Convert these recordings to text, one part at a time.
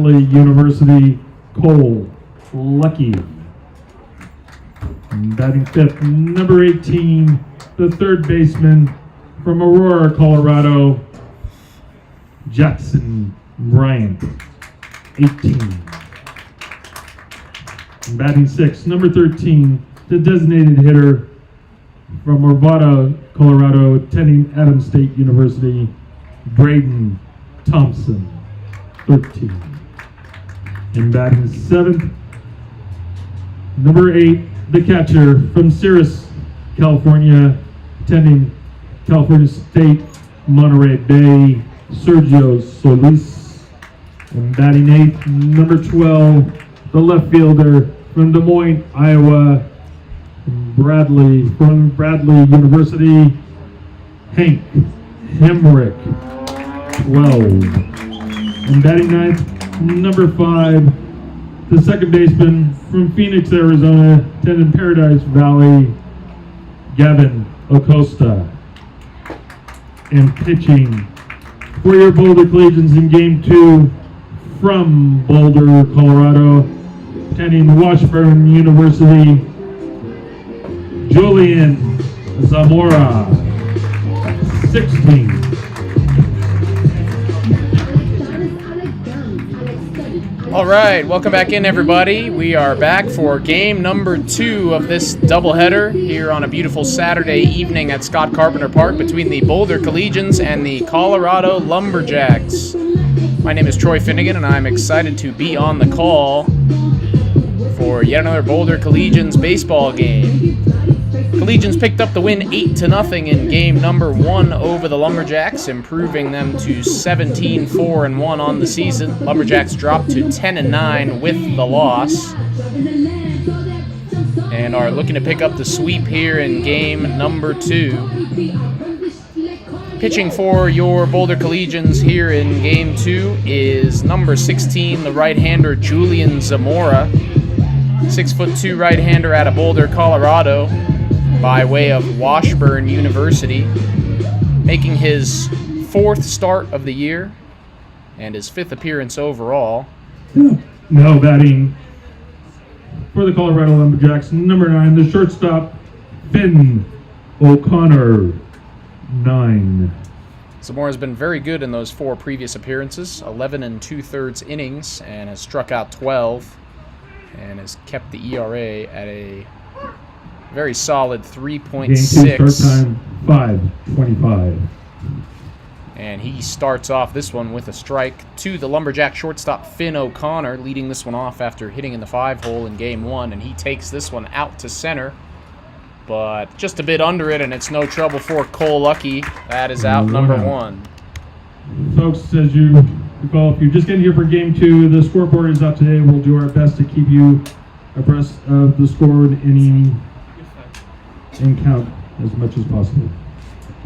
Bradley University, Cole Lucky. Batting fifth, number 18, the third baseman from Aurora, Colorado, Jackson Bryant, 18. Batting sixth, number 13, the designated hitter from Arvada, Colorado, attending Adams State University, Braden Thompson, 13. And batting seventh, number 8, the catcher from Sirius, California, attending California State, Monterey Bay, Sergio Solis. And batting eighth, number 12, the left fielder from Des Moines, Iowa, from Bradley University, Hank Hemrick, 12. And batting ninth, number 5, the second baseman from Phoenix, Arizona, attending Paradise Valley, Gavin Acosta. And pitching for your Boulder Collegians in Game 2 from Boulder, Colorado, attending Washburn University, Julian Zamora, 16. All right, welcome back in, everybody. We are back for game number 2 of this doubleheader here on a beautiful Saturday evening at Scott Carpenter Park between the Boulder Collegians and the Colorado Lumberjacks. My name is Troy Finnegan, and I'm excited to be on the call for yet another Boulder Collegians baseball game. Collegians picked up the win 8-0 in game number 1 over the Lumberjacks, improving them to 17-4-1 on the season. Lumberjacks dropped to 10-9 with the loss and are looking to pick up the sweep here in game number 2. Pitching for your Boulder Collegians here in game 2 is number 16, the right-hander Julian Zamora, 6'2" right-hander out of Boulder, Colorado, by way of Washburn University, making his 4th start of the year and his 5th appearance overall. Now batting for the Colorado Lumberjacks, number 9, the shortstop, Finn O'Connor, 9. Zamora's been very good in those 4 previous appearances, 11 2/3 innings, and has struck out 12, and has kept the ERA at a very solid 3.6. Game 2 start time, 5:25. And he starts off this one with a strike to the Lumberjack shortstop Finn O'Connor, leading this one off after hitting in the 5-hole in game 1, and he takes this one out to center, but just a bit under it, and it's no trouble for Cole Lucky. That is out number 1. Folks, as you recall, if you're just getting here for game 2, the scoreboard is out today. We'll do our best to keep you abreast of the scored inning and count as much as possible.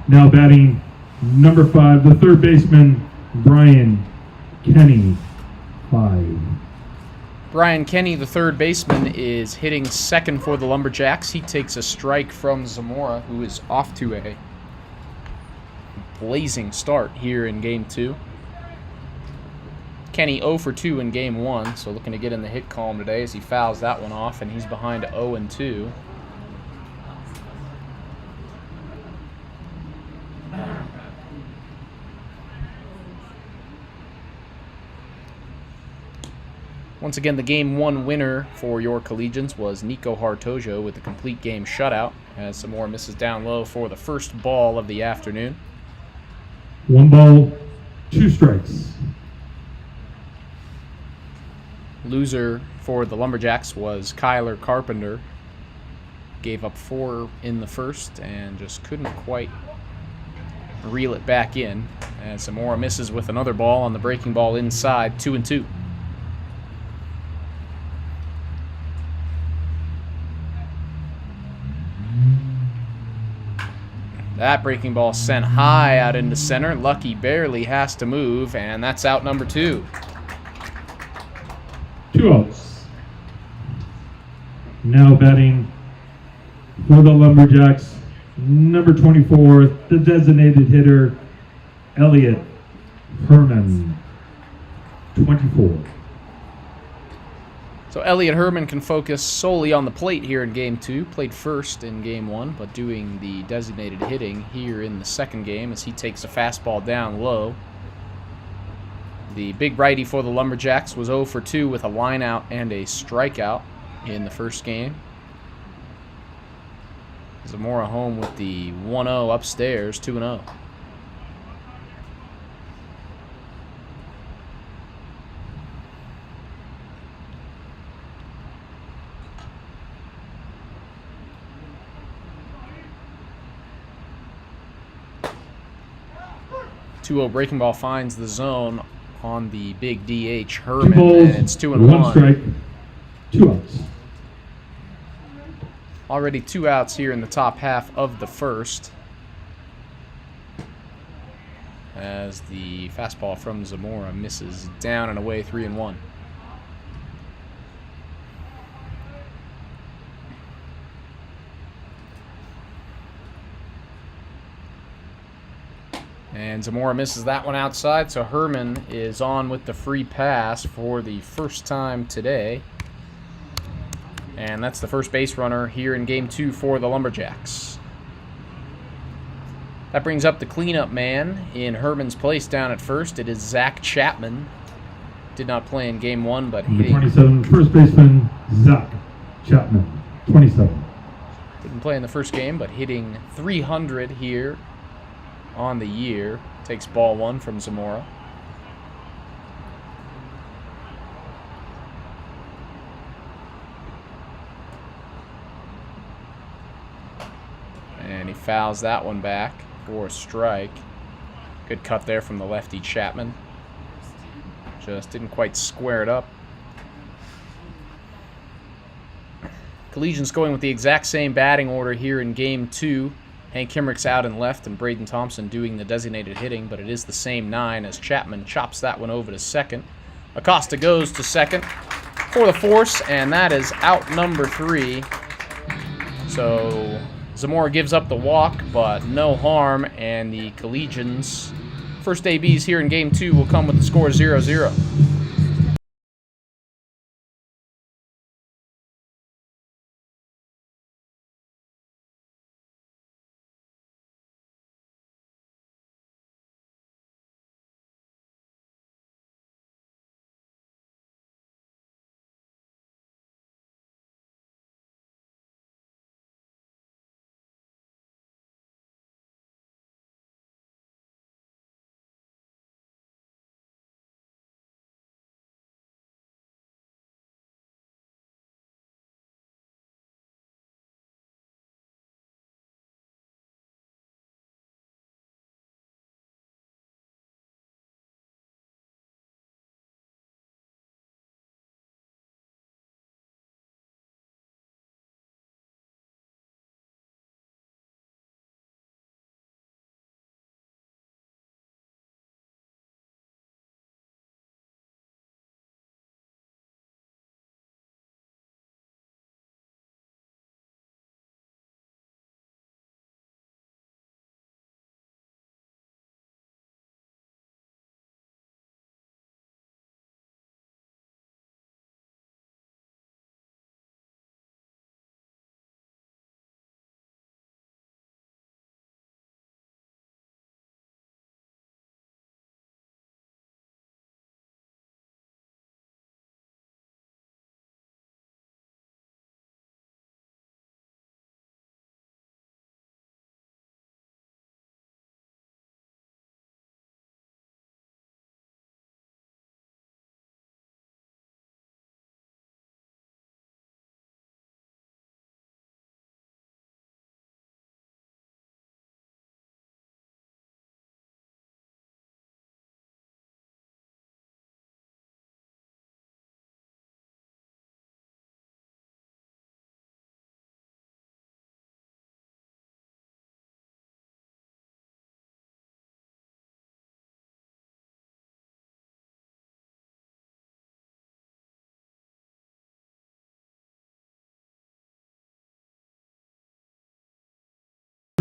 Now batting number 5, the third baseman, Brian Kenny, 5. Brian Kenny, the third baseman, is hitting second for the Lumberjacks. He takes a strike from Zamora, who is off to a blazing start here in game 2. Kenny 0 for 2 in game 1, so looking to get in the hit column today as he fouls that one off, and he's behind 0-2. Once again, the Game 1 winner for your Collegians was Nico Hartojo with a complete game shutout, as Zamora misses down low for the first ball of the afternoon. 1 ball, 2 strikes. Loser for the Lumberjacks was Kyler Carpenter. Gave up 4 in the first and just couldn't quite reel it back in, as Zamora misses with another ball on the breaking ball inside, 2-2. That breaking ball sent high out into center. Lucky barely has to move, and that's out number 2. 2 outs. Now batting for the Lumberjacks, number 24, the designated hitter, Elliot Herman, 24. So Elliot Herman can focus solely on the plate here in Game 2. Played first in Game 1, but doing the designated hitting here in the second game as he takes a fastball down low. The big righty for the Lumberjacks was 0 for 2 with a lineout and a strikeout in the first game. Zamora home with the 1-0 upstairs, 2-0. Breaking ball finds the zone on the big DH Herman, and it's 2-1. 1 strike, 2 outs. Already 2 outs here in the top half of the first, as the fastball from Zamora misses down and away, 3-1. And Zamora misses that one outside, so Herman is on with the free pass for the first time today. And that's the first base runner here in Game 2 for the Lumberjacks. That brings up the cleanup man in Herman's place down at first. It is Zach Chapman. Did not play in Game 1, but hitting. 27, first baseman, Zach Chapman, 27. Didn't play in the first game, but hitting .300 here on the year. Takes ball 1 from Zamora. And he fouls that one back for a strike. Good cut there from the lefty Chapman. Just didn't quite square it up. Collegians going with the exact same batting order here in Game 2. Hank Kimmerich's out in left and Braden Thompson doing the designated hitting, but it is the same 9 as Chapman chops that one over to second. Acosta goes to second for the force, and that is out number 3. So Zamora gives up the walk, but no harm, and the Collegians' first ABs here in Game 2 will come with the score 0-0.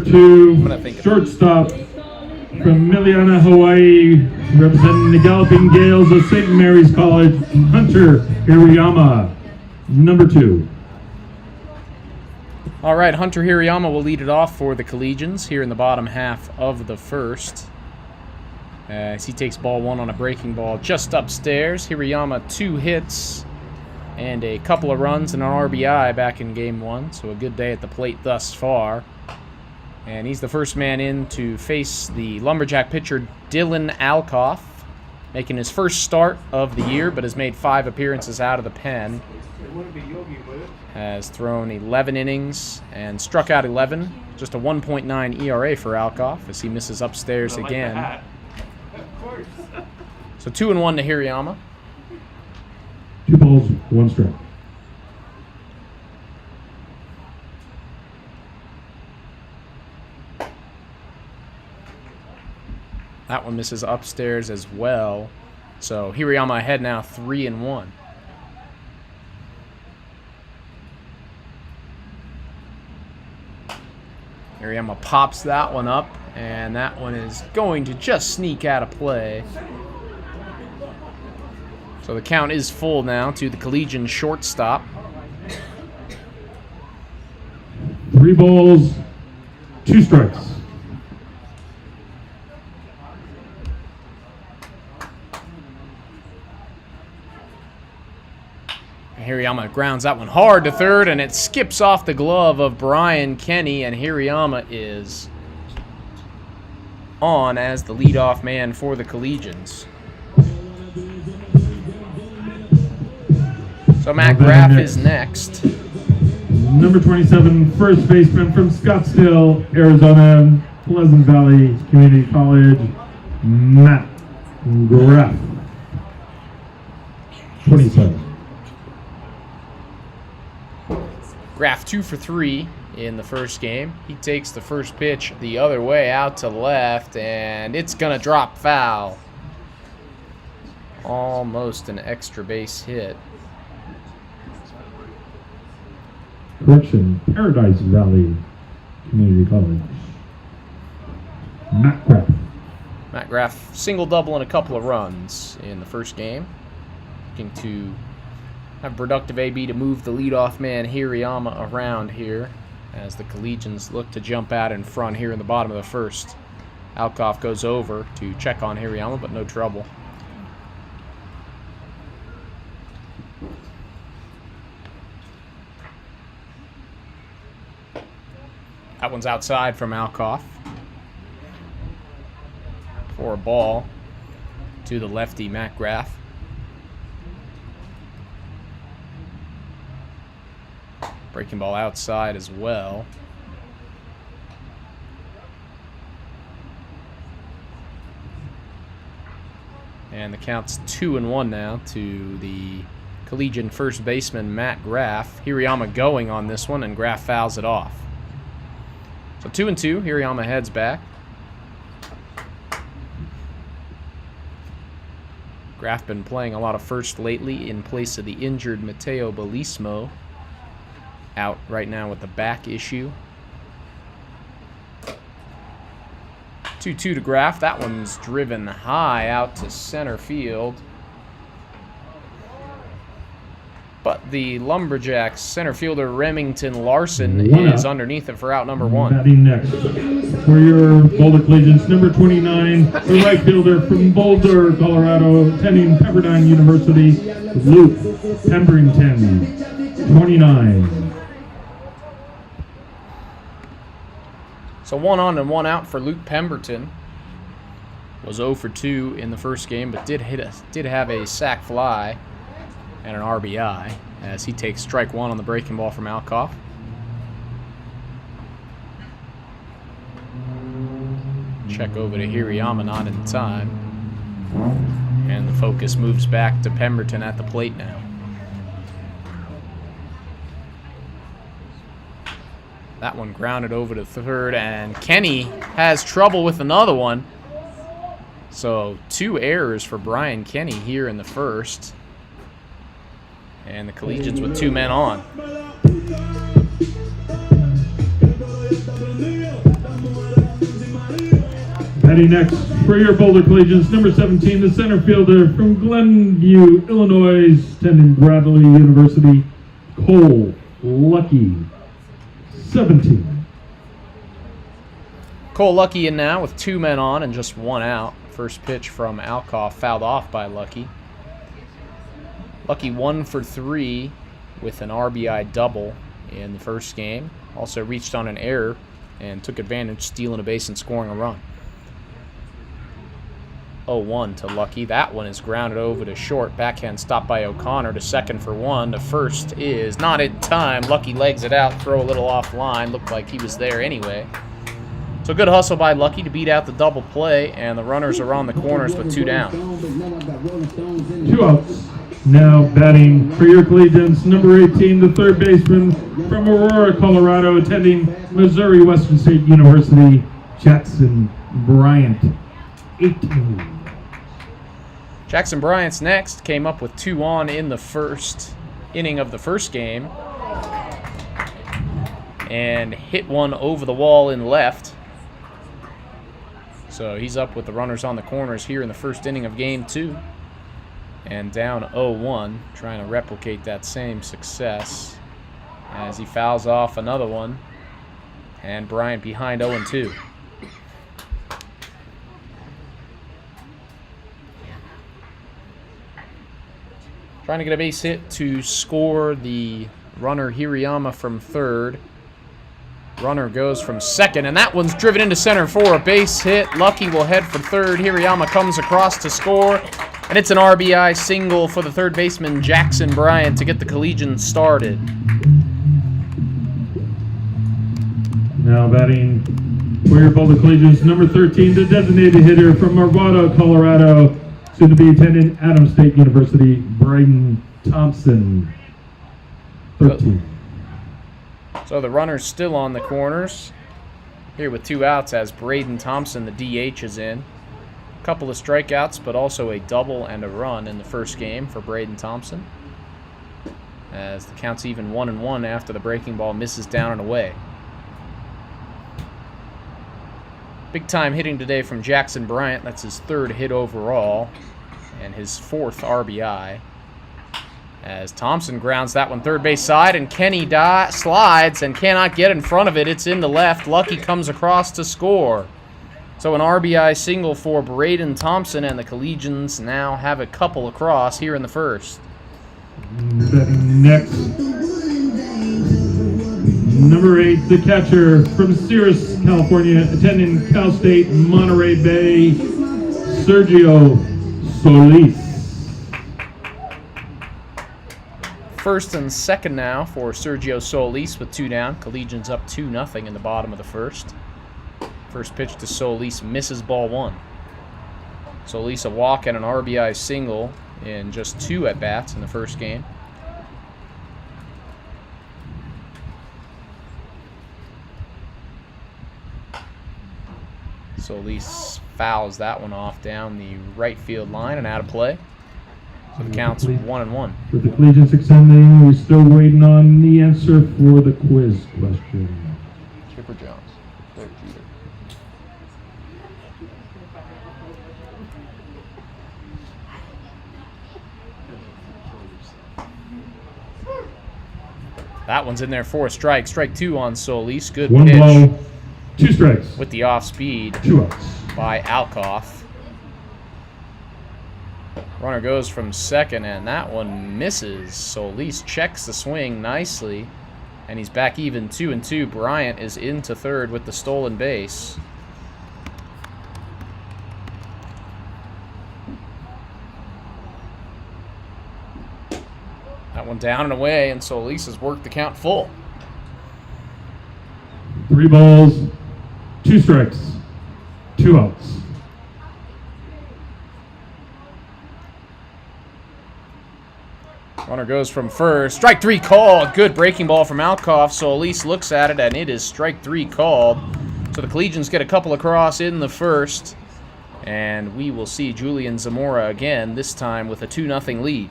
To shortstop from Miliana, Hawaii, representing the Galloping Gales of St. Mary's College, Hunter Hirayama, number 2. All right, Hunter Hirayama will lead it off for the Collegians here in the bottom half of the first. As he takes ball 1 on a breaking ball just upstairs. Hirayama 2 hits and a couple of runs and an RBI back in game 1. So a good day at the plate thus far. And he's the first man in to face the Lumberjack pitcher Dylan Alcoff, making his first start of the year, but has made 5 appearances out of the pen. Has thrown 11 innings and struck out 11. Just a 1.9 ERA for Alcoff as he misses upstairs again. So 2-1 to Hirayama. 2 balls, 1 strike. That one misses upstairs as well. So Hirayama ahead now 3-1. Hirayama pops that one up, and that one is going to just sneak out of play. So the count is full now to the Collegian shortstop. 3 balls, 2 strikes. Hirayama grounds that one hard to third, and it skips off the glove of Brian Kenny, and Hirayama is on as the leadoff man for the Collegians. So Matt Graff is next. Number 27, first baseman from Scottsdale, Arizona, Pleasant Valley Community College, Matt Graff. 27. Graff 2 for 3 in the first game. He takes the first pitch the other way out to left, and it's going to drop foul. Almost an extra base hit. Correction, Paradise Valley Community College. Matt Graff. Matt Graff single, double, and a couple of runs in the first game. Looking to have productive AB to move the leadoff man Hirayama around here as the Collegians look to jump out in front here in the bottom of the first. Alcoff goes over to check on Hirayama, but no trouble. That one's outside from Alcoff for a ball to the lefty Matt Graff. Breaking ball outside as well. And the count's 2-1 now to the Collegian first baseman Matt Graff. Hirayama going on this one, and Graff fouls it off. So 2-2, Hirayama heads back. Graff been playing a lot of first lately in place of the injured Mateo Belismo. Out right now with the back issue. 2-2 to Graff. That one's driven high out to center field. But the Lumberjacks center fielder Remington Larson is underneath it for out number 1. Batting next for your Boulder Collegians, number 29, the right fielder from Boulder, Colorado, attending Pepperdine University, Luke Pemberton, 29. So 1 on and 1 out for Luke Pemberton. Was 0 for 2 in the first game, but did have a sac fly and an RBI as he takes strike 1 on the breaking ball from Alcoff. Check over to Hirayama, not in time. And the focus moves back to Pemberton at the plate now. That one grounded over to third, and Kenny has trouble with another one. So 2 errors for Brian Kenny here in the first. And the Collegians with 2 men on. Batting next for your Boulder Collegians, number 17, the center fielder from Glenview, Illinois, attending Bradley University, Cole Lucky, 17. Cole Lucky in now with 2 men on and just 1 out. First pitch from Alcoff fouled off by Lucky. Lucky 1 for 3 with an RBI double in the first game. Also reached on an error and took advantage, stealing a base and scoring a run. 0-1 to Lucky. That one is grounded over to short. Backhand stopped by O'Connor to second for 1. The first is not in time. Lucky legs it out, throw a little offline. Looked like he was there anyway. So good hustle by Lucky to beat out the double play, and the runners are on the corners with 2 down. 2 outs. Now batting for your Collegians, number 18, the third baseman from Aurora, Colorado, attending Missouri Western State University, Jackson Bryant, 18. Jackson Bryant's next, came up with 2 on in the first inning of the first game and hit one over the wall in left. So he's up with the runners on the corners here in the first inning of game 2 and down 0-1, trying to replicate that same success as he fouls off another one, and Bryant behind 0-2. Trying to get a base hit to score the runner Hirayama from third. Runner goes from second, and that one's driven into center for a base hit. Lucky will head for third. Hirayama comes across to score, and it's an RBI single for the third baseman Jackson Bryant to get the Collegians started. Now batting for your Boulder Collegians, number 13, the designated hitter from Arvada, Colorado, soon to be attending Adams State University, Braden Thompson, 13. So the runner's still on the corners here with 2 outs as Braden Thompson, the DH, is in. A couple of strikeouts, but also a double and a run in the first game for Braden Thompson, as the count's even 1-1 after the breaking ball misses down and away. Big time hitting today from Jackson Bryant. That's his 3rd hit overall and his 4th RBI. As Thompson grounds that one third base side, and Kenny slides and cannot get in front of it. It's in the left. Lucky comes across to score. So an RBI single for Braden Thompson, and the Collegians now have a couple across here in the first. Batting next, number 8, the catcher from Sirius, California, attending Cal State Monterey Bay, Sergio Solis. First and second now for Sergio Solis with 2 down. Collegians up 2-0 in the bottom of the first. First pitch to Solis misses ball 1. Solis a walk and an RBI single in just 2 at-bats in the first game. Solis fouls that one off down the right field line and out of play. So the count's 1-1. For the Collegians extending, we're still waiting on the answer for the quiz question. Chipper Jones. Derek Jeter. That one's in there for a strike. Strike 2 on Solis. Good 1 pitch. ball, 2 strikes. With the off speed 2 outs. by Alcoff. Runner goes from second, and that one misses. Solis checks the swing nicely, and he's back even 2-2. Bryant is into third with the stolen base. That one down and away, and Solis has worked the count full. 3 balls, 2 strikes, 2 outs. Runner goes from first. Strike 3 called. Good breaking ball from Alcoff. Solis looks at it, and it is strike 3 called. So the Collegians get a couple across in the first. And we will see Julian Zamora again, this time with a 2-0 lead.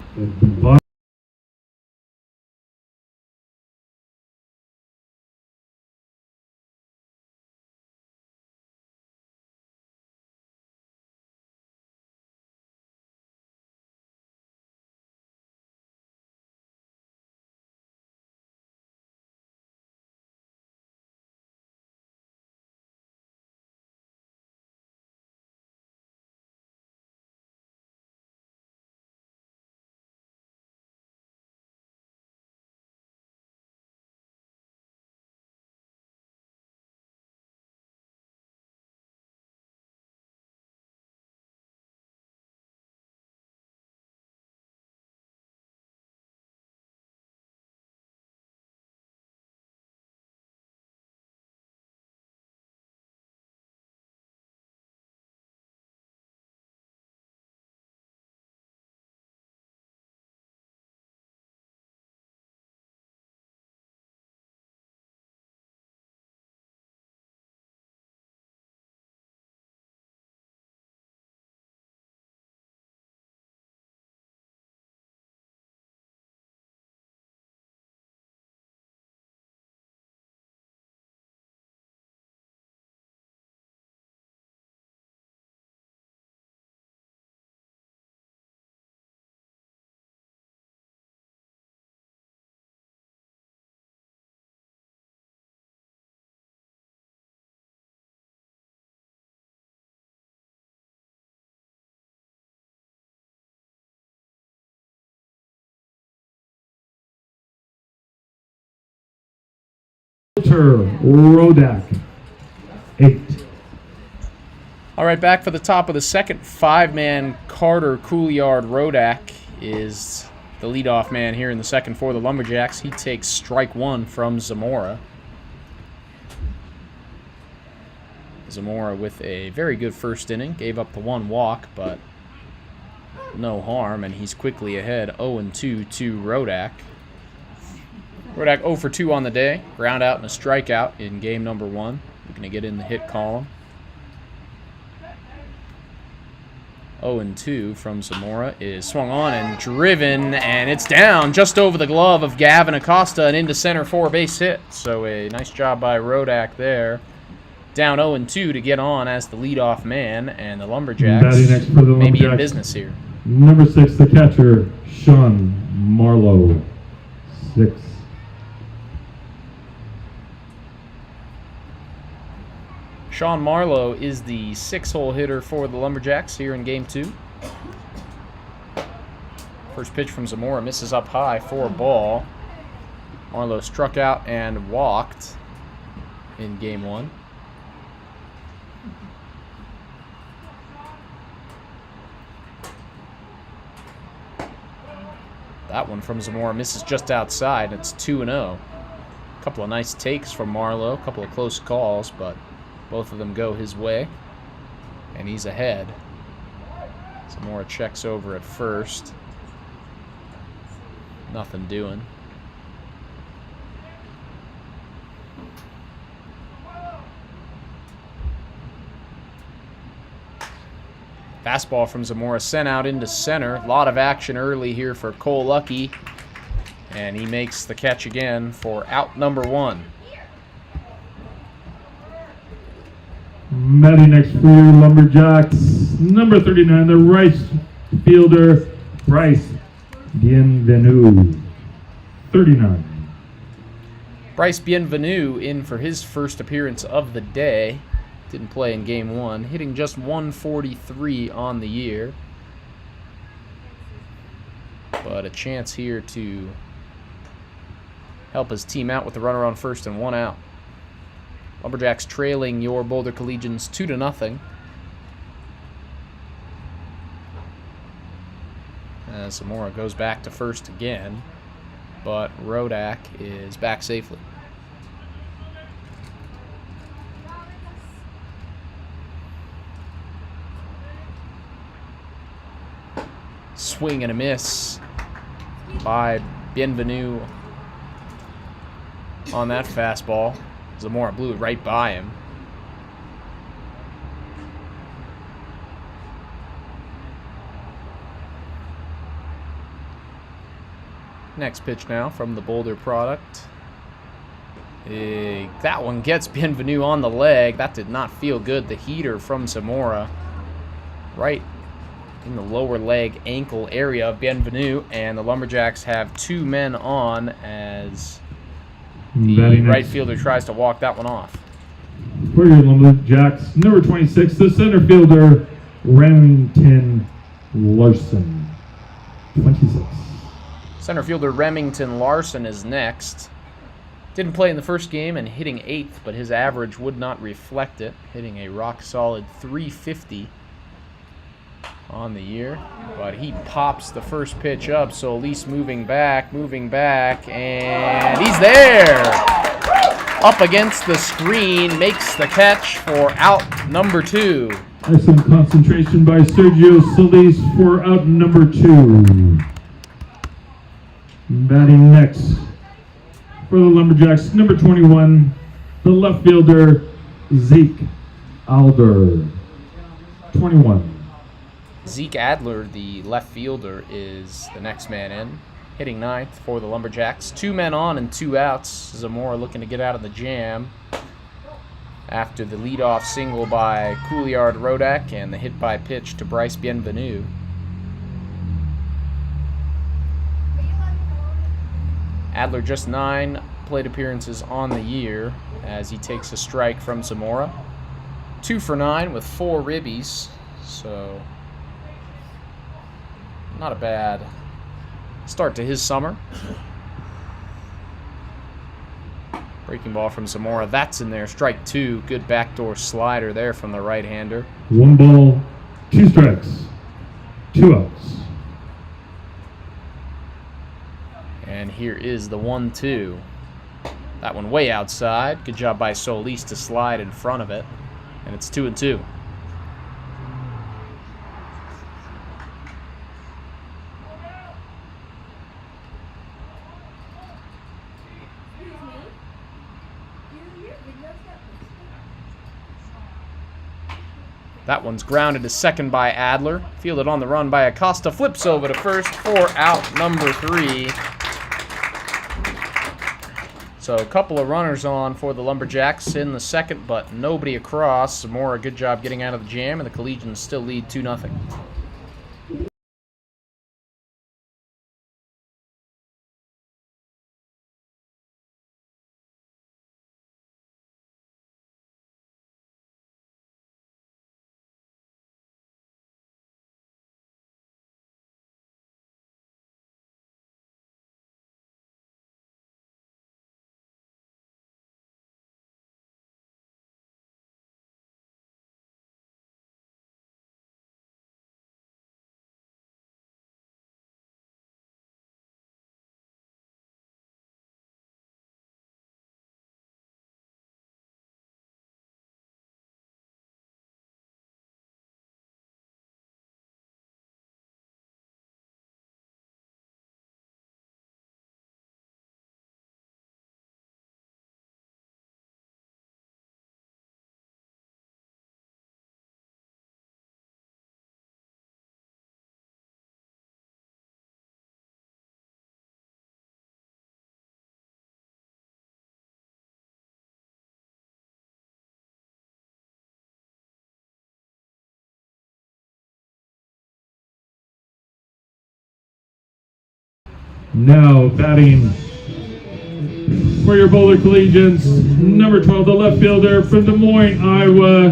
Walter Rodak, 8. All right, back for the top of the second. 5-man Carter Couliard Rodak is the leadoff man here in the second for the Lumberjacks. He takes strike 1 from Zamora. Zamora with a very good first inning. Gave up the 1 walk, but no harm, and he's quickly ahead 0-2 to Rodak. Rodak 0 for 2 on the day. Ground out and a strikeout in game number 1. Looking to get in the hit column. 0-2 from Zamora is swung on and driven, and it's down just over the glove of Gavin Acosta and into center for a base hit. So a nice job by Rodak there. Down 0-2 to get on as the leadoff man, and the Lumberjacks Batting next for the may be in Lumberjacks. business here. Number 6, the catcher, Sean Marlowe, 6. Sean Marlowe is the 6-hole hitter for the Lumberjacks here in game 2. First pitch from Zamora misses up high for a ball. Marlowe struck out and walked in game 1. That one from Zamora misses just outside. It's 2-0. A couple of nice takes from Marlowe, a couple of close calls, but both of them go his way, and he's ahead. Zamora checks over at first. Nothing doing. Fastball from Zamora sent out into center. A lot of action early here for Cole Lucky, and he makes the catch again for out number 1. Batting next for your Lumberjacks, number 39, the right fielder, Bryce Bienvenu, 39. Bryce Bienvenu in for his first appearance of the day. Didn't play in game 1, hitting just 143 on the year. But a chance here to help his team out with the runner on first and 1 out. Lumberjacks trailing your Boulder Collegians 2-0. As Zamora goes back to first again, but Rodak is back safely. Swing and a miss by Bienvenu on that fastball. Zamora blew it right by him. Next pitch now from the Boulder product. That one gets Bienvenu on the leg. That did not feel good. The heater from Zamora right in the lower leg ankle area of Bienvenu, and the Lumberjacks have 2 men on as the right fielder tries to walk that one off. For your Lumberjacks, number 26, the center fielder, Remington Larson, 26. Center fielder Remington Larson is next. Didn't play in the first game and hitting 8th, but his average would not reflect it, hitting a rock-solid .350 on the year. But he pops the first pitch up, so Elise moving back, and he's there! Up against the screen, makes the catch for out number 2. Excellent concentration by Sergio Solis for out number 2. Batting next for the Lumberjacks, number 21, the left fielder, Zeke Alder, 21. Zeke Adler, the left fielder, is the next man in, hitting 9th for the Lumberjacks. 2 men on and 2 outs. Zamora looking to get out of the jam after the leadoff single by Couliard Rodak and the hit by pitch to Bryce Bienvenu. Adler just 9 plate appearances on the year as he takes a strike from Zamora. 2 for 9 with 4 ribbies, so not a bad start to his summer. Breaking ball from Zamora. That's in there. Strike 2. Good backdoor slider there from the right-hander. 1 ball, 2 strikes, 2 outs. And here is the 1-2. That one way outside. Good job by Solis to slide in front of it. And it's 2-2. That one's grounded to second by Adler. Fielded on the run by Acosta. Flips over to first for out number 3. So a couple of runners on for the Lumberjacks in the second, but nobody across. Zamora, good job getting out of the jam, and the Collegians still lead 2-0. Now batting for your Boulder Collegians, number 12, the left fielder from Des Moines, Iowa,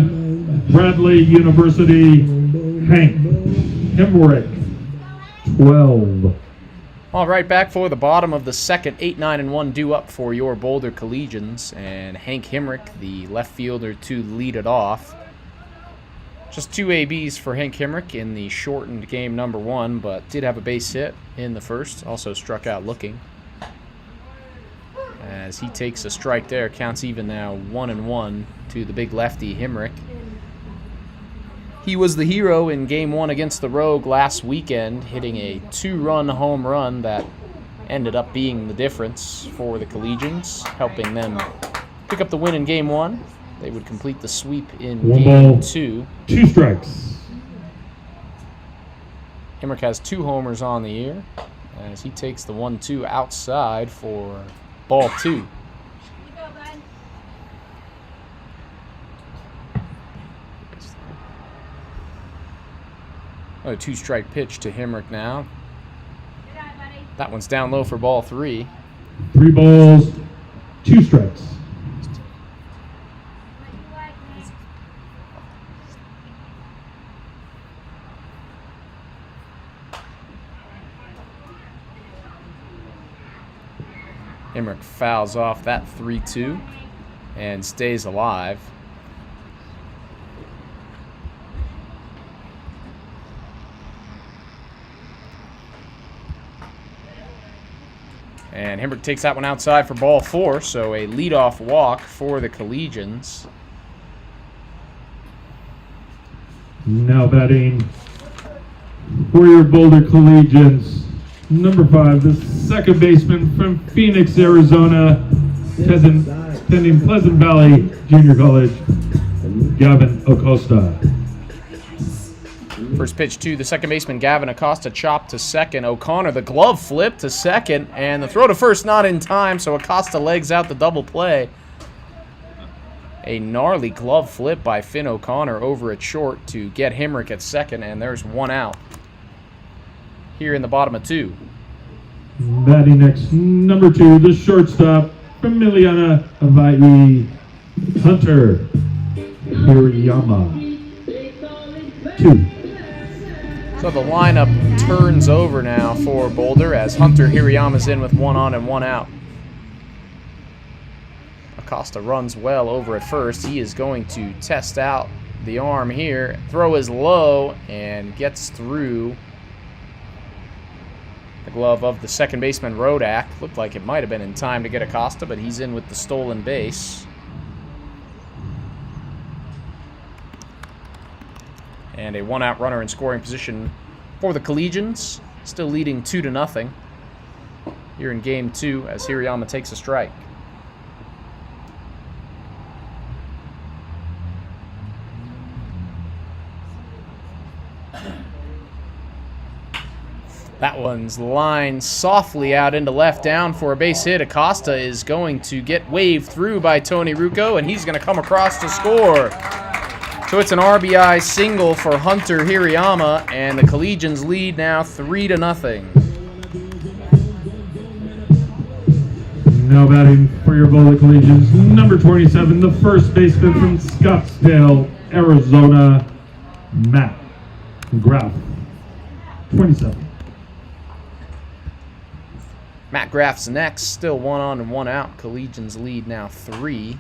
Bradley University, Hank Hemrick, 12. All right, back for the bottom of the second. 8-9-1 due up for your Boulder Collegians, and Hank Hemrick, the left fielder, to lead it off. Just 2 ABs for Hank Hemrick in the shortened game number 1, but did have a base hit in the first. Also struck out looking. As he takes a strike there, counts even now 1-1 to the big lefty Hemrick. He was the hero in game 1 against the Rogue last weekend, hitting a 2-run home run that ended up being the difference for the Collegians, helping them pick up the win in game 1. They would complete the sweep in 1 game ball, 2. 2 strikes. Hemrick has 2 homers on the year as he takes the 1-2 outside for ball 2. Another 2-strike pitch to Hemrick now. That one's down low for ball 3. 3 balls, 2 strikes. Hemrick fouls off that 3-2 and stays alive. And Hemrick takes that one outside for ball 4, so a leadoff walk for the Collegians. Now batting for your Boulder Collegians, number 5, the second baseman from Phoenix, Arizona, attending Pleasant Valley Junior College, Gavin Acosta. First pitch to the second baseman, Gavin Acosta, chopped to second. O'Connor, the glove flip to second, and the throw to first not in time, so Acosta legs out the double play. A gnarly glove flip by Finn O'Connor over at short to get Hemrick at second, and there's 1 out. Here in the bottom of 2. Batting next, number 2, the shortstop from Miliana, Hawaii, Hunter Hirayama, 2. So the lineup turns over now for Boulder as Hunter Hirayama's in with 1 on and 1 out. Acosta runs well over at first. He is going to test out the arm here. Throw is low and gets through the glove of the second baseman, Rodak. Looked like it might have been in time to get Acosta, but he's in with the stolen base. And a one-out runner in scoring position for the Collegians. Still leading 2-0 here in Game 2 as Hirayama takes a strike. That one's lined softly out into left down for a base hit. Acosta is going to get waved through by Tony Rucco, and he's going to come across to score. So it's an RBI single for Hunter Hirayama, and the Collegians lead now 3-0. Now batting for your Boulder Collegians, number 27, the first baseman from Scottsdale, Arizona, Matt Graff, 27. Matt Graff's next, still 1 on and 1 out. Collegians lead now 3.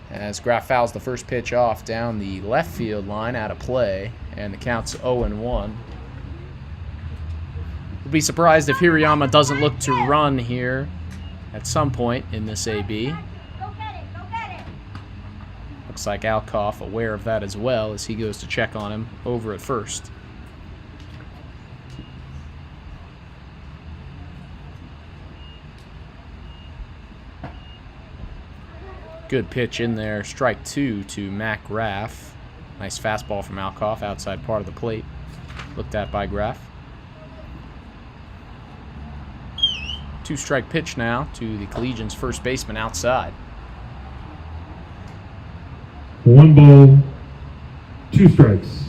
As Graff fouls the first pitch off down the left field line out of play, and the count's 0-1. We'll be surprised if Hirayama doesn't look to run here at some point in this AB. Looks like Alcoff aware of that as well as he goes to check on him over at first. Good pitch in there, strike 2 to Matt Graff. Nice fastball from Alcoff, outside part of the plate. Looked at by Graff. 2-strike pitch now to the Collegians' first baseman outside. 1 ball, 2 strikes.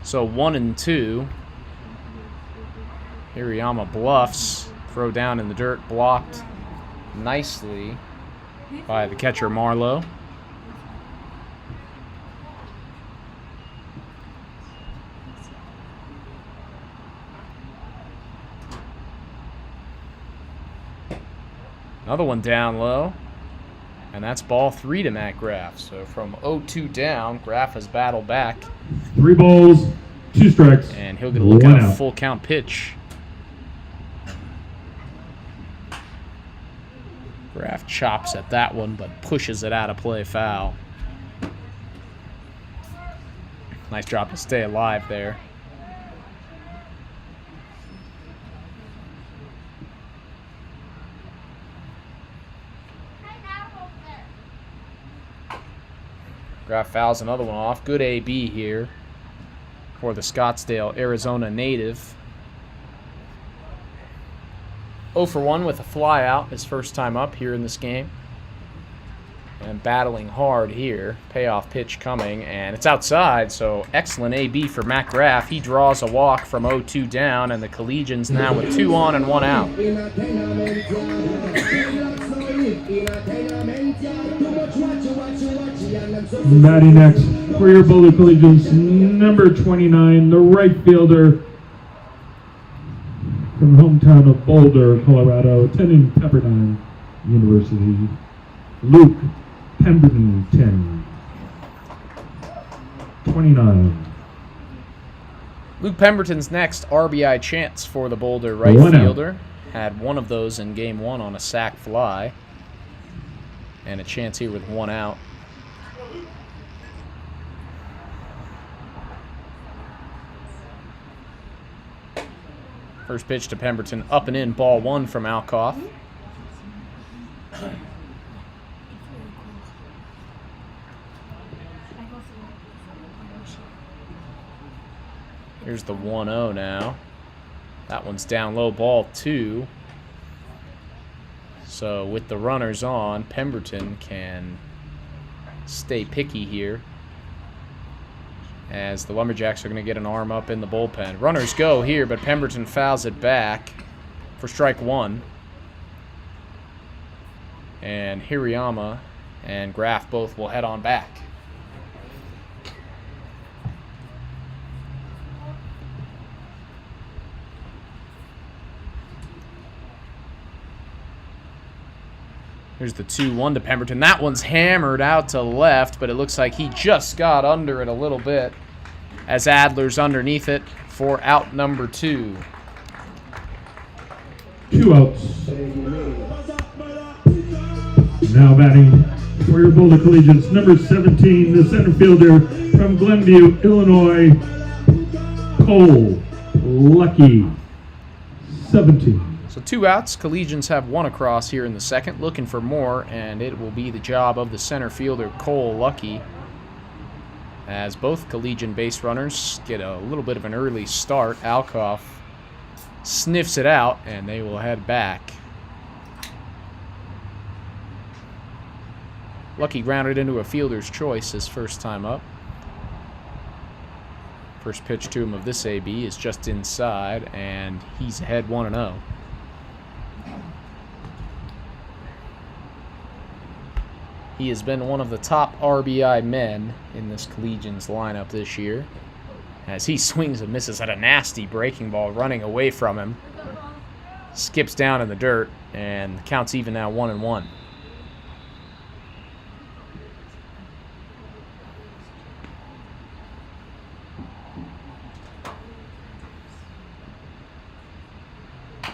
So 1-2. Hirayama bluffs. Throw down in the dirt, blocked nicely by the catcher Marlowe. Another one down low, and that's ball 3 to Matt Graff. So from 0-2 down, Graff has battled back. 3 balls, 2 strikes, and he'll get a look at a full count pitch. Graff chops at that one, but pushes it out of play, foul. Nice job to stay alive there. Graff fouls another one off. Good AB here for the Scottsdale, Arizona native. 0 for 1 with a fly out, his first time up here in this game. And battling hard here. Payoff pitch coming, and it's outside, so excellent AB for Matt Graff. He draws a walk from 0-2 down, and the Collegians now with 2 on and 1 out. Batting next for your Boulder Collegians, number 29, the right fielder from the hometown of Boulder, Colorado, attending Pepperdine University, Luke Pemberton, 29. Luke Pemberton's next RBI chance for the Boulder right fielder. Had one of those in Game 1 on a sac fly. And a chance here with 1 out. First pitch to Pemberton, up and in, ball 1 from Alcoff. Here's the 1-0 now. That one's down low, ball 2. So with the runners on, Pemberton can stay picky here, as the Lumberjacks are going to get an arm up in the bullpen. Runners go here, but Pemberton fouls it back for strike 1. And Hirayama and Graff both will head on back. Here's the 2-1 to Pemberton. That one's hammered out to left, but it looks like he just got under it a little bit as Adler's underneath it for out number 2. 2 outs. Now batting for your Boulder Collegians, number 17, the center fielder from Glenview, Illinois, Cole Lucky, 17. So 2 outs. Collegians have 1 across here in the second, looking for more, and it will be the job of the center fielder, Cole Lucky, as both Collegian base runners get a little bit of an early start. Alcoff sniffs it out, and they will head back. Lucky grounded into a fielder's choice his first time up. First pitch to him of this AB is just inside, and he's ahead 1-0. He has been one of the top RBI men in this Collegians lineup this year, as he swings and misses at a nasty breaking ball running away from him. Skips down in the dirt, and the count's even now 1-1.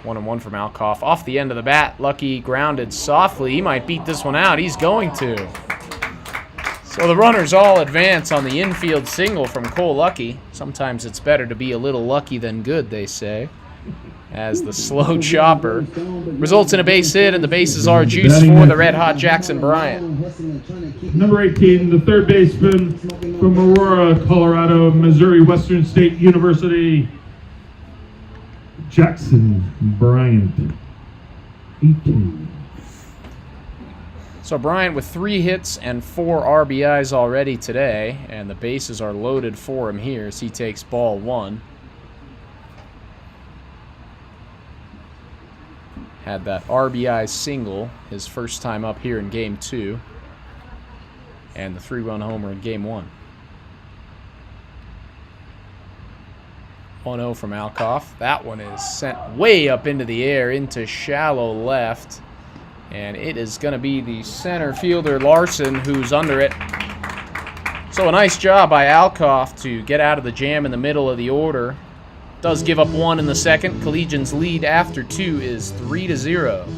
One and one from Alcoff. Off the end of the bat, Lucky grounded softly. He might beat this one out. He's going to. So the runners all advance on the infield single from Cole Lucky. Sometimes it's better to be a little lucky than good, they say, as the slow chopper results in a base hit, and the bases are juiced for the red-hot Jackson Bryant. Number 18, the third baseman from Aurora, Colorado, Missouri Western State University, Jackson Bryant, 18. So Bryant with 3 hits and 4 RBIs already today, and the bases are loaded for him here as he takes ball 1. Had that RBI single his first time up here in Game 2, and the 3-run homer in Game 1. 1-0 from Alcoff. That one is sent way up into the air, into shallow left. And it is going to be the center fielder, Larson, who's under it. So a nice job by Alcoff to get out of the jam in the middle of the order. Does give up 1 in the second. Collegians' lead after 2 is 3-0.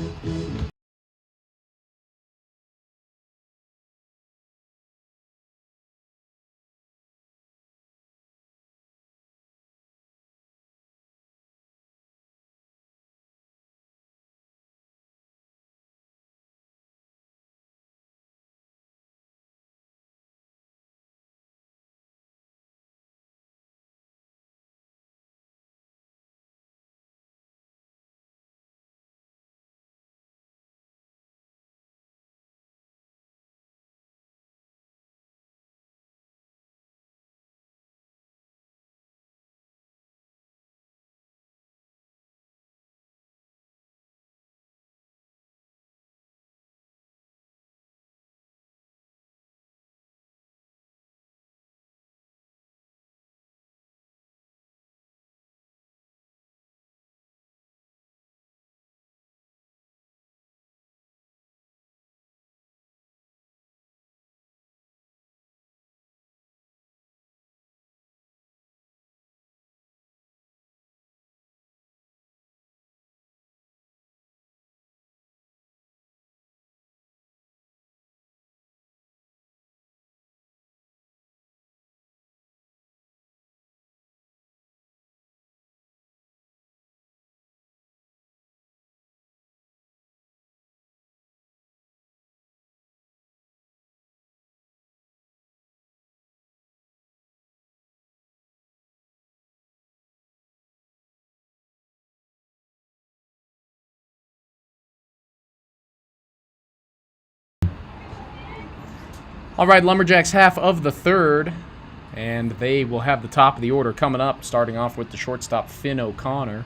All right, Lumberjacks half of the third, and they will have the top of the order coming up, starting off with the shortstop, Finn O'Connor.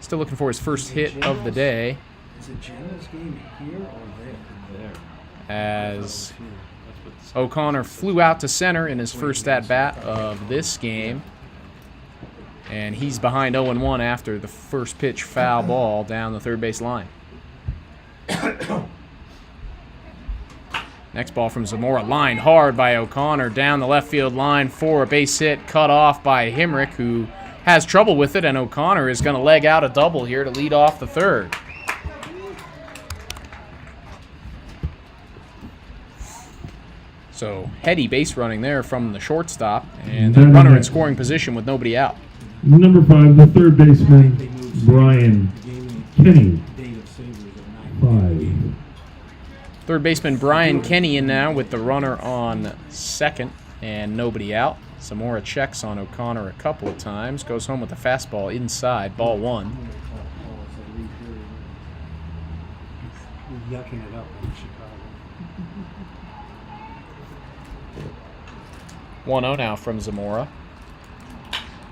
Still looking for his first hit of the day. Is it Jana's game here or there? As O'Connor flew out to center in his first at-bat of this game. And he's behind 0-1 after the first pitch foul ball down the third base line. Next ball from Zamora, lined hard by O'Connor down the left field line for a base hit, cut off by Himrick, who has trouble with it, and O'Connor is going to leg out a double here to lead off the third. So heady base running there from the shortstop, and the runner in scoring position with nobody out. Number 5, the third baseman, Brian Kenny. 5. Third baseman Brian Kenny in now with the runner on second and nobody out. Zamora checks on O'Connor a couple of times, goes home with a fastball inside, ball 1. Yucking it up in Chicago. 1-0 now from Zamora.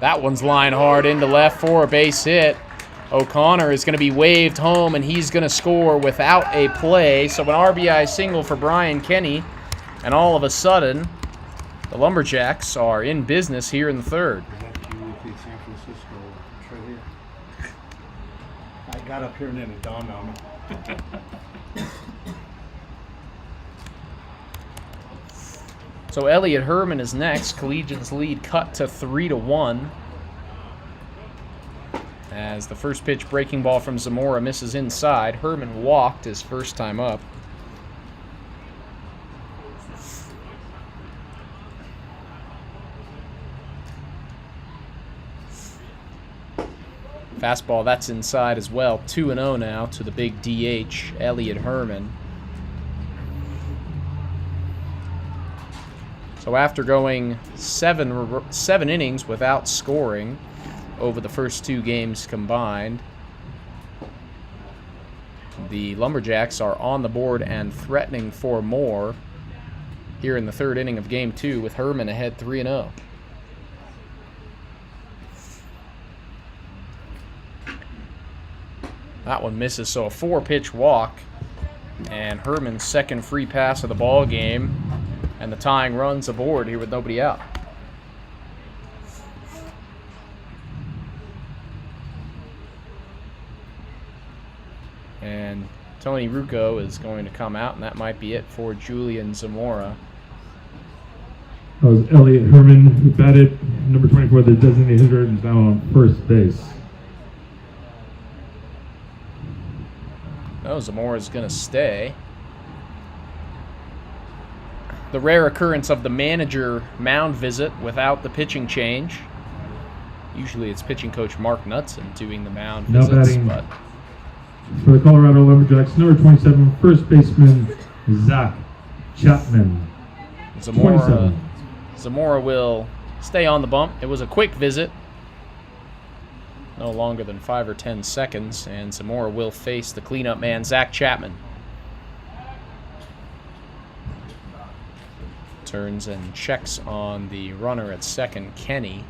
That one's lined hard into left for a base hit. O'Connor is going to be waved home, and he's going to score without a play. So an RBI single for Brian Kenny, and all of a sudden, the Lumberjacks are in business here in the third. San Francisco, right here. I got up here and then it dawned on me. So Elliot Herman is next. Collegians lead cut to 3-1. As the first pitch breaking ball from Zamora misses inside. Herman walked his first time up. Fastball, that's inside as well. 2-0 now to the big DH, Elliot Herman. So after going seven innings without scoring over the first 2 games combined, the Lumberjacks are on the board and threatening for more here in the third inning of Game 2 with Herman ahead 3-0. That one misses, so a 4-pitch walk, and Herman's second free pass of the ball game, and the tying runs aboard here with nobody out. And Tony Rucco is going to come out, and that might be it for Julian Zamora. That was Elliot Herman who batted, number 24, the designated hitter, and is now on first base. No, Zamora's going to stay. The rare occurrence of the manager mound visit without the pitching change. Usually it's pitching coach Mark Knudsen doing the mound Now visits, batting but for the Colorado Lumberjacks, number 27, first baseman Zach Chapman. Zamora will stay on the bump. It was a quick visit, no longer than 5 or 10 seconds, and Zamora will face the cleanup man, Zach Chapman. Turns and checks on the runner at second, Kenny.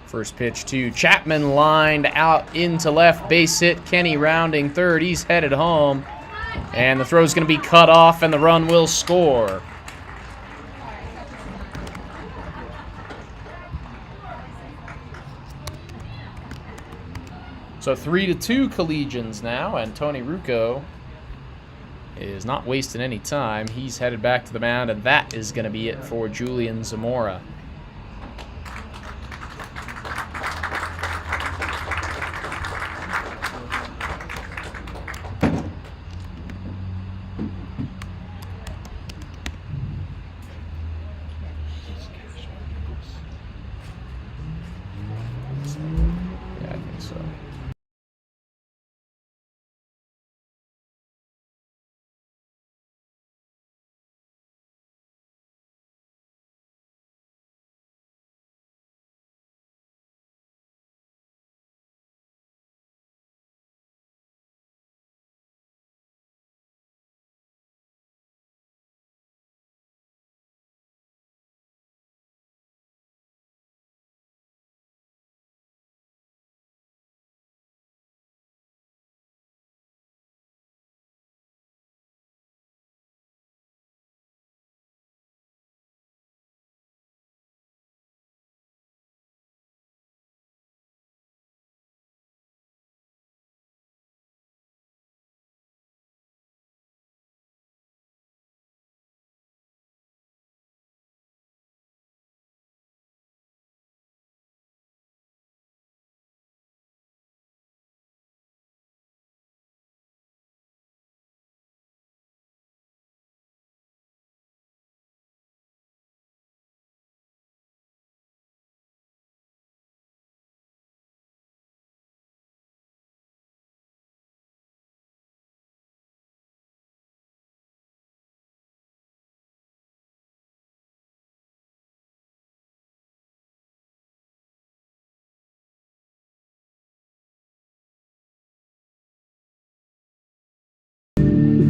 First pitch to Chapman, lined out into left, base hit. Kenny rounding third. He's headed home. And the throw's going to be cut off, and the run will score. So 3-2 Collegians now, and Tony Rucco is not wasting any time. He's headed back to the mound, and that is going to be it for Julian Zamora.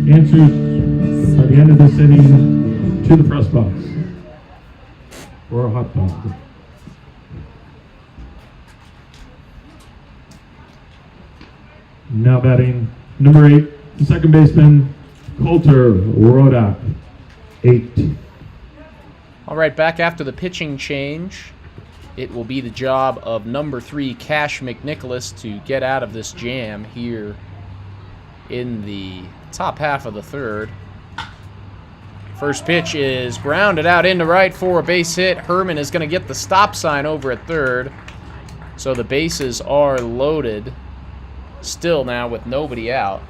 answers by the end of this inning to the press box for a hot dog. Now batting number 8, second baseman Coulter Rodak, 8. All right, back after the pitching change, it will be the job of number 3, Cash McNicholas, to get out of this jam here in the top half of the third. First pitch is grounded out into right for a base hit. Herman is going to get the stop sign over at third. So the bases are loaded still now with nobody out,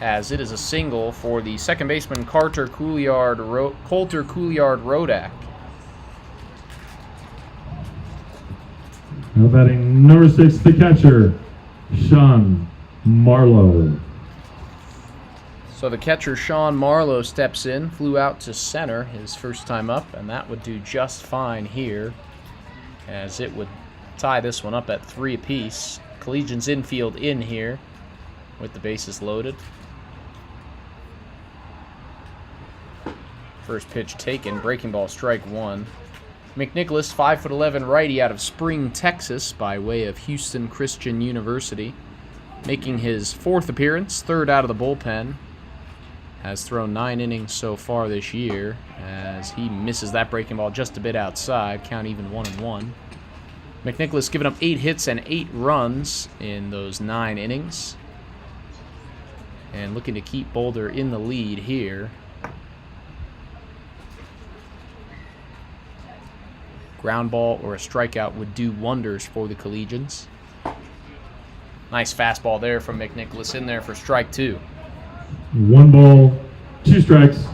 as it is a single for the second baseman Coulter Couliard Rodak. Now batting number 6, the catcher, Sean Marlowe. So the catcher, Sean Marlowe, steps in, flew out to center his first time up, and that would do just fine here, as it would tie this one up at 3 apiece. Collegians infield in here with the bases loaded. First pitch taken, breaking ball, strike 1. McNicholas, 5'11" righty out of Spring, Texas, by way of Houston Christian University, making his 4th appearance, 3rd out of the bullpen. Has thrown 9 innings so far this year, as he misses that breaking ball just a bit outside, count even 1-1. McNicholas giving up 8 hits and 8 runs in those 9 innings, and looking to keep Boulder in the lead here. Ground ball or a strikeout would do wonders for the Collegians. Nice fastball there from McNicholas in there for strike 2. 1 ball, 2 strikes,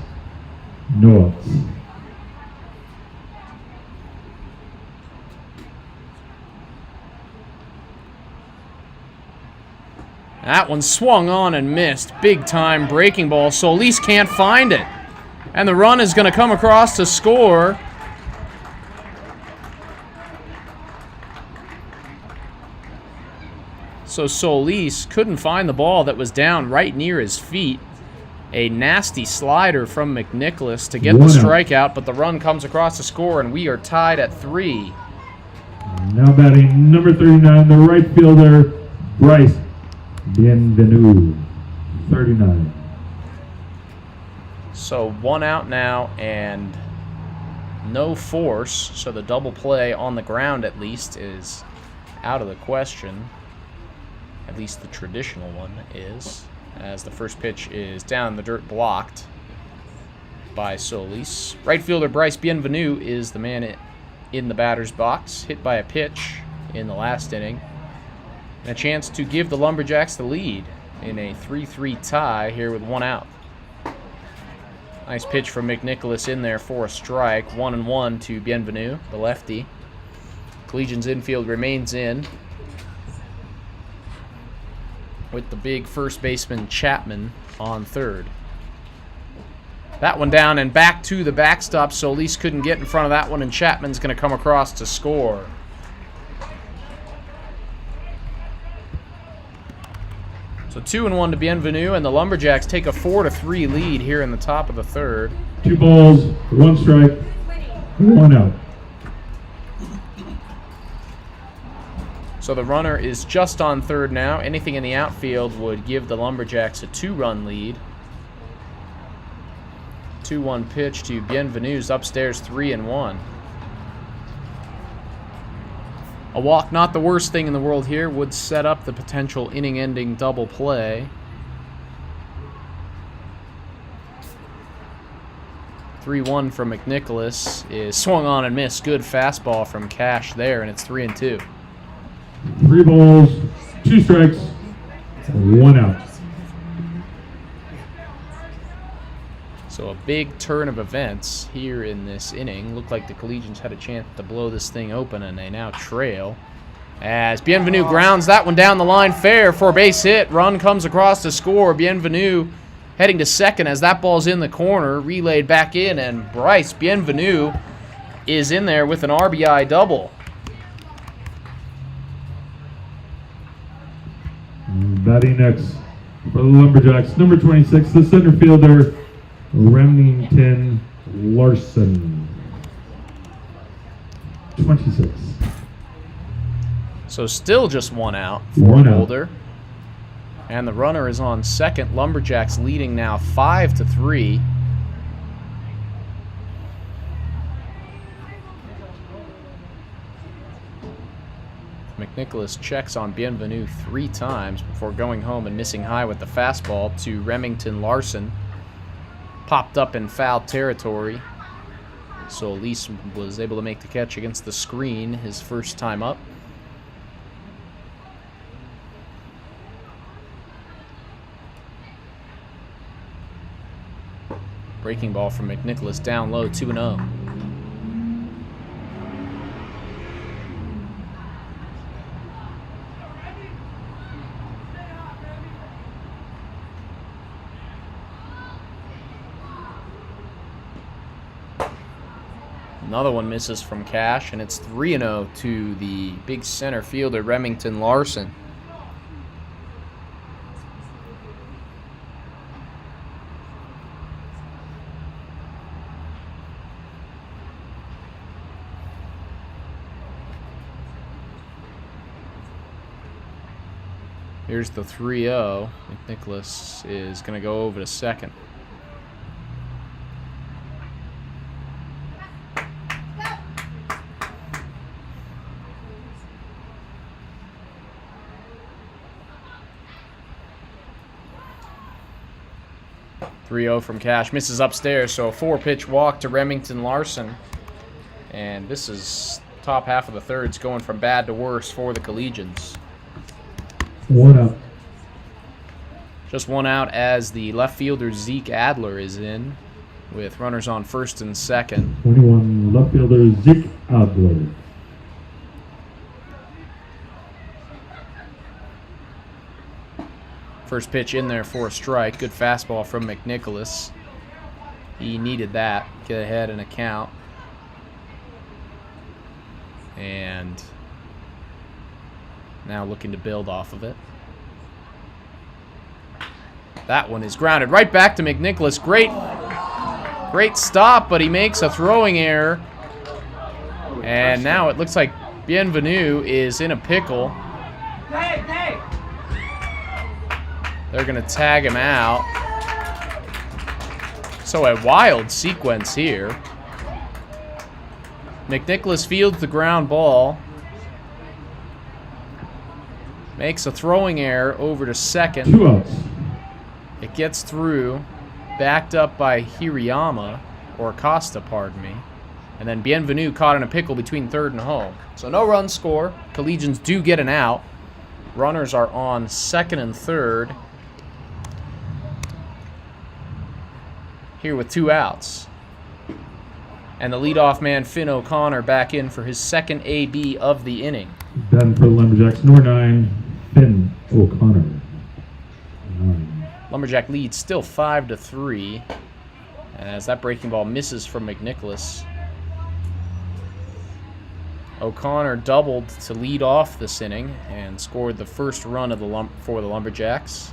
no outs. That one swung on and missed. Big time breaking ball. Solis can't find it. And the run is going to come across to score. So Solis couldn't find the ball that was down right near his feet. A nasty slider from McNicholas to get the strikeout, but the run comes across to score, and we are tied at 3. Now batting number 39, the right fielder, Bryce Bienvenu, 39. So 1 out now and no force, so the double play on the ground at least is out of the question. At least the traditional one is, as the first pitch is down in the dirt, blocked by Solis. Right fielder Bryce Bienvenu is the man in the batter's box, hit by a pitch in the last inning. And a chance to give the Lumberjacks the lead in a 3-3 tie here with 1 out. Nice pitch from McNicholas in there for a strike. 1-1 to Bienvenu, the lefty. Collegians infield remains in, with the big first baseman Chapman on third. That one down and back to the backstop. Solis couldn't get in front of that one, and Chapman's going to come across to score. So 2-1 to Bienvenu, and the Lumberjacks take a 4-3 lead here in the top of the third. 2 balls, 1 strike, 1 out. So the runner is just on third now. Anything in the outfield would give the Lumberjacks a 2-run lead. 2-1 pitch to Bienvenu's upstairs, 3-1. A walk, not the worst thing in the world here, would set up the potential inning-ending double play. 3-1 from McNicholas is swung on and missed. Good fastball from Cash there, and it's 3-2. 3 balls, 2 strikes, 1 out. So a big turn of events here in this inning. Looked like the Collegians had a chance to blow this thing open, and they now trail. As Bienvenu grounds that one down the line fair for a base hit. Run comes across to score. Bienvenu heading to second as that ball's in the corner. Relayed back in, and Bryce Bienvenu is in there with an RBI double. Batting next For the Lumberjacks, number 26, the center fielder, Remington Larson. 26. So still just one out for One out. Boulder. And the runner is on second. Lumberjacks leading now 5-3. McNicholas checks on Bienvenu 3 times before going home and missing high with the fastball to Remington Larson. Popped up in foul territory. So Elise was able to make the catch against the screen his first time up. Breaking ball from McNicholas down low, 2-0. Another one misses from Cash, and it's 3-0 to the big center fielder, Remington Larson. Here's the 3-0. McNicholas is going to go over to second. From Cash, misses upstairs, so a 4-pitch walk to Remington Larson. And this is top half of the thirds going from bad to worse for the Collegians. 1 out. Just 1 out as the left fielder Zeke Adler is in with runners on first and second. 21, left fielder Zeke Adler. First pitch in there for a strike. Good fastball from McNicholas. He needed that. Get ahead in a count. And now looking to build off of it. That one is grounded right back to McNicholas. Great stop, but he makes a throwing error. And now it looks like Bienvenu is in a pickle. They're going to tag him out. So a wild sequence here. McNicholas fields the ground ball. Makes a throwing error over to second. 2 outs. It gets through. Backed up by Hirayama, or Acosta, pardon me. And then Bienvenu caught in a pickle between third and home. So no run score. Collegians do get an out. Runners are on second and third. Here with 2 outs. And the leadoff man, Finn O'Connor, back in for his second AB of the inning. Then for the Lumberjacks, number 9, Finn O'Connor. 9. Lumberjack lead still 5-3 as that breaking ball misses from McNicholas. O'Connor doubled to lead off this inning and scored the first run of for the Lumberjacks.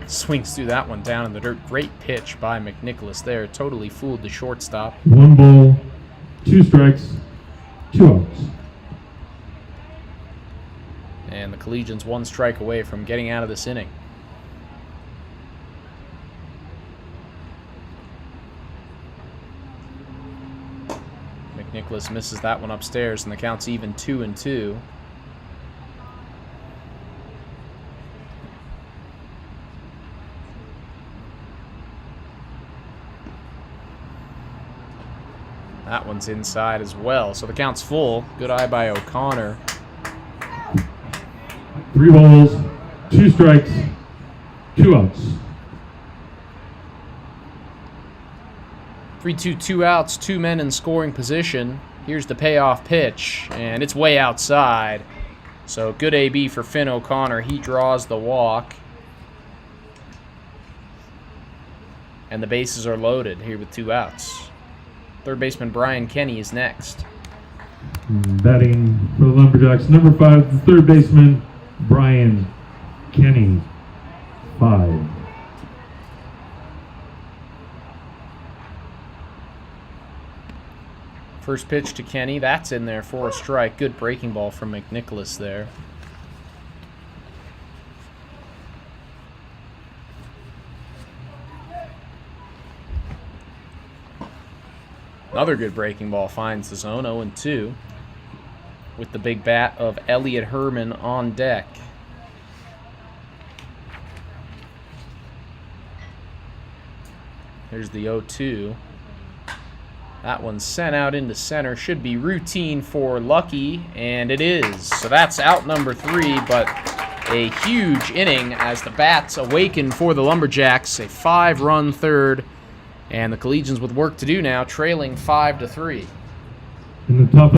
Swings through that one down in the dirt. Great pitch by McNicholas there. Totally fooled the shortstop. 1 ball, 2 strikes, 2 outs. And the Collegians 1 strike away from getting out of this inning. McNicholas misses that one upstairs, and the count's even 2-2. That one's inside as well, so the count's full. Good eye by O'Connor. 3 balls, 2 strikes, 2 outs. 3-2, 2 outs, 2 men in scoring position. Here's the payoff pitch, and it's way outside. So good AB for Finn O'Connor. He draws the walk. And the bases are loaded here with 2 outs. Third baseman Brian Kenny is next. Batting for the Lumberjacks, number 5, the third baseman, Brian Kenny, 5. First pitch to Kenny. That's in there for a strike. Good breaking ball from McNicholas there. Another good breaking ball finds the zone. 0-2 with the big bat of Elliot Herman on deck. Here's the 0-2. That one's sent out into center. Should be routine for Lucky, and it is. So that's out number 3, but a huge inning as the bats awaken for the Lumberjacks. A 5-run third, and the Collegians with work to do now, trailing 5-3. In the top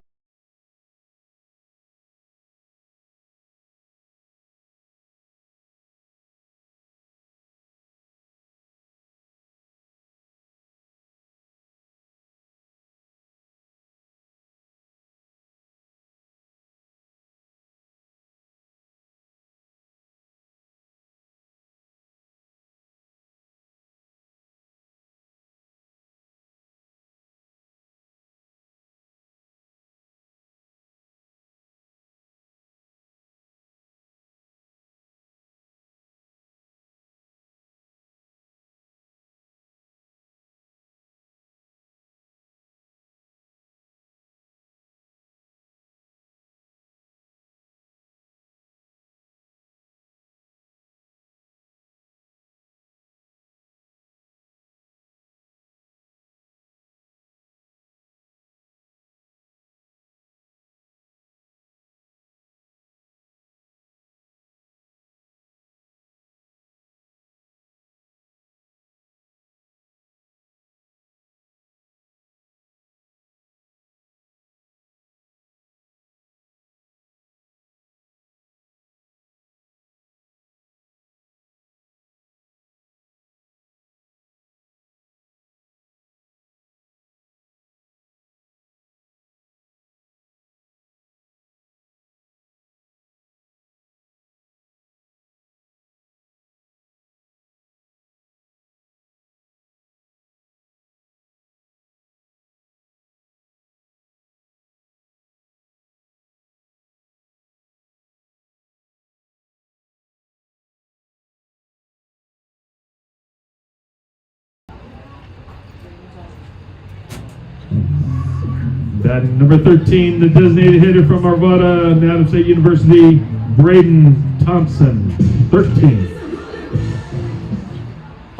batting number 13, the designated hitter from Arvada, Adams State University, Braden Thompson, 13.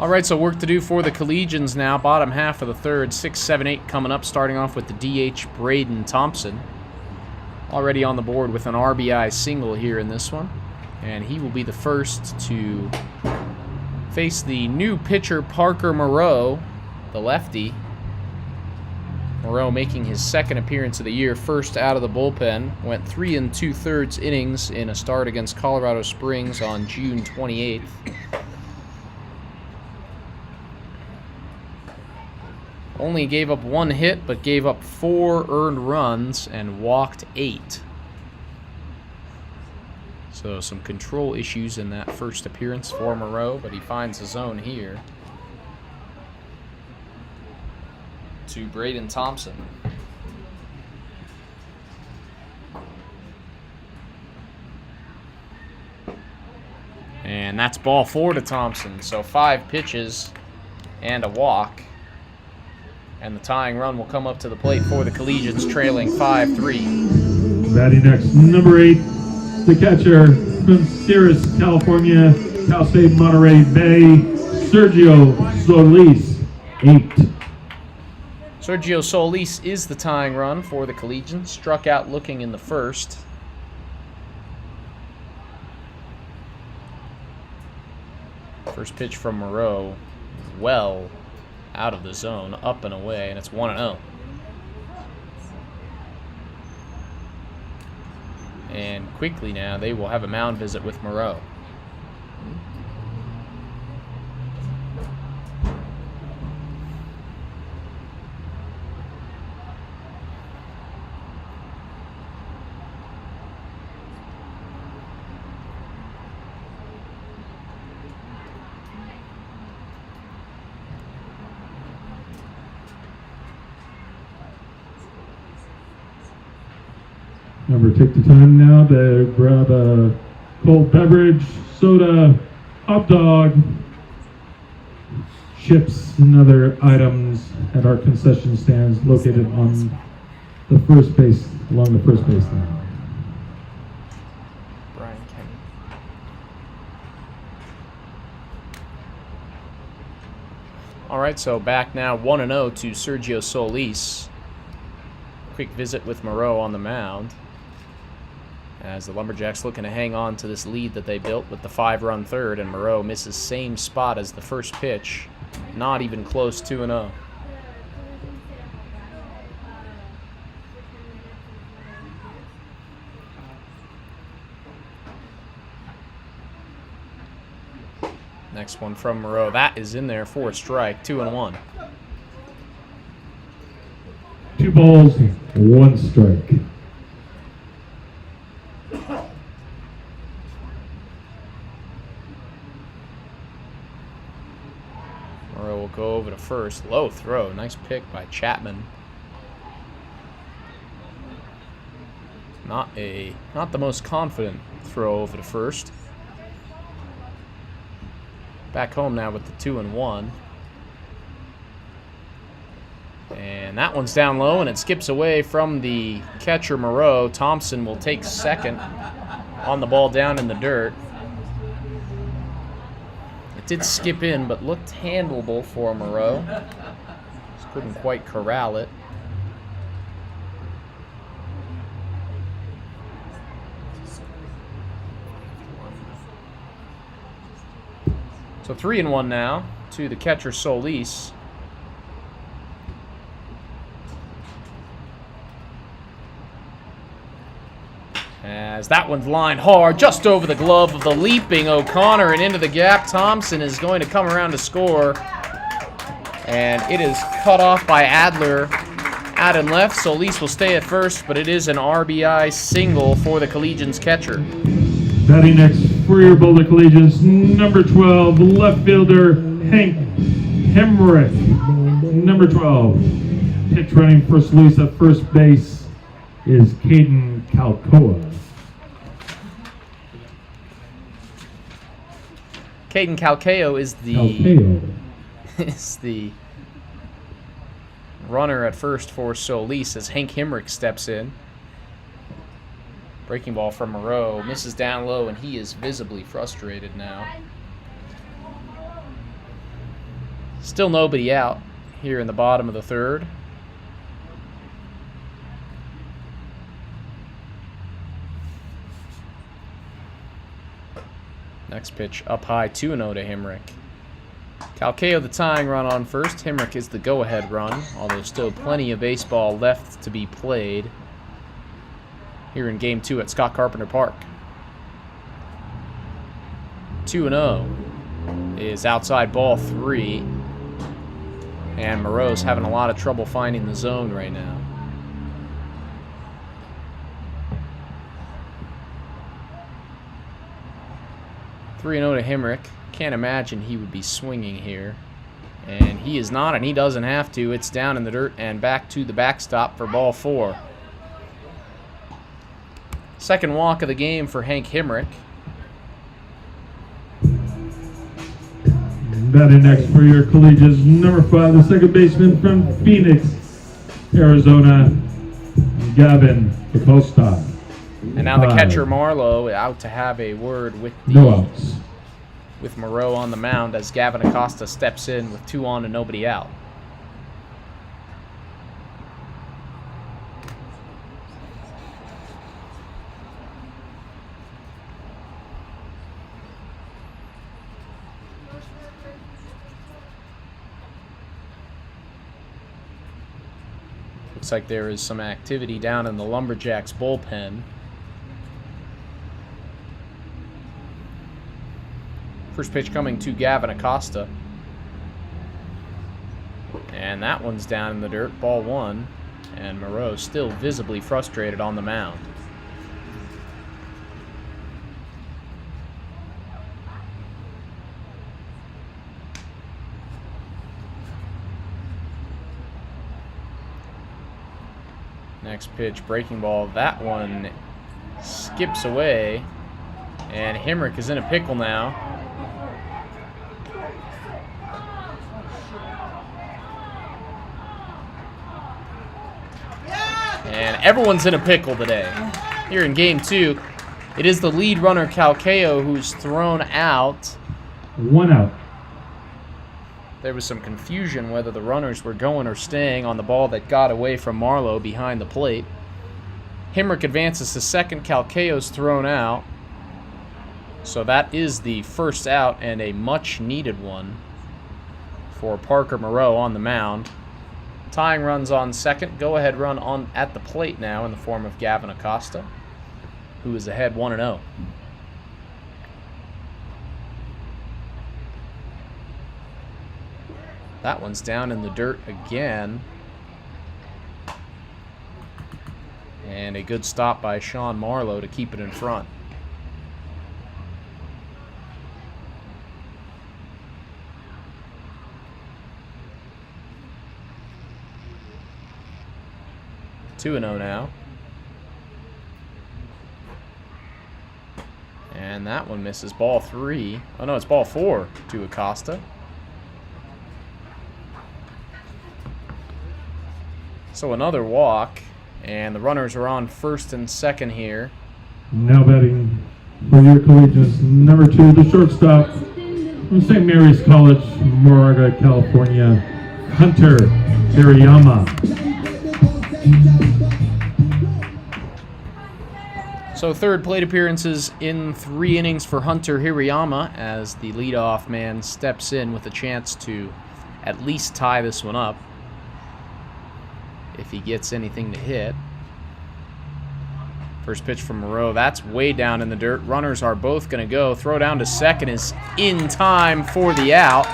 All right, so work to do for the Collegians now. Bottom half of the third, 6, 7, 8 coming up, starting off with the DH Braden Thompson. Already on the board with an RBI single here in this one. And he will be the first to face the new pitcher Parker Moreau, the lefty. Moreau making his second appearance of the year, first out of the bullpen. Went 3 2/3 innings in a start against Colorado Springs on June 28th. Only gave up 1 hit, but gave up 4 earned runs and walked 8. So some control issues in that first appearance for Moreau, but he finds the zone here. To Braden Thompson. And that's ball 4 to Thompson. So 5 pitches and a walk. And the tying run will come up to the plate for the Collegians, trailing 5-3. Batting next, number 8, the catcher from Sirius, California, Cal State Monterey Bay, Sergio Solis, 8. Sergio Solis is the tying run for the Collegians. Struck out looking in the first. First pitch from Moreau, well out of the zone, up and away, and it's 1-0. And quickly now, they will have a mound visit with Moreau. Remember, take the time now to grab a cold beverage, soda, hot dog, chips, and other items at our concession stands located on the first base, along the first base line. Brian Kenny. All right, so back now 1-0 to Sergio Solis. Quick visit with Moreau on the mound, as the Lumberjacks looking to hang on to this lead that they built with the 5-run third, and Moreau misses same spot as the first pitch. Not even close, 2-0. Next one from Moreau. That is in there for a strike, 2-1. 2 balls, 1 strike. Moreau will go over to first. Low throw. Nice pick by Chapman. Not the most confident throw over to first. Back home now with the 2-1. And that one's down low, and it skips away from the catcher, Moreau. Thompson will take second on the ball down in the dirt. It did skip in, but looked handleable for Moreau. Just couldn't quite corral it. So 3-1 now to the catcher, Solis. As that one's lined hard, just over the glove of the leaping O'Connor and into the gap. Thompson is going to come around to score. And it is cut off by Adler out and left. Solis will stay at first, but it is an RBI single for the Collegians catcher. Batting next for your Boulder Collegians, number 12, left fielder Hank Hemrick. Number 12, pitch running for Solis at first base is Caden Calcoa. Caden Calcayo is the runner at first for Solis as Hank Hemrick steps in. Breaking ball from Moreau, misses down low, and he is visibly frustrated now. Still nobody out here in the bottom of the third. Next pitch up high, 2-0 to Hemrick. Calcayo the tying run on first. Hemrick is the go-ahead run, although still plenty of baseball left to be played here in Game 2 at Scott Carpenter Park. 2-0 is outside ball 3. And Moreau's having a lot of trouble finding the zone right now. (3-0 to Hemrick. Can't imagine he would be swinging here. And he is not, and he doesn't have to. It's down in the dirt and back to the backstop for ball 4. Second walk of the game for Hank Hemrick. Batting next for your Collegians, number 5, the second baseman from Phoenix, Arizona, Gavin Acosta. And now the catcher, Marlowe, out to have a word with with Moreau on the mound as Gavin Acosta steps in with 2 on and nobody out. Looks like there is some activity down in the Lumberjacks bullpen. First pitch coming to Gavin Acosta. And that one's down in the dirt, ball 1. And Moreau still visibly frustrated on the mound. Next pitch, breaking ball. That one skips away. And Hemrick is in a pickle now. And everyone's in a pickle today. Here in game 2, it is the lead runner, Calcayo, who's thrown out. 1 out. There was some confusion whether the runners were going or staying on the ball that got away from Marlowe behind the plate. Hemrick advances to second. Calcayo's thrown out. So that is the first out and a much-needed one for Parker Moreau on the mound. Tying runs on second. Go-ahead run on at the plate now in the form of Gavin Acosta, who is ahead 1-0. That one's down in the dirt again. And a good stop by Sean Marlowe to keep it in front. 2-0 now. And that one misses. Ball 3. Oh no, it's ball 4 to Acosta. So another walk, and the runners are on first and second here. Now batting for your Collegians, number 2, the shortstop from St. Mary's College, Moraga, California, Hunter Hirayama. So third plate appearances in 3 innings for Hunter Hirayama as the leadoff man steps in with a chance to at least tie this one up if he gets anything to hit. First pitch from Moreau. That's way down in the dirt. Runners are both going to go. Throw down to second is in time for the out.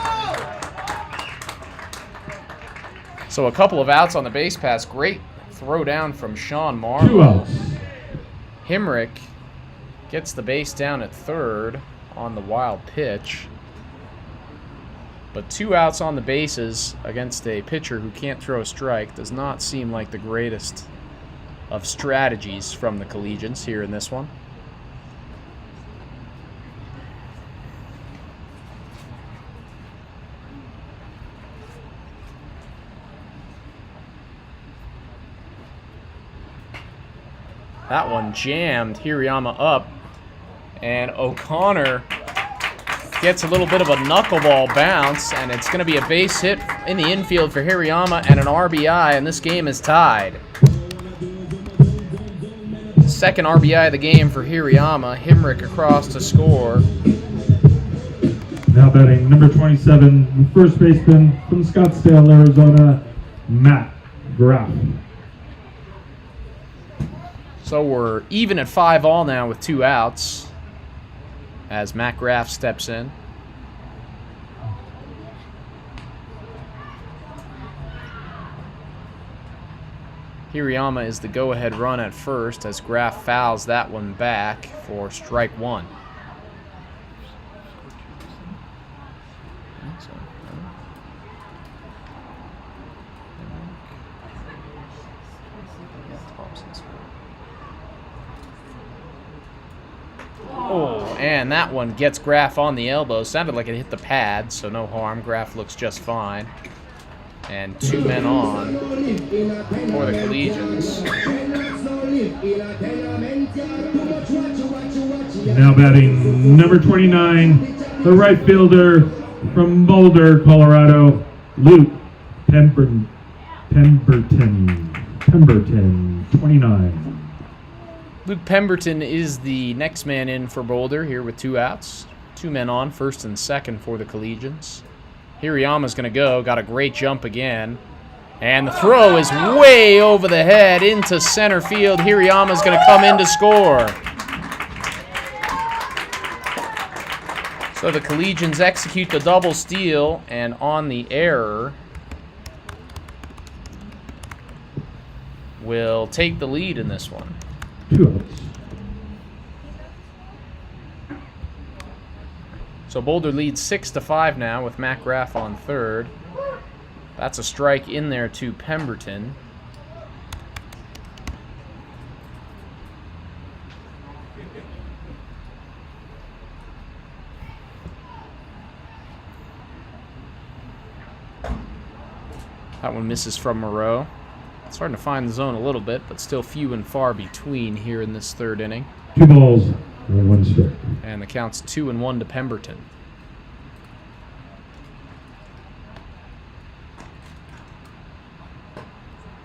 So a couple of outs on the base pass. Great throw down from Sean Marlowe. 2 outs. Hemrick gets the base down at third on the wild pitch. But 2 outs on the bases against a pitcher who can't throw a strike does not seem like the greatest of strategies from the Collegians here in this one. That one jammed Hirayama up, and O'Connor gets a little bit of a knuckleball bounce, and it's going to be a base hit in the infield for Hirayama and an RBI, and this game is tied. Second RBI of the game for Hirayama. Hemrick across to score. Now batting number 27, first baseman from Scottsdale, Arizona, Matt Graff. So we're even at 5-all now with 2 outs as Matt Graff steps in. Hirayama is the go-ahead run at first as Graff fouls that one back for strike 1. Oh, and that one gets Graff on the elbow. Sounded like it hit the pad, so no harm. Graff looks just fine. And 2 men on for the Collegians. Now batting number 29, the right fielder from Boulder, Colorado, Luke Pemberton, 29. Luke Pemberton is the next man in for Boulder here with 2 outs. 2 men on, first and second for the Collegians. Hirayama's going to go. Got a great jump again. And the throw is way over the head into center field. Hirayama's going to come in to score. So the Collegians execute the double steal, and on the error will take the lead in this one. 2 outs. So Boulder leads 6-5 now with Matt Graff on third. That's a strike in there to Pemberton. That one misses from Moreau. Starting to find the zone a little bit, but still few and far between here in this third inning. 2 balls, 1 strike. And the count's 2-1 to Pemberton.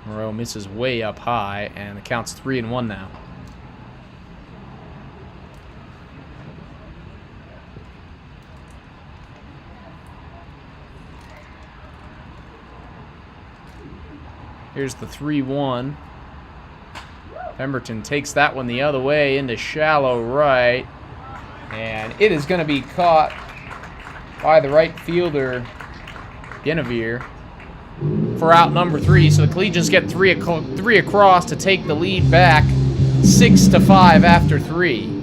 Moreau misses way up high, and the count's 3-1 now. Here's the 3-1. Pemberton takes that one the other way into shallow right. And it is going to be caught by the right fielder, Guinevere, for out number 3. So the Collegians get three across to take the lead back 6-5 after 3.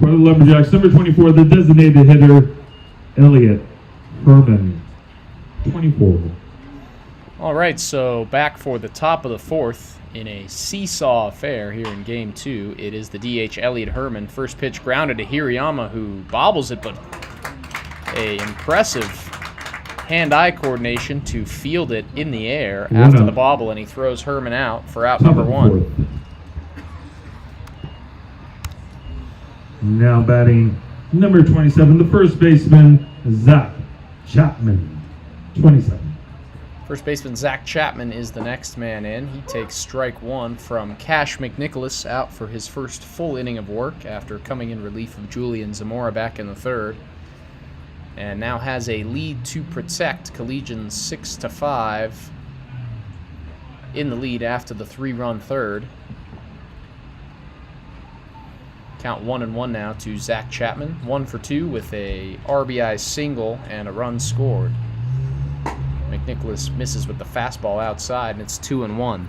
For the Lumberjacks, number 24, the designated hitter, Elliot Herman, 24. All right, so back for the top of the 4th in a seesaw affair here in Game 2. It is the DH Elliot Herman. First pitch grounded to Hirayama, who bobbles it, but a impressive hand-eye coordination to field it in the air after the bobble, and he throws Herman out for out number 1. Now batting number 27, the first baseman, Zach Chapman, 27. First baseman Zach Chapman is the next man in. He takes strike 1 from Cash McNicholas, out for his first full inning of work after coming in relief of Julian Zamora back in the 3rd. And now has a lead to protect. Collegians 6-5 in the lead after the 3-run 3rd. Count 1-1 now to Zach Chapman. 1 for 2 with a RBI single and a run scored. McNicholas misses with the fastball outside, and it's 2-1.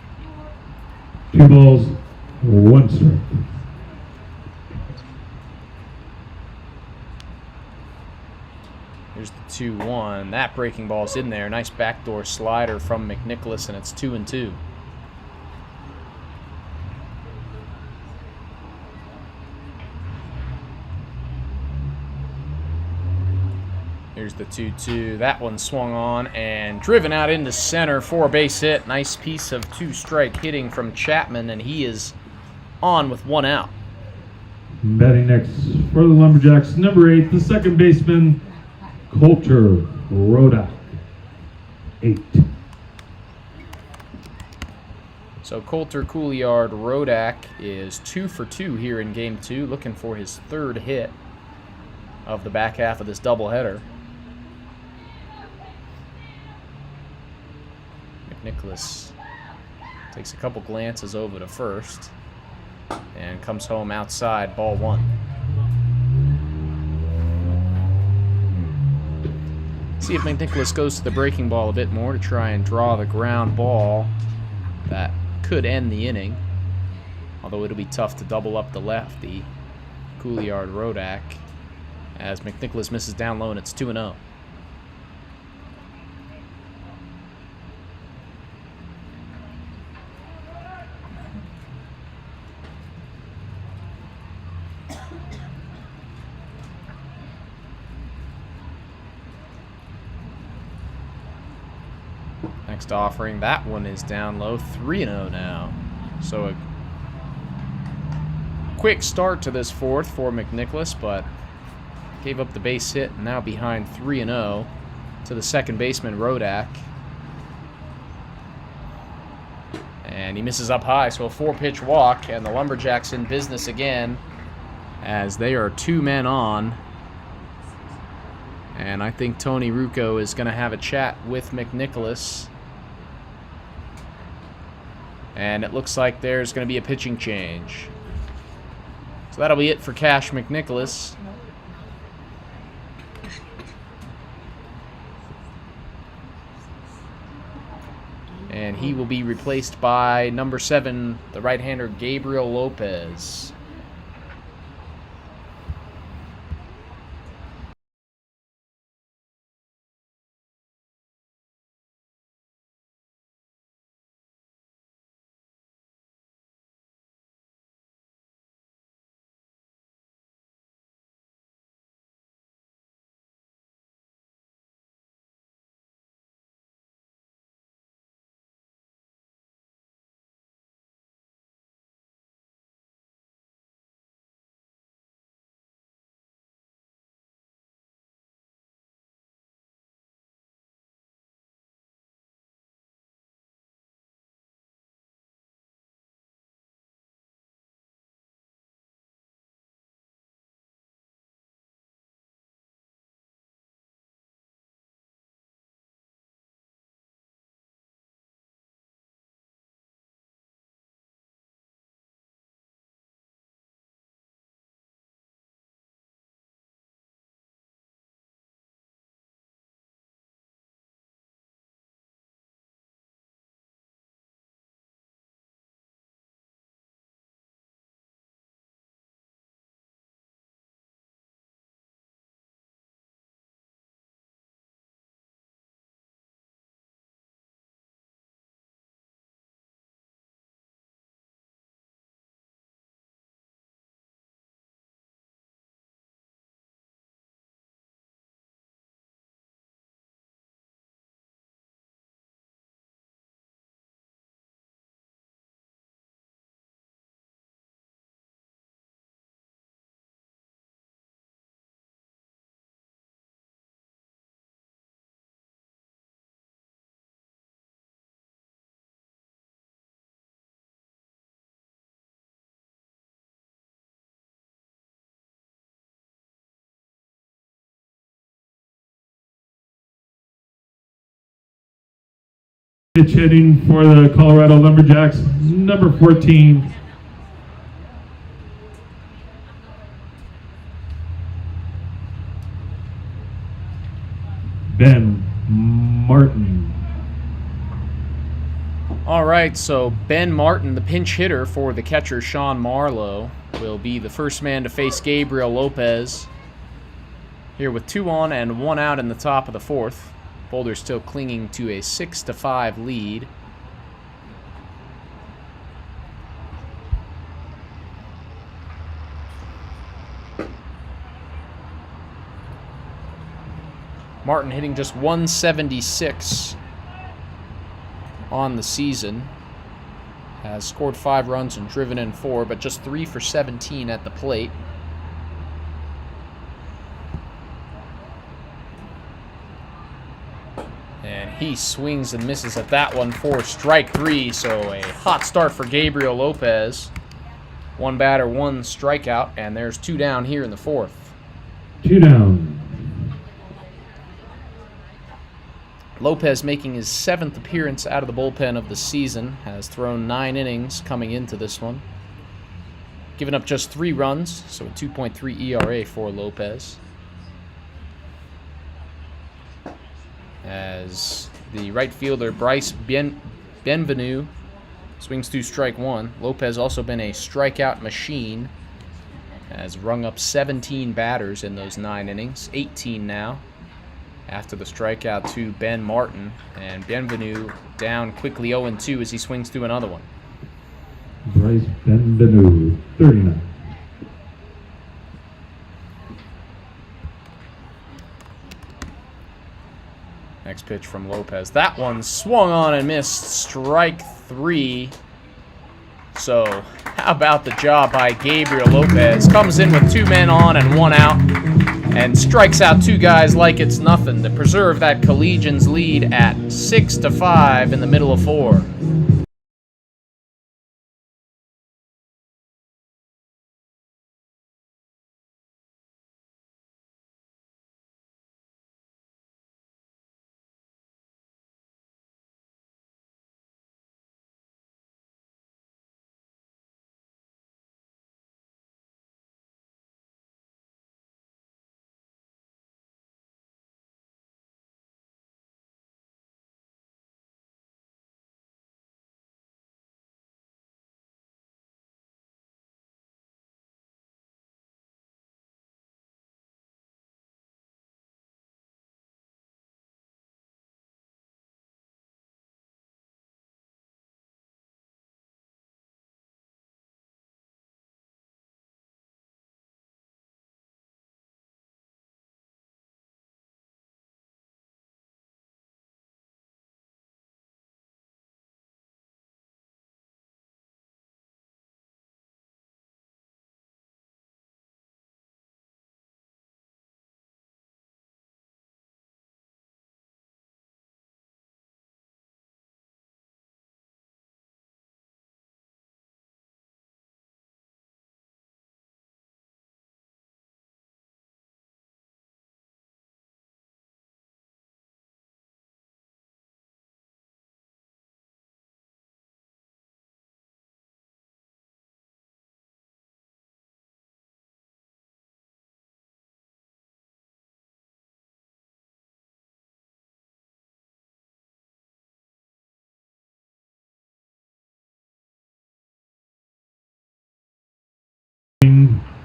2 balls, 1 strike. Here's the 2-1. That breaking ball's in there. Nice backdoor slider from McNicholas, and it's 2-2. Here's the 2-2. That one swung on and driven out into center for a base hit. Nice piece of 2-strike hitting from Chapman, and he is on with 1 out. Batting next for the Lumberjacks, number 8, the second baseman, Coulter Rodak, 8. So Coulter Couliard Rodak is 2 for 2 here in Game 2, looking for his 3rd hit of the back half of this doubleheader. McNicholas takes a couple glances over to first and comes home outside, ball 1. See if McNicholas goes to the breaking ball a bit more to try and draw the ground ball that could end the inning. Although it'll be tough to double up the lefty, Couliard-Rodak, as McNicholas misses down low and it's 2-0. Next offering, that one is down low, 3-0 now. So a quick start to this fourth for McNicholas, but gave up the base hit, and now behind 3-0 to the second baseman, Rodak. And he misses up high, so a 4-pitch walk, and the Lumberjacks in business again as they are 2 men on. And I think Tony Rucco is going to have a chat with McNicholas. And it looks like there's going to be a pitching change. So that'll be it for Cash McNicholas. And he will be replaced by number 7, the right-hander Gabriel Lopez. Pitch hitting for the Colorado Lumberjacks, number 14. Ben Martin. All right, so Ben Martin, the pinch hitter for the catcher Sean Marlowe, will be the first man to face Gabriel Lopez here with 2 on and 1 out in the top of the fourth. Boulder still clinging to a 6-5 lead. Martin hitting just 176 on the season. Has scored 5 runs and driven in 4, but just 3 for 17 at the plate. And he swings and misses at that one for strike 3, so a hot start for Gabriel Lopez. 1 batter, 1 strikeout, and there's 2 down here in the fourth. 2 down. Lopez making his 7th appearance out of the bullpen of the season, has thrown 9 innings coming into this one. Giving up just 3 runs, so a 2.3 ERA for Lopez. As the right fielder Bryce Bienvenu swings through strike 1. Lopez also been a strikeout machine. Has rung up 17 batters in those 9 innings, 18 now, after the strikeout to Ben Martin. And Bienvenu down quickly 0-2 as he swings through another one. Bryce Bienvenu, 39. Next pitch from Lopez. That one swung on and missed. Strike 3. So, how about the job by Gabriel Lopez? Comes in with 2 men on and 1 out, and strikes out 2 guys like it's nothing to preserve that Collegians lead at 6-5 in the middle of 4.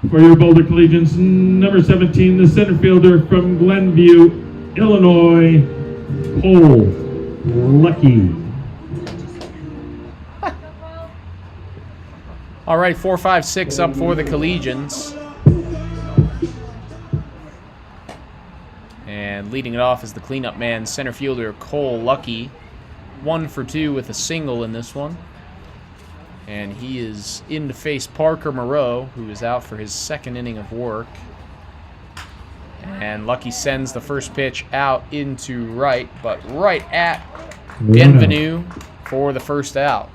For your Boulder Collegians, number 17, the center fielder from Glenview, Illinois, Cole Lucky. All right, 4, 5, 6 up for the Collegians. And leading it off is the cleanup man, center fielder Cole Lucky. 1 for 2 with a single in this one. And he is in to face Parker Moreau, who is out for his 2nd inning of work. And Lucky sends the first pitch out into right, but right at Bienvenu for the first out.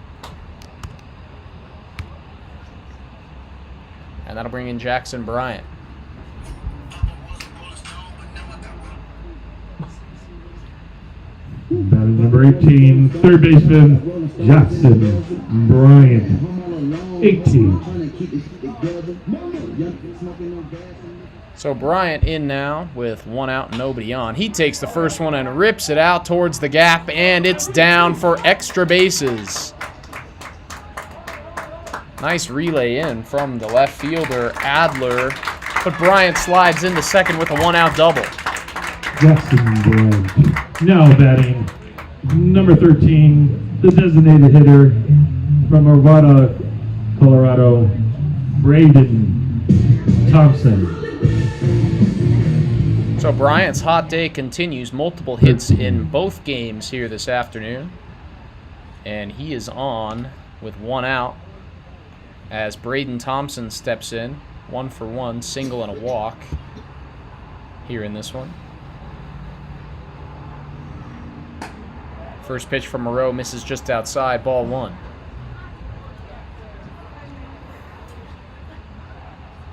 And that'll bring in Jackson Bryant. Batting number 18, third baseman, Jackson Bryant, 18. So Bryant in now with 1 out and nobody on. He takes the first one and rips it out towards the gap, and it's down for extra bases. Nice relay in from the left fielder, Adler, but Bryant slides into second with a 1-out double. Jackson Bryant. Now batting number 13, the designated hitter from Arvada, Colorado, Braden Thompson. So Bryant's hot day continues. Multiple hits in both games here this afternoon. And he is on with 1 out as Braden Thompson steps in. 1 for 1, single and a walk here in this one. First pitch from Moreau misses just outside, ball 1.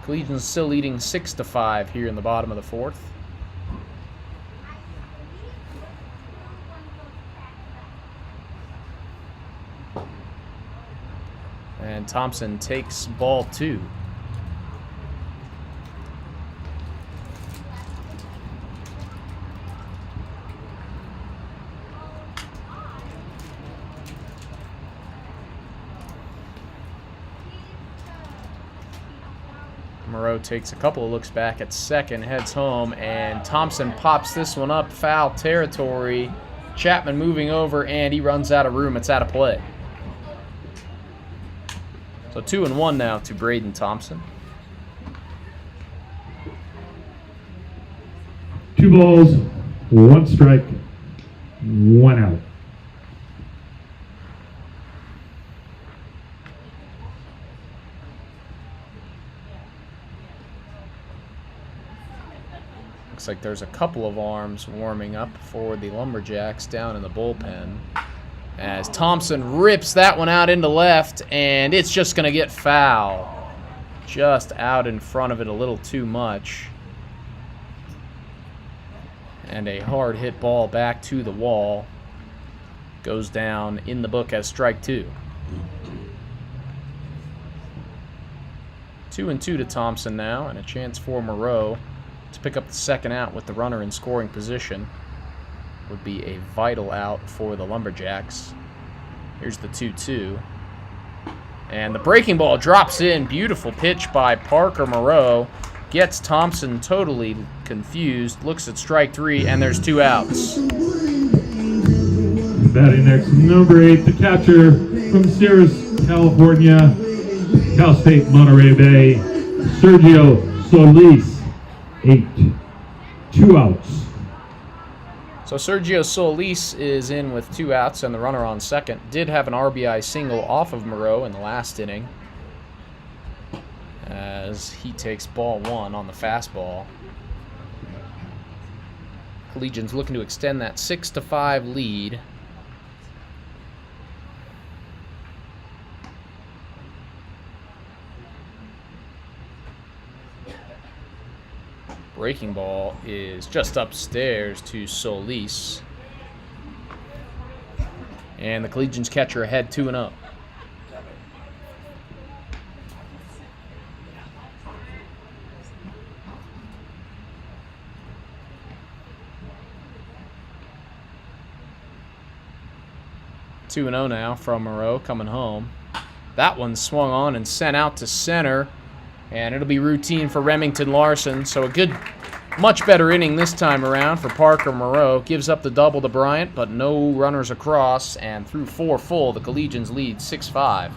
Collegians still leading 6-5 here in the bottom of the 4th. And Thompson takes ball 2. Moreau takes a couple of looks back at second, heads home, and Thompson pops this one up, foul territory. Chapman moving over, and he runs out of room. It's out of play. So 2-1 now to Braden Thompson. 2 balls, 1 strike, 1 out. Looks like there's a couple of arms warming up for the Lumberjacks down in the bullpen. As Thompson rips that one out into left, and it's just going to get foul. Just out in front of it a little too much. And a hard hit ball back to the wall. Goes down in the book as strike 2. 2-2 to Thompson now, and a chance for Moreau to pick up the second out with the runner in scoring position. Would be a vital out for the Lumberjacks. Here's the 2-2. And the breaking ball drops in. Beautiful pitch by Parker Moreau. Gets Thompson totally confused. Looks at strike 3, and there's 2 outs. Batting next, number 8, the catcher from Sirius, California, Cal State Monterey Bay, Sergio Solis. 8. 2 outs. So Sergio Solis is in with 2 outs and the runner on second. Did have an RBI single off of Moreau in the last inning, as he takes ball 1 on the fastball. Collegians looking to extend that 6-5 lead. Breaking ball is just upstairs to Solis. And the Collegians catcher ahead 2-0. Now from Moreau coming home. That one swung on and sent out to center. And it'll be routine for Remington Larson. So a good, much better inning this time around for Parker Moreau. Gives up the double to Bryant, but no runners across. And through 4 full, the Collegians lead 6-5.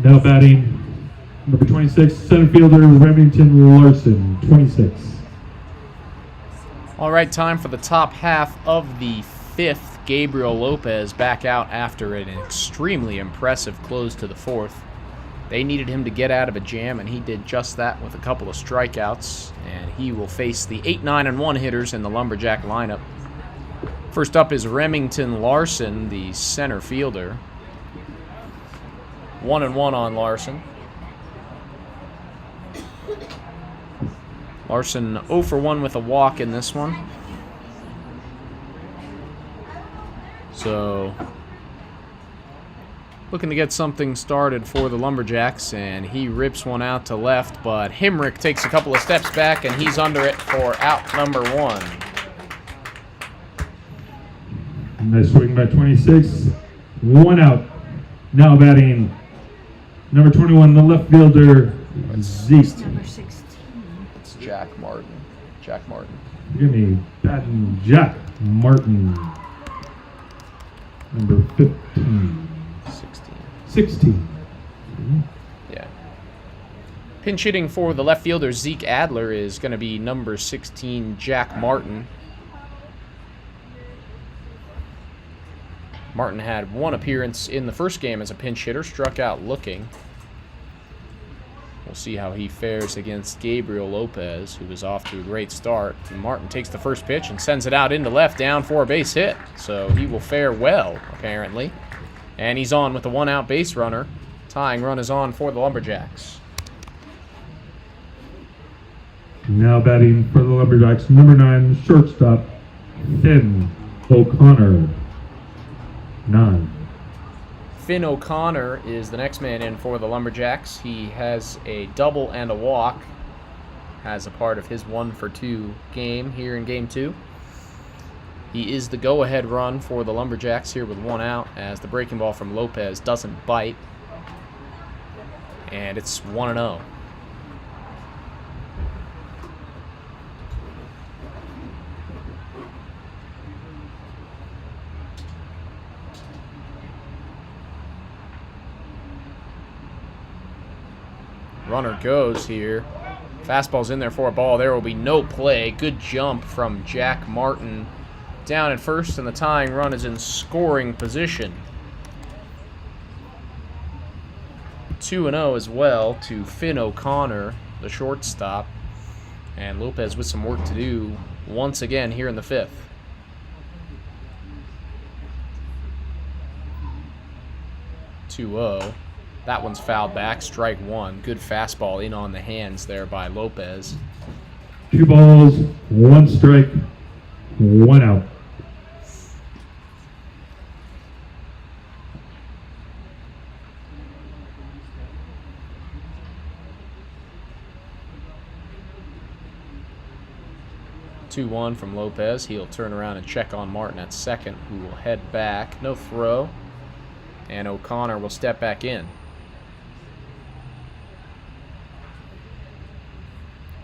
Now batting Number 26, center fielder Remington Larson, 26. All right, time for the top half of the fifth. Gabriel Lopez back out after an extremely impressive close to the fourth. They needed him to get out of a jam, and he did just that with a couple of strikeouts. And he will face the 8, 9, and 1 hitters in the Lumberjack lineup. First up is Remington Larson, the center fielder. 1-1 on Larson. Larson 0 for 1 with a walk in this one. So, looking to get something started for the Lumberjacks, and he rips one out to left, but Himrick takes a couple of steps back, and he's under it for out number 1. Nice swing by 26. 1 out. Now batting number 21, the left fielder, Zeke. Number 16. It's Jack Martin. Jack Martin. Give me batting Jack Martin. Number 15. 16. Yeah. Pinch hitting for the left fielder, Zeke Adler, is going to be number 16, Jack Martin. Martin had 1 appearance in the first game as a pinch hitter, struck out looking. We'll see how he fares against Gabriel Lopez, who is off to a great start. And Martin takes the first pitch and sends it out into left, down for a base hit. So he will fare well, apparently. And he's on with a 1-out base runner. Tying run is on for the Lumberjacks. Now batting for the Lumberjacks, number 9, shortstop, Finn O'Connor. 9. Finn O'Connor is the next man in for the Lumberjacks. He has a double and a walk as a part of his 1 for 2 game here in Game 2. He is the go-ahead run for the Lumberjacks here with 1 out, as the breaking ball from Lopez doesn't bite. And it's 1-0. Runner goes here. Fastball's in there for a ball. There will be no play. Good jump from Jack Martin down at first, and the tying run is in scoring position. 2-0 as well to Finn O'Connor, the shortstop. And Lopez with some work to do once again here in the 5th. That one's fouled back, strike 1. Good fastball in on the hands there by Lopez. 2 balls, 1 strike, 1 out. Two-one from Lopez. He'll turn around and check on Martin at second, who will head back. No throw. And O'Connor will step back in.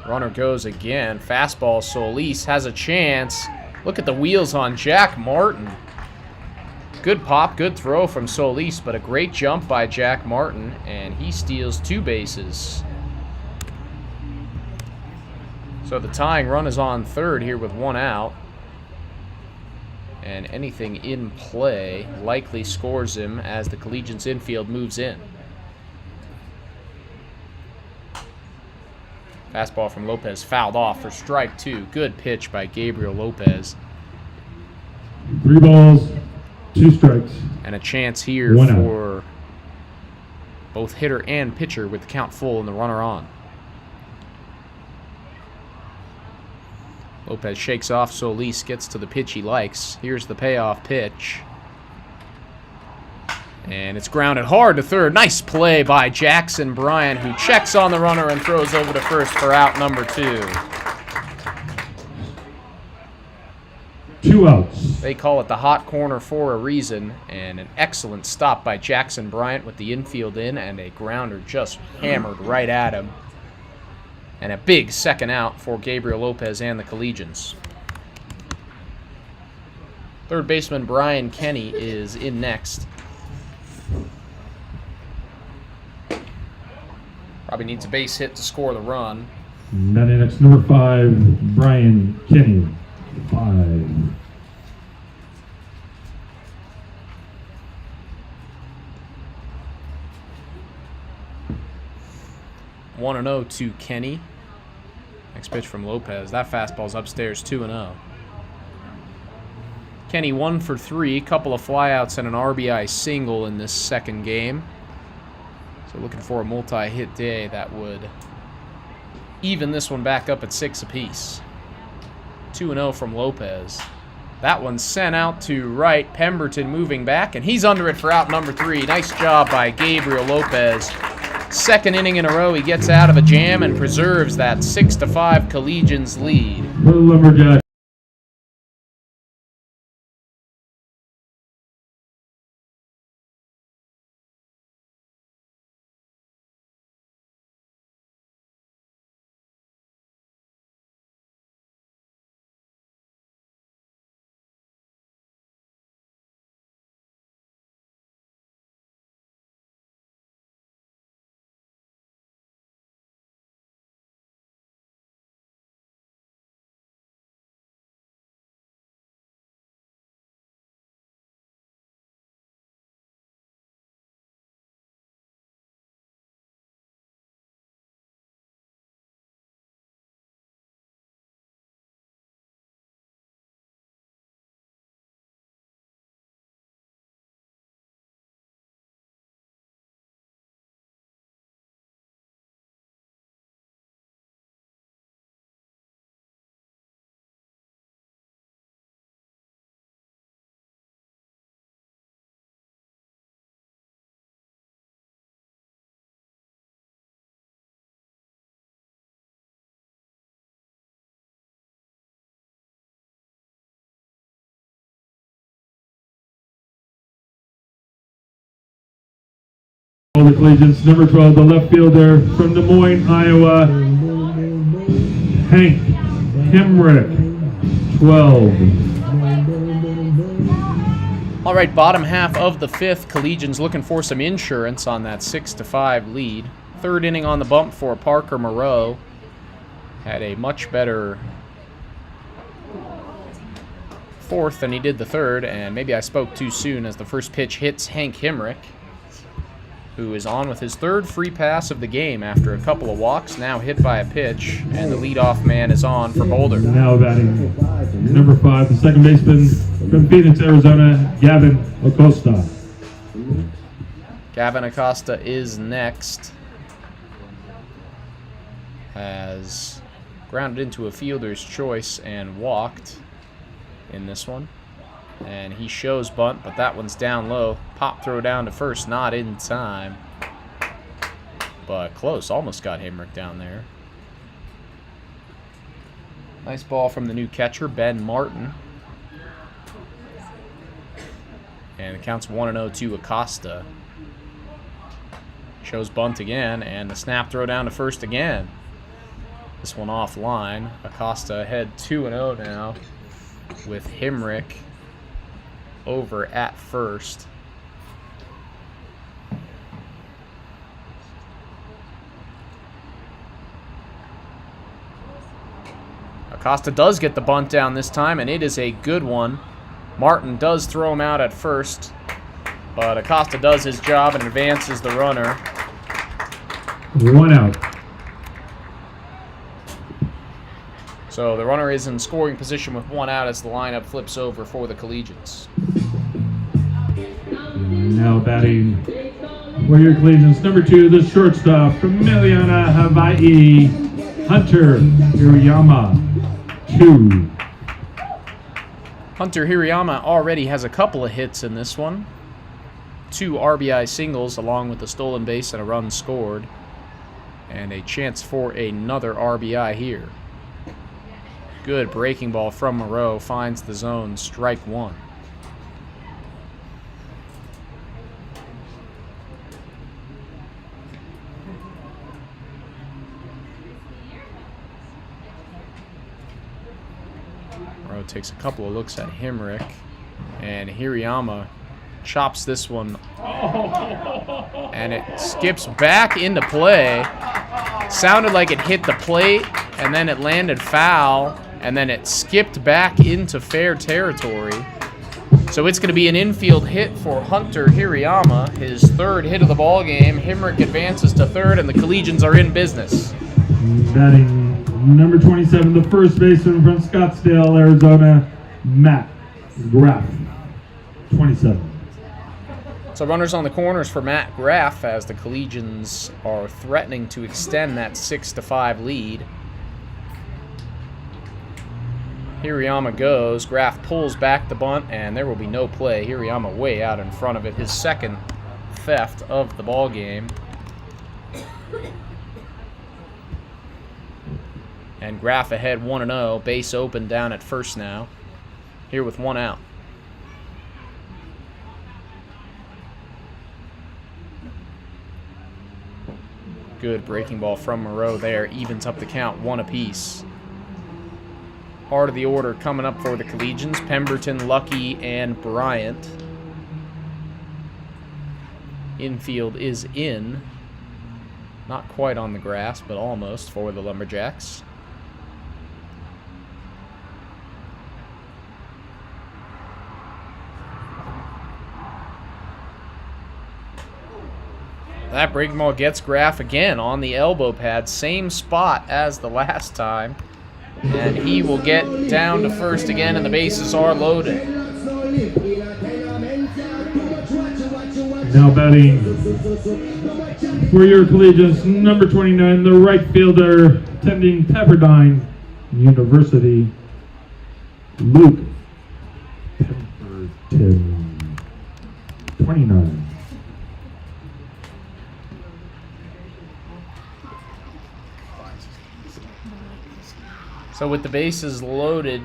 Runner goes again. Fastball. Solis has a chance. Look at the wheels on Jack Martin. Good pop, good throw from Solis, but a great jump by Jack Martin, and he steals 2 bases. So the tying run is on third here with 1 out. And anything in play likely scores him as the Collegians infield moves in. Fastball from Lopez fouled off for strike 2. Good pitch by Gabriel Lopez. 3 balls, 2 strikes. And a chance here 1 out. for both hitter and pitcher with the count full and the runner on. Lopez shakes off Solis, gets to the pitch he likes. Here's the payoff pitch. And it's grounded hard to third. Nice play by Jackson Bryant, who checks on the runner and throws over to first for out number 2. 2 outs. They call it the hot corner for a reason, and an excellent stop by Jackson Bryant with the infield in, and a grounder just hammered right at him. And a big second out for Gabriel Lopez and the Collegians. Third baseman Brian Kenny is in next. Probably needs a base hit to score the run. Batting next, number 5, Brian Kenny. 5. One and 0 to Kenny. Next pitch from Lopez. That fastball's upstairs, 2-0. Kenny 1 for 3, couple of flyouts and an RBI single in this second game. So looking for a multi-hit day that would even this one back up at 6 apiece. 2-0 from Lopez. That one's sent out to right. Pemberton moving back, and he's under it for out number 3. Nice job by Gabriel Lopez. Second inning in a row, he gets out of a jam and preserves that 6-5 Collegians lead. For the Lumberjacks. The Collegians, number 12, the left fielder from Des Moines, Iowa, Hank Hemrick, 12. All right, bottom half of the 5th. Collegians looking for some insurance on that 6-5 lead. Third inning on the bump for Parker Moreau. Had a much better fourth than he did the third, and maybe I spoke too soon as the first pitch hits Hank Hemrick, who is on with his 3rd free pass of the game after a couple of walks, now hit by a pitch, and the leadoff man is on for Boulder. Now batting number 5, the second baseman from Phoenix, Arizona, Gavin Acosta. Gavin Acosta is next. Has grounded into a fielder's choice and walked in this one. And he shows bunt, but that one's down low. Pop throw down to first, not in time. But close, almost got Hemrick down there. Nice ball from the new catcher, Ben Martin. And it counts 1-0 to Acosta. Shows bunt again, and the snap throw down to first again. This one offline. Acosta ahead 2-0 now with Hemrick over at first. Acosta does get the bunt down this time, and it is a good one. Martin does throw him out at first, but Acosta does his job and advances the runner. 1 out. So the runner is in scoring position with 1 out as the lineup flips over for the Collegians. Now batting for your Collegians, number 2, the shortstop from Miliana, Hawaii, Hunter Hirayama, 2. Hunter Hirayama already has a couple of hits in this one. 2 RBI singles along with a stolen base and a run scored. And a chance for another RBI here. Good breaking ball from Moreau, finds the zone, strike 1. Moreau takes a couple of looks at Hemrick, and Hirayama chops this one, and it skips back into play. Sounded like it hit the plate, and then it landed foul, and then it skipped back into fair territory. So it's going to be an infield hit for Hunter Hirayama, his third hit of the ball game. Himrick advances to third, and the Collegians are in business. Batting number 27, the first baseman from Scottsdale, Arizona, Matt Graff, 27. So runners on the corners for Matt Graff as the Collegians are threatening to extend that 6-5 lead. Hirayama goes. Graff pulls back the bunt, and there will be no play. Hirayama way out in front of it. His second theft of the ball game. And Graff ahead 1-0. Base open down at first now. Here with one out. Good breaking ball from Moreau there. Evens up the count, 1 apiece. Heart of the order coming up for the Collegians. Pemberton, Lucky, and Bryant. Infield is in. Not quite on the grass, but almost for the Lumberjacks. That breaking ball gets Graff again on the elbow pad. Same spot as the last time. And he will get down to first again, and the bases are loaded. Now batting for your Collegians, number 29, the right fielder, attending Pepperdine University, Luke Pemberton, 29. So with the bases loaded,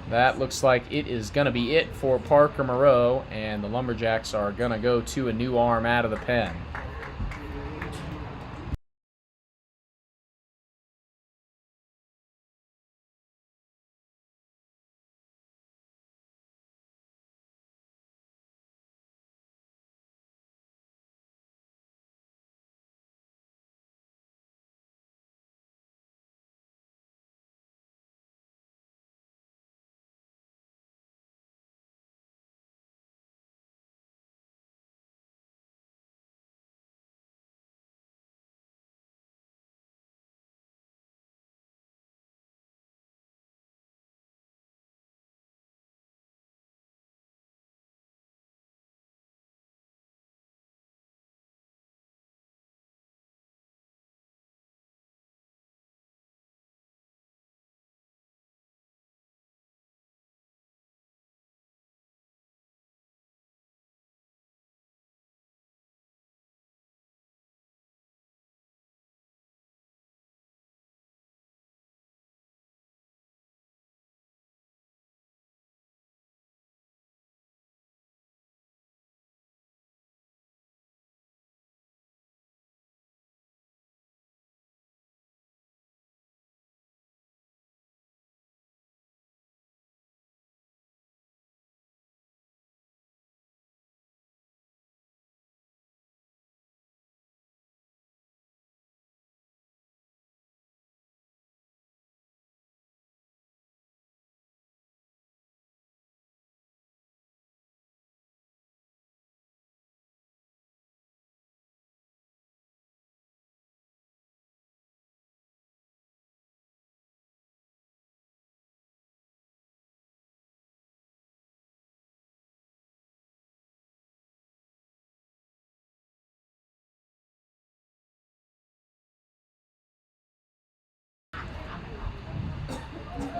that looks like it is going to be it for Parker Moreau, and the Lumberjacks are going to go to a new arm out of the pen.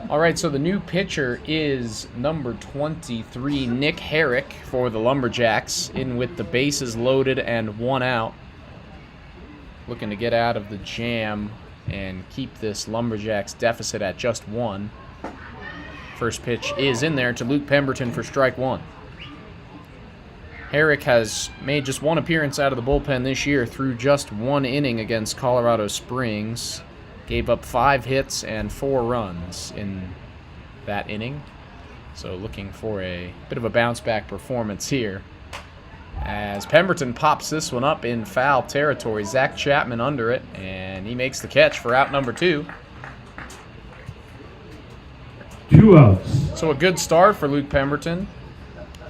All right, so the new pitcher is number 23, Nick Herrick for the Lumberjacks, in with the bases loaded and one out. Looking to get out of the jam and keep this Lumberjacks deficit at just 1. First pitch is in there to Luke Pemberton for strike 1. Herrick has made just 1 appearance out of the bullpen this year through just 1 inning against Colorado Springs. Gave up 5 hits and 4 runs in that inning. So looking for a bit of a bounce-back performance here as Pemberton pops this one up in foul territory. Zach Chapman under it, and he makes the catch for out number 2. 2 outs. So a good start for Luke Pemberton,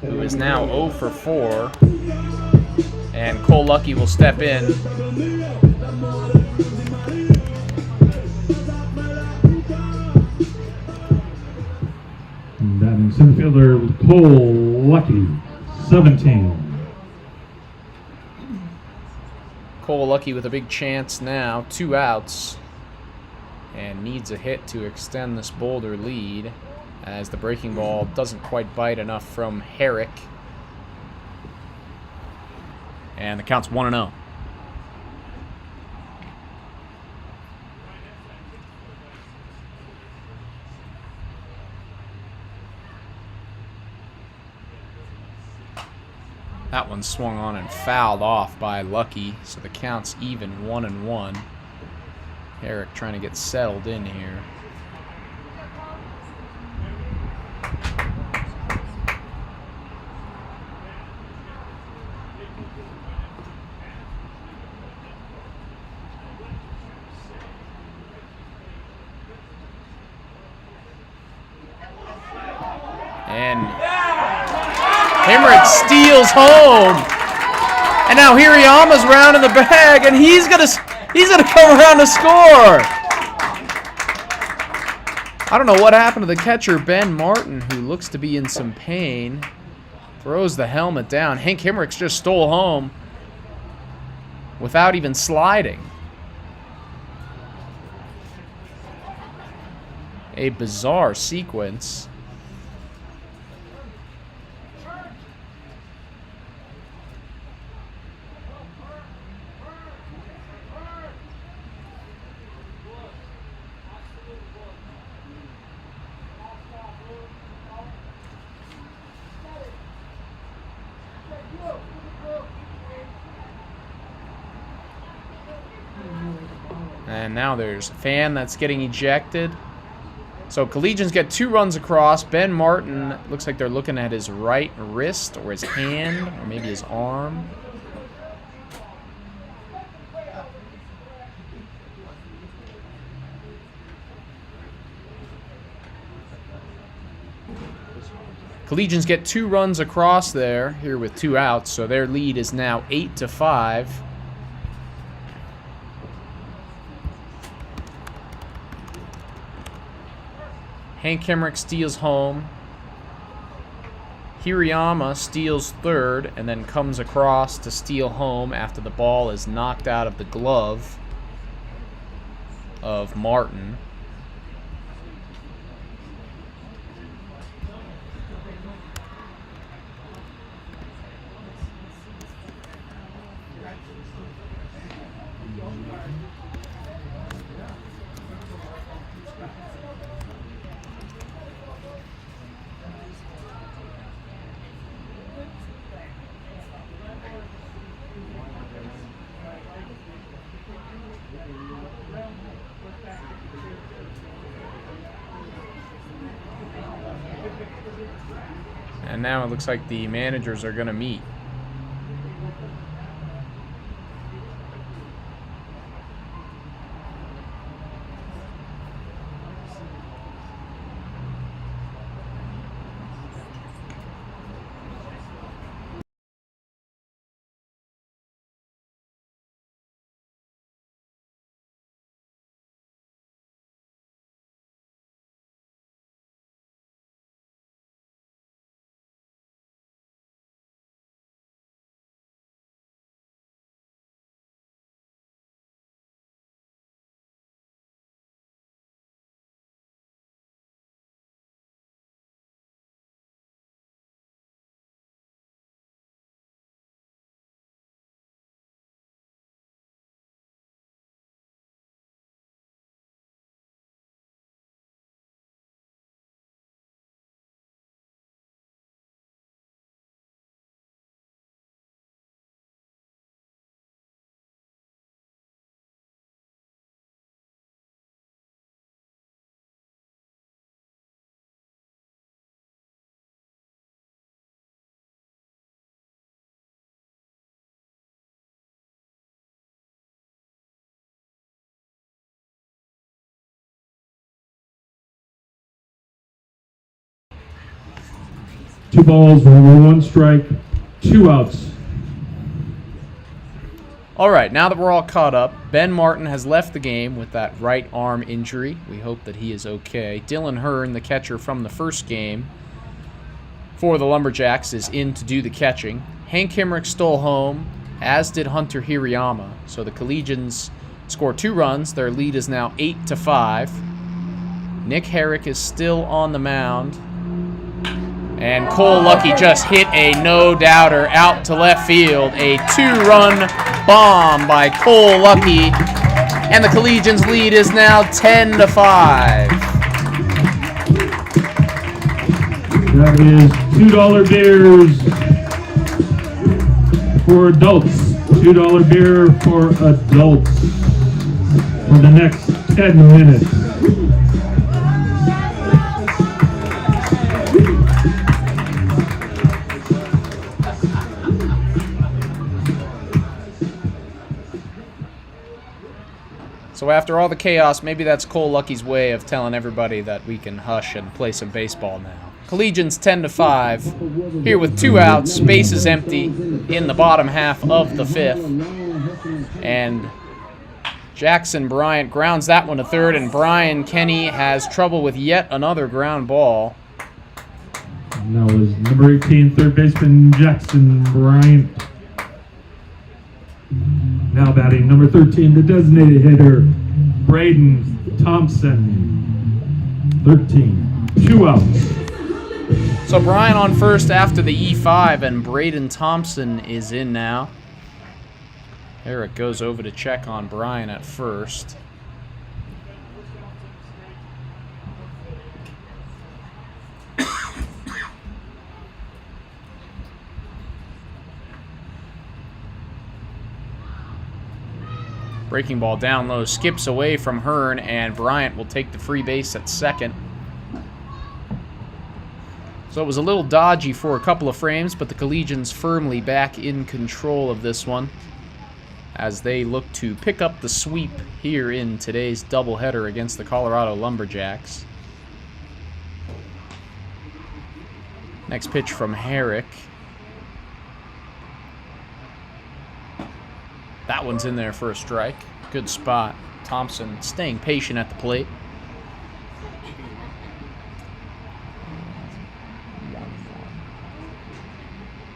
who is now 0 for 4. And Cole Lucky will step in. And batting center fielder Cole Lucky, 17. Cole Lucky with a big chance now, 2 outs, and needs a hit to extend this Boulder lead as the breaking ball doesn't quite bite enough from Herrick. And the count's 1-0. That one swung on and fouled off by Lucky, so the count's even 1-1. Herrick trying to get settled in here. And Hemrick steals home. And now Hirayama's rounding the bag, and he's gonna come around to score. I don't know what happened to the catcher, Ben Martin, who looks to be in some pain. Throws the helmet down. Hank Hemrick's just stole home without even sliding. A bizarre sequence. And now there's a fan that's getting ejected. So Collegians get 2 runs across. Ben Martin, looks like they're looking at his right wrist or his hand or maybe his arm. Collegians get 2 runs across there here with 2 outs, so their lead is now 8-5. Hank Hemrick steals home. Hirayama steals third and then comes across to steal home after the ball is knocked out of the glove of Martin. And now it looks like the managers are going to meet. 2 balls, 1 strike, 2 outs. All right, now that we're all caught up, Ben Martin has left the game with that right arm injury. We hope that he is okay. Dylan Hearn, the catcher from the first game for the Lumberjacks, is in to do the catching. Hank Hemrick stole home, as did Hunter Hirayama. So the Collegians score 2 runs. Their lead is now 8-5. Nick Herrick is still on the mound. And Cole Lucky just hit a no-doubter out to left field. A 2-run bomb by Cole Lucky. And the Collegians' lead is now 10-5. That is $2 beers for adults. $2 beer for adults for the next 10 minutes. So after all the chaos, maybe that's Cole Lucky's way of telling everybody that we can hush and play some baseball now. Collegians 10-5. Here with 2 outs, base is empty in the bottom half of the 5th. And Jackson Bryant grounds that one to third, and Brian Kenny has trouble with yet another ground ball. And that was number 18, third baseman Jackson Bryant. Now batting number 13, the designated hitter, Braden Thompson. 13, 2 outs. So Brian on first after the E5, and Braden Thompson is in now. Eric goes over to check on Brian at first. Breaking ball down low, skips away from Hearn, and Bryant will take the free base at second. So it was a little dodgy for a couple of frames, but the Collegians firmly back in control of this one as they look to pick up the sweep here in today's doubleheader against the Colorado Lumberjacks. Next pitch from Herrick. That one's in there for a strike. Good spot. Thompson staying patient at the plate.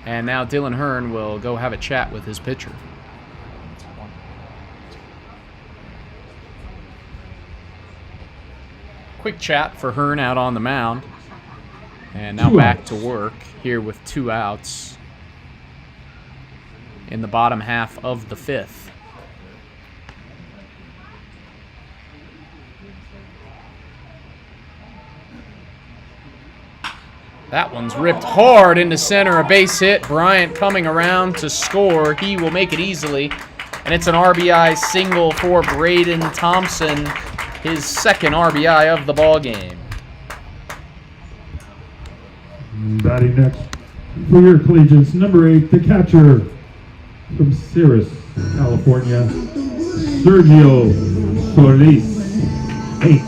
And now Dylan Hearn will go have a chat with his pitcher. Quick chat for Hearn out on the mound. And now back to work here with 2 outs in the bottom half of the 5th. That one's ripped hard into center, a base hit. Bryant coming around to score. He will make it easily. And it's an RBI single for Braden Thompson, his 2nd RBI of the ballgame. Batting next for your Collegians, number 8, the catcher from Sirius, California, Sergio Solis, 8.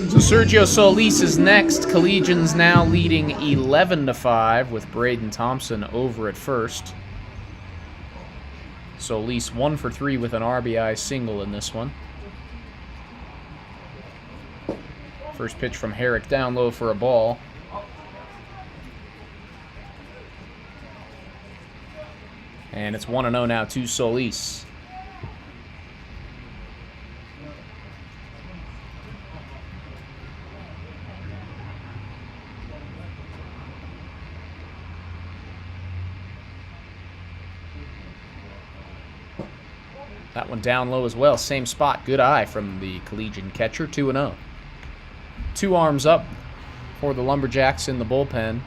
So Sergio Solis is next. Collegians now leading 11-5 with Braden Thompson over at first. Solis 1 for 3 with an RBI single in this one. First pitch from Herrick down low for a ball. And it's 1-0 now to Solis. That one down low as well. Same spot. Good eye from the Collegian catcher. 2-0. 2 arms up for the Lumberjacks in the bullpen.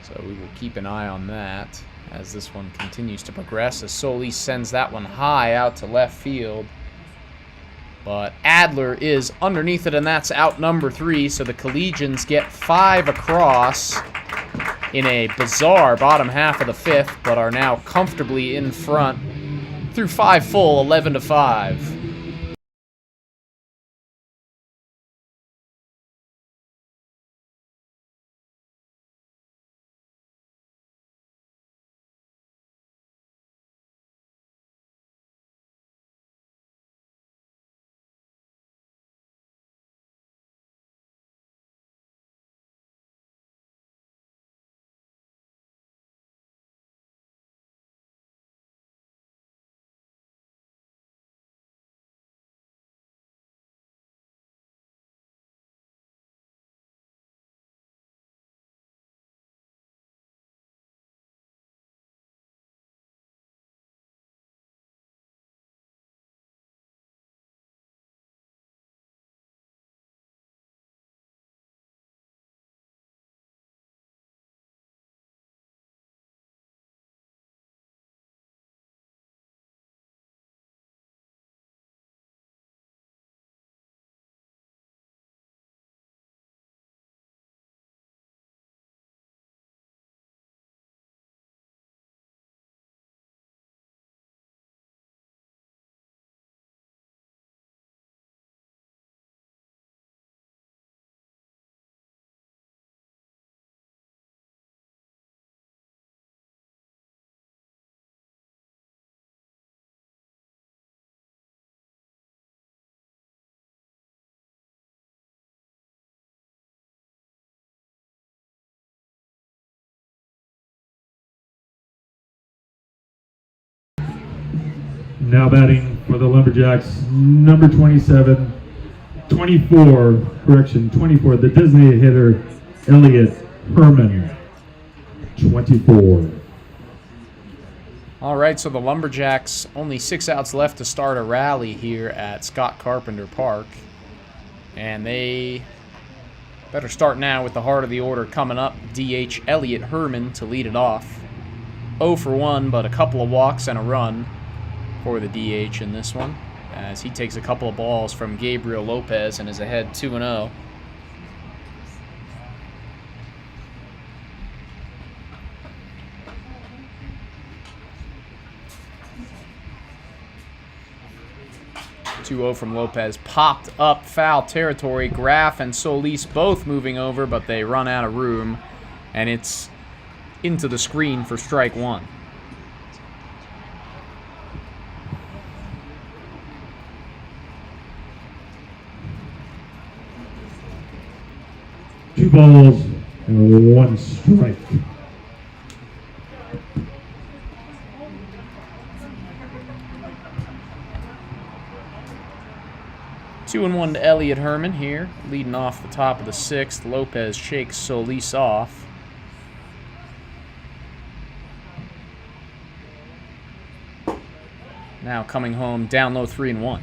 So we will keep an eye on that as this one continues to progress, as Solis sends that one high out to left field. But Adler is underneath it, and that's out number 3. So the Collegians get 5 across in a bizarre bottom half of the 5th, but are now comfortably in front through 5 full, 11-5. Now batting for the Lumberjacks, number 24, the designated hitter, Elliot Herman, 24. All right, so the Lumberjacks, only 6 outs left to start a rally here at Scott Carpenter Park. And they better start now with the heart of the order coming up. DH Elliot Herman to lead it off. 0 for 1, but a couple of walks and a run for the DH in this one, as he takes a couple of balls from Gabriel Lopez and is ahead 2-0. From Lopez, popped up foul territory. Graff and Solis both moving over, but they run out of room, and it's into the screen for strike one. Two balls and 1 strike. Two and 1 to Elliot Herman here, leading off the top of the 6th. Lopez shakes Solis off. Now coming home down low 3-1.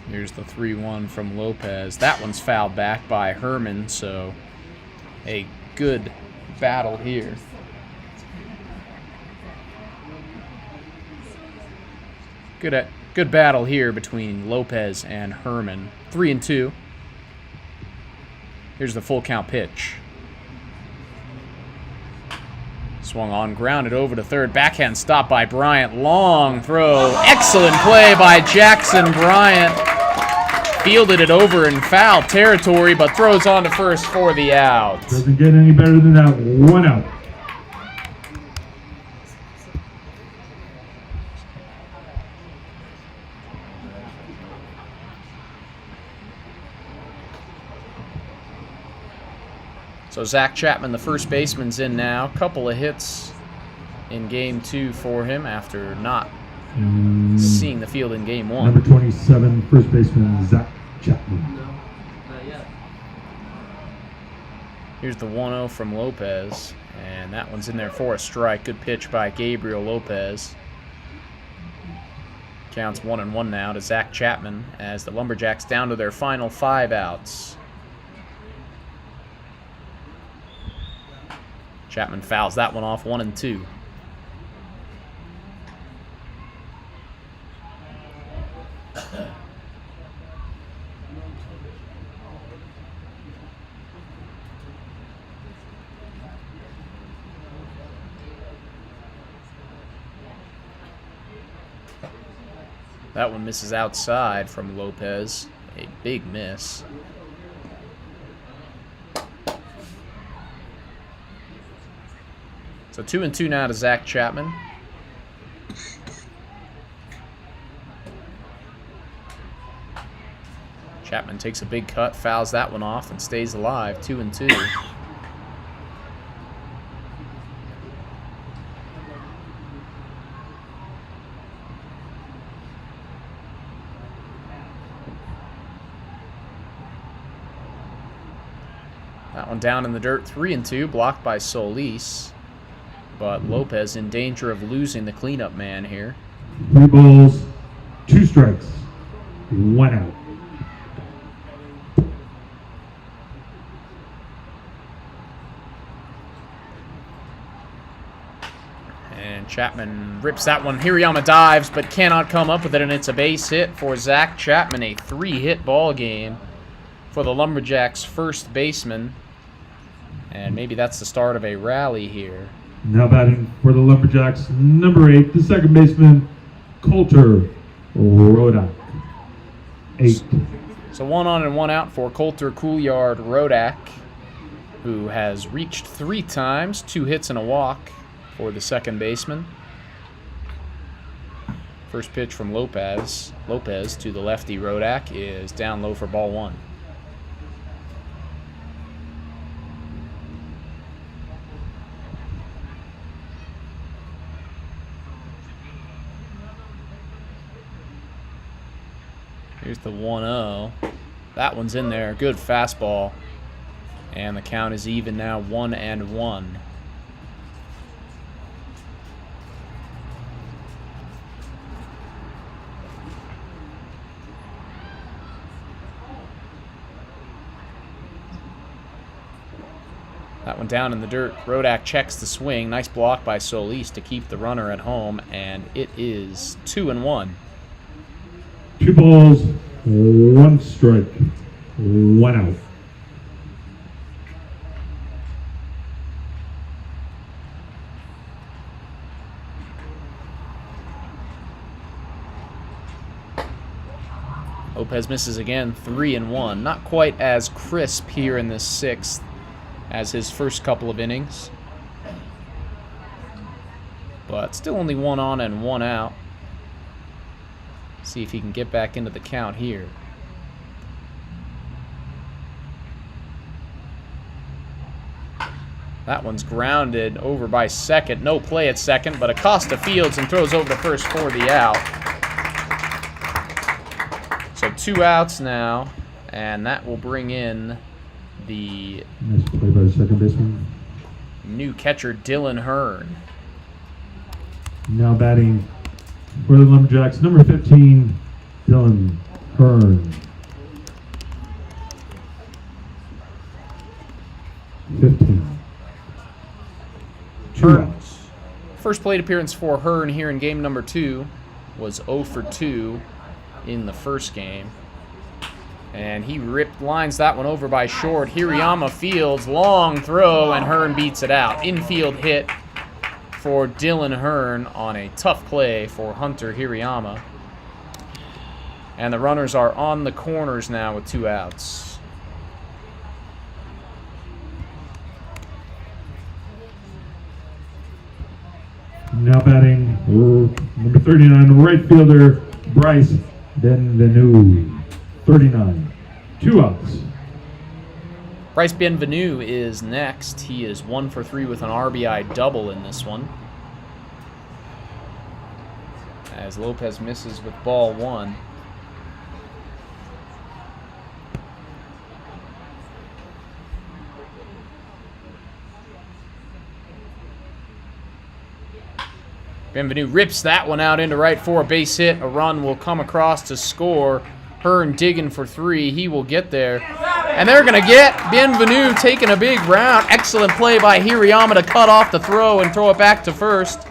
Here's the 3-1 from Lopez. That one's fouled back by Herman, so a good battle here. Good battle here between Lopez and Herman. 3-2. Here's the full count pitch. Swung on, grounded over to third. Backhand stop by Bryant. Long throw. Excellent play by Jackson Bryant. Fielded it over in foul territory, but throws on to first for the out. Doesn't get any better than that. 1 out. So Zach Chapman, the first baseman's in now. Couple of hits in game 2 for him after not seeing the field in game 1. Number 27, first baseman, Zach Chapman. Here's the 1-0 from Lopez, and that one's in there for a strike. Good pitch by Gabriel Lopez. Counts 1-1 now to Zach Chapman as the Lumberjacks down to their final 5 outs. Chapman fouls that one off, 1-2. That one misses outside from Lopez. A big miss. So 2-2 now to Zach Chapman. Chapman takes a big cut, fouls that one off, and stays alive. 2-2. That one down in the dirt, 3-2, blocked by Solis. But Lopez in danger of losing the cleanup man here. 3 balls, 2 strikes, 1 out. And Chapman rips that one. Hirayama dives, but cannot come up with it, and it's a base hit for Zach Chapman. A 3-hit ball game for the Lumberjacks' first baseman. And maybe that's the start of a rally here. Now batting for the Lumberjacks, number 8, the second baseman, Coulter Rodak. 8. So 1 on and 1 out for Coulter Couillard Rodak, who has reached 3 times, 2 hits and a walk for the second baseman. First pitch from Lopez. Lopez to the lefty Rodak is down low for ball 1. Here's the 1-0. That one's in there. Good fastball. And the count is even now, 1-1. That one down in the dirt. Rodak checks the swing. Nice block by Solis to keep the runner at home, and it is 2-1. 2 balls, 1 strike, 1 out. Lopez misses again, 3-1. Not quite as crisp here in this 6th as his first couple of innings, but still only 1 on and 1 out. See if he can get back into the count here. That one's grounded over by second. No play at second, but Acosta fields and throws over to first for the out. So 2 outs now, and that will bring in the Nice play by the second baseman. new catcher, Dylan Hearn. Now batting for the Lumberjacks, number 15, Dylan Hearn. 15. 2 Hearn. outs. First plate appearance for Hearn here in game number 2 was 0 for 2 in the first game. And he lines that one over by short. Hirayama fields, long throw, and Hearn beats it out. Infield hit for Dylan Hearn on a tough play for Hunter Hirayama. And the runners are on the corners now with 2 outs. Now batting number 39, right fielder, Bryce Benvenu. 39. 2 outs. Bryce Benvenu is next. He is 1 for 3 with an RBI double in this one, as Lopez misses with ball 1. Benvenu rips that one out into right for a base hit. A run will come across to score. Hearn digging for 3. He will get there. And they're going to get Benvenu taking a big round. Excellent play by Hirayama to cut off the throw and throw it back to first.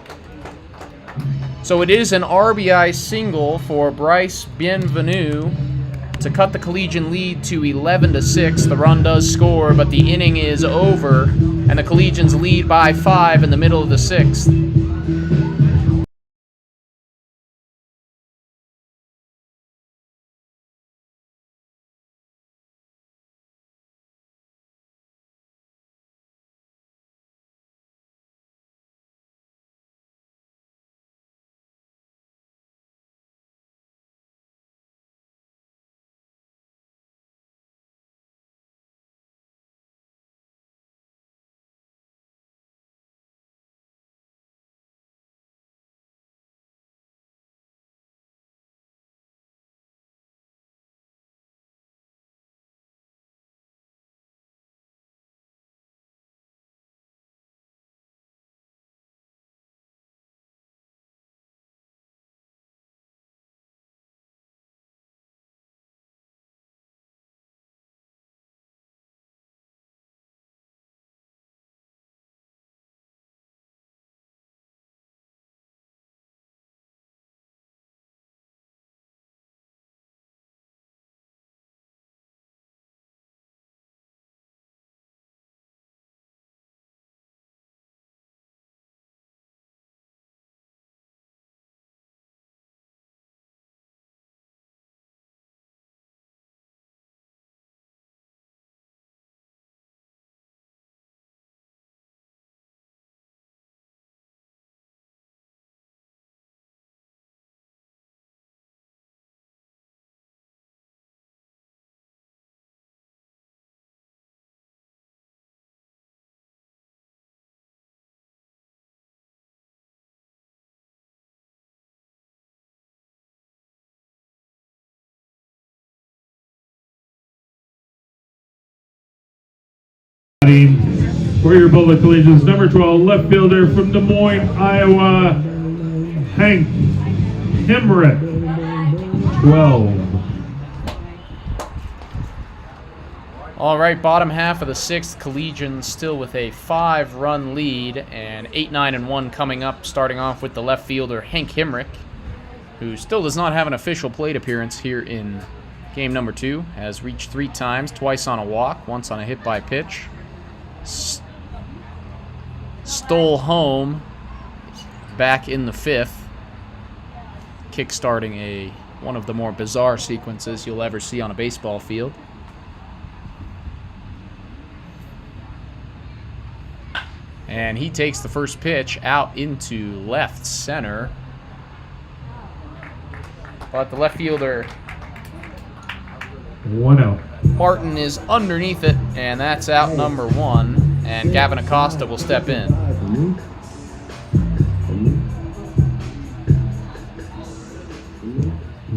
So it is an RBI single for Bryce Benvenu to cut the Collegian lead to 11-6. The run does score, but the inning is over, and the Collegians lead by 5 in the middle of the 6th. For your Boulder Collegians, number 12, left fielder from Des Moines, Iowa, Hank Hemrick, 12. All right, bottom half of the sixth, Collegians still with a 5-run lead, and 8-9-1 coming up, starting off with the left fielder Hank Hemrick, who still does not have an official plate appearance here in game number 2, has reached 3 times, twice on a walk, once on a hit by pitch. Stole home back in the 5th, kick-starting one of the more bizarre sequences you'll ever see on a baseball field. And he takes the first pitch out into left center. But the left fielder, 1 out. Martin, is underneath it, and that's out number 1. And Gavin Acosta will step in.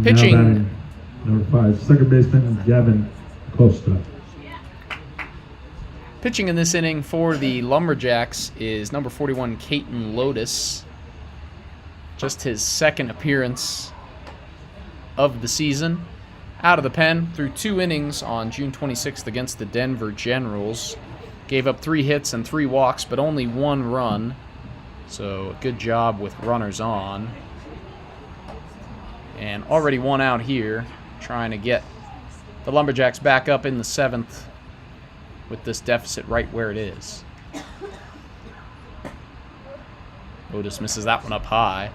Pitching. Number 5, second baseman Gavin Acosta. Pitching in this inning for the Lumberjacks is number 41, Caton Lotus. Just his second appearance of the season. Out of the pen through 2 innings on June 26th against the Denver Generals. Gave up 3 hits and 3 walks, but only 1 run. So a good job with runners on. And already 1 out here, trying to get the Lumberjacks back up in the 7th with this deficit right where it is. Lotus misses that one up high.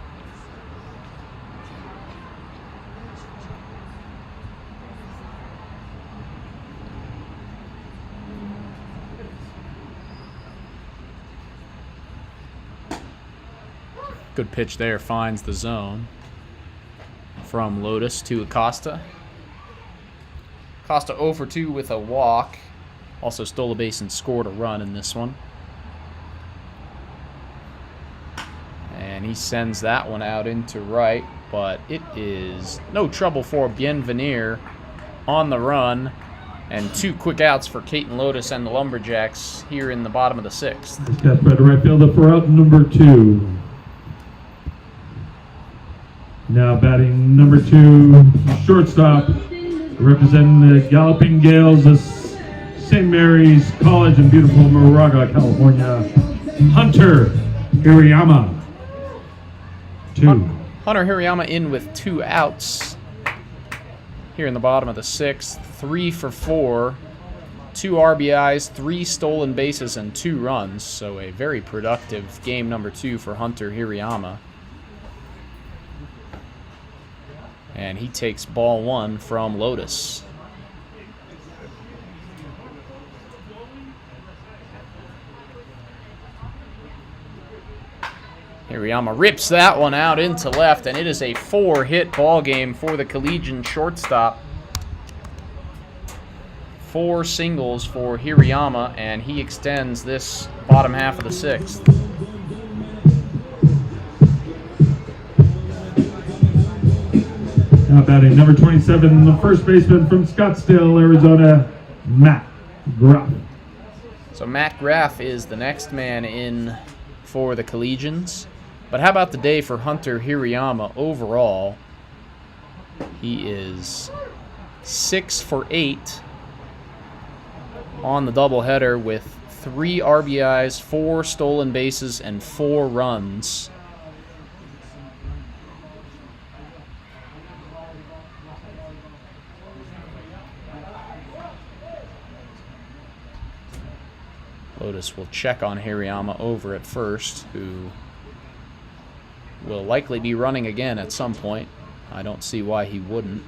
Good pitch there, finds the zone from Lotus to Acosta. Acosta 0 for 2 with a walk. Also stole a base and scored a run in this one. And he sends that one out into right, but it is no trouble for Bienvenir on the run. And 2 quick outs for Caton Lotus and the Lumberjacks here in the bottom of the 6th. This guy's by the right fielder for out number 2. Now batting number 2, shortstop, representing the Galloping Gales of St. Mary's College in beautiful Moraga, California, Hunter Hirayama, 2. Hunter Hirayama in with 2 outs here in the bottom of the 6th. 3 for 4, 2 RBIs, 3 stolen bases, and 2 runs. So a very productive game number 2 for Hunter Hirayama. And he takes ball 1 from Lotus. Hirayama rips that one out into left, and it is a 4-hit ball game for the Collegian shortstop. 4 singles for Hirayama, and he extends this bottom half of the 6th. Now batting number 27, the first baseman from Scottsdale, Arizona, Matt Graff. So Matt Graff is the next man in for the Collegians. But how about the day for Hunter Hirayama overall? He is 6 for 8 on the doubleheader with 3 RBIs, 4 stolen bases, and 4 runs. Lotus will check on Hirayama over at first, who will likely be running again at some point. I don't see why he wouldn't.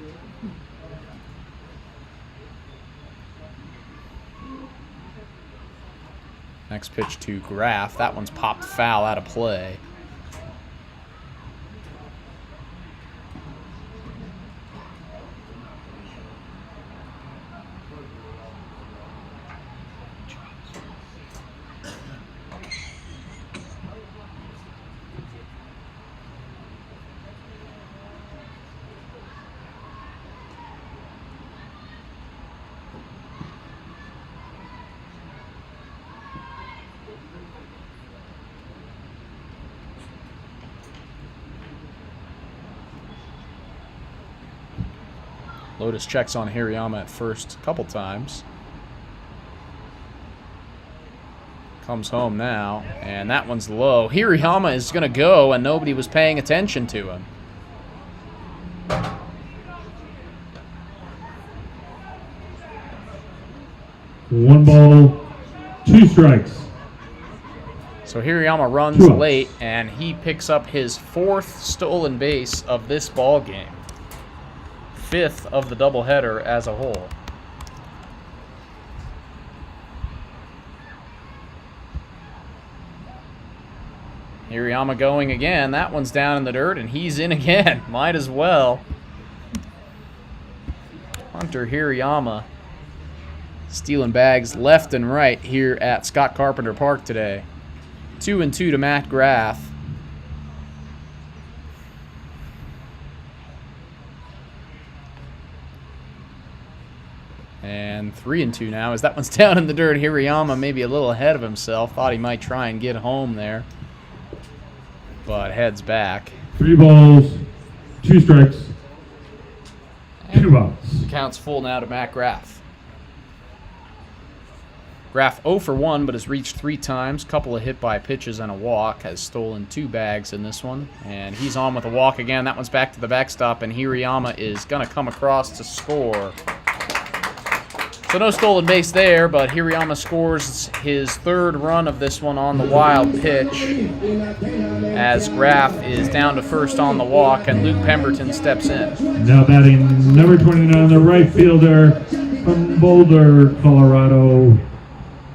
Next pitch to Graff. That one's popped foul out of play. Lotus checks on Hirayama at first a couple times. Comes home now, and that one's low. Hirayama is going to go, and nobody was paying attention to him. One ball, 2 strikes. So Hirayama runs late, and he picks up his 4th stolen base of this ball game. 5th of the doubleheader as a whole. Hirayama going again. That one's down in the dirt, and he's in again. Might as well. Hunter Hirayama stealing bags left and right here at Scott Carpenter Park today. 2-2 to Matt Graff. And 3-2 now as that one's down in the dirt. Hirayama maybe a little ahead of himself. Thought he might try and get home there, but heads back. 3 balls, 2 strikes, 2 outs. Count's full now to Matt Graff. Graff 0 for 1, but has reached 3 times. Couple of hit by pitches and a walk. Has stolen 2 bags in this one. And he's on with a walk again. That one's back to the backstop, and Hirayama is going to come across to score. So no stolen base there, but Hirayama scores his 3rd run of this one on the wild pitch as Graff is down to first on the walk, and Luke Pemberton steps in. Now batting number 29, the right fielder from Boulder, Colorado,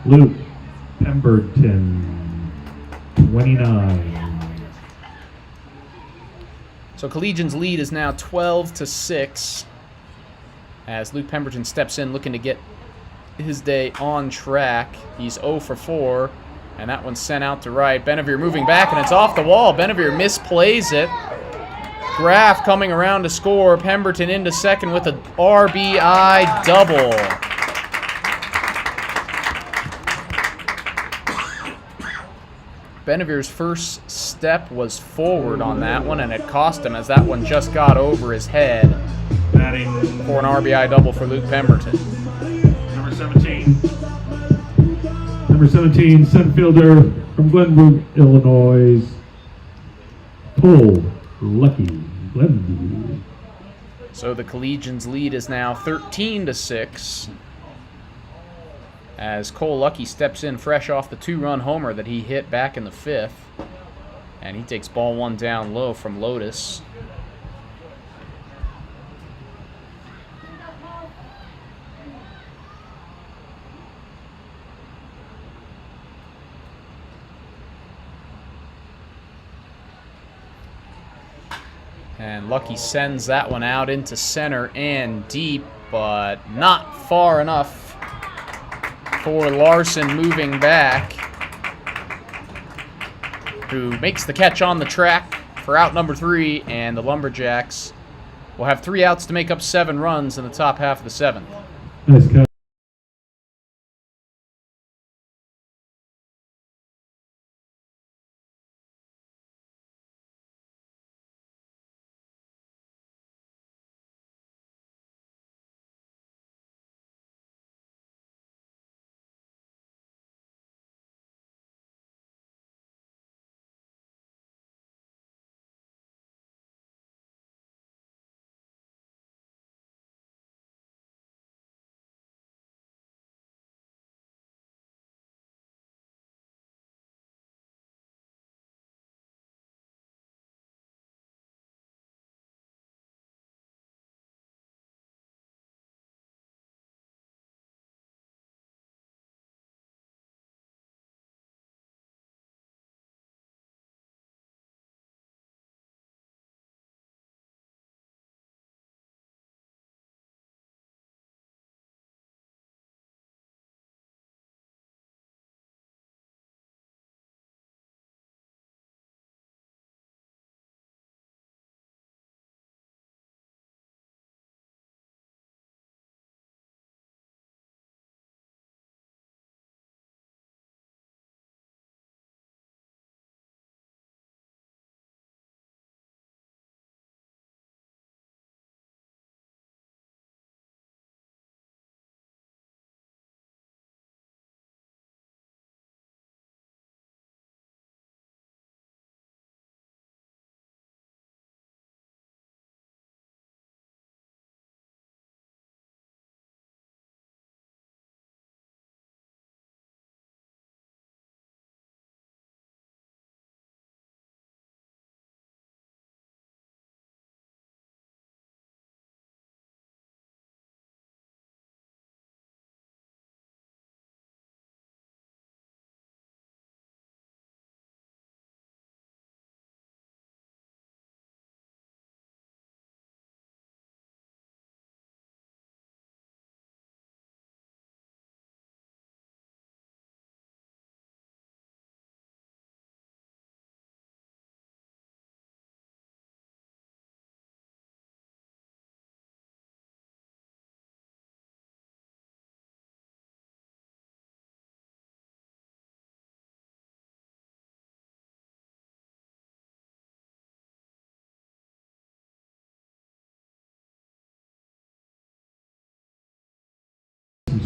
Luke Pemberton, 29. So Collegians' lead is now 12-6 as Luke Pemberton steps in looking to get his day on track. He's 0 for 4, and that one's sent out to right. Benevere moving back, and it's off the wall. Benevere misplays it. Graff coming around to score. Pemberton into second with an RBI double. Benevere's first step was forward on that one, and it cost him as that one just got over his head Batting for an RBI double for Luke Pemberton. number 17. Number 17, center fielder from Glenbrook, Illinois, Cole Lucky Glenview. So the Collegians' lead is now 13-6 as Cole Lucky steps in fresh off the 2-run homer that he hit back in the 5th. And he takes ball 1 down low from Lotus. And Lucky sends that one out into center and deep, but not far enough for Larson moving back, who makes the catch on the track for out number 3, and the Lumberjacks will have 3 outs to make up 7 runs in the top half of the 7th. Nice catch.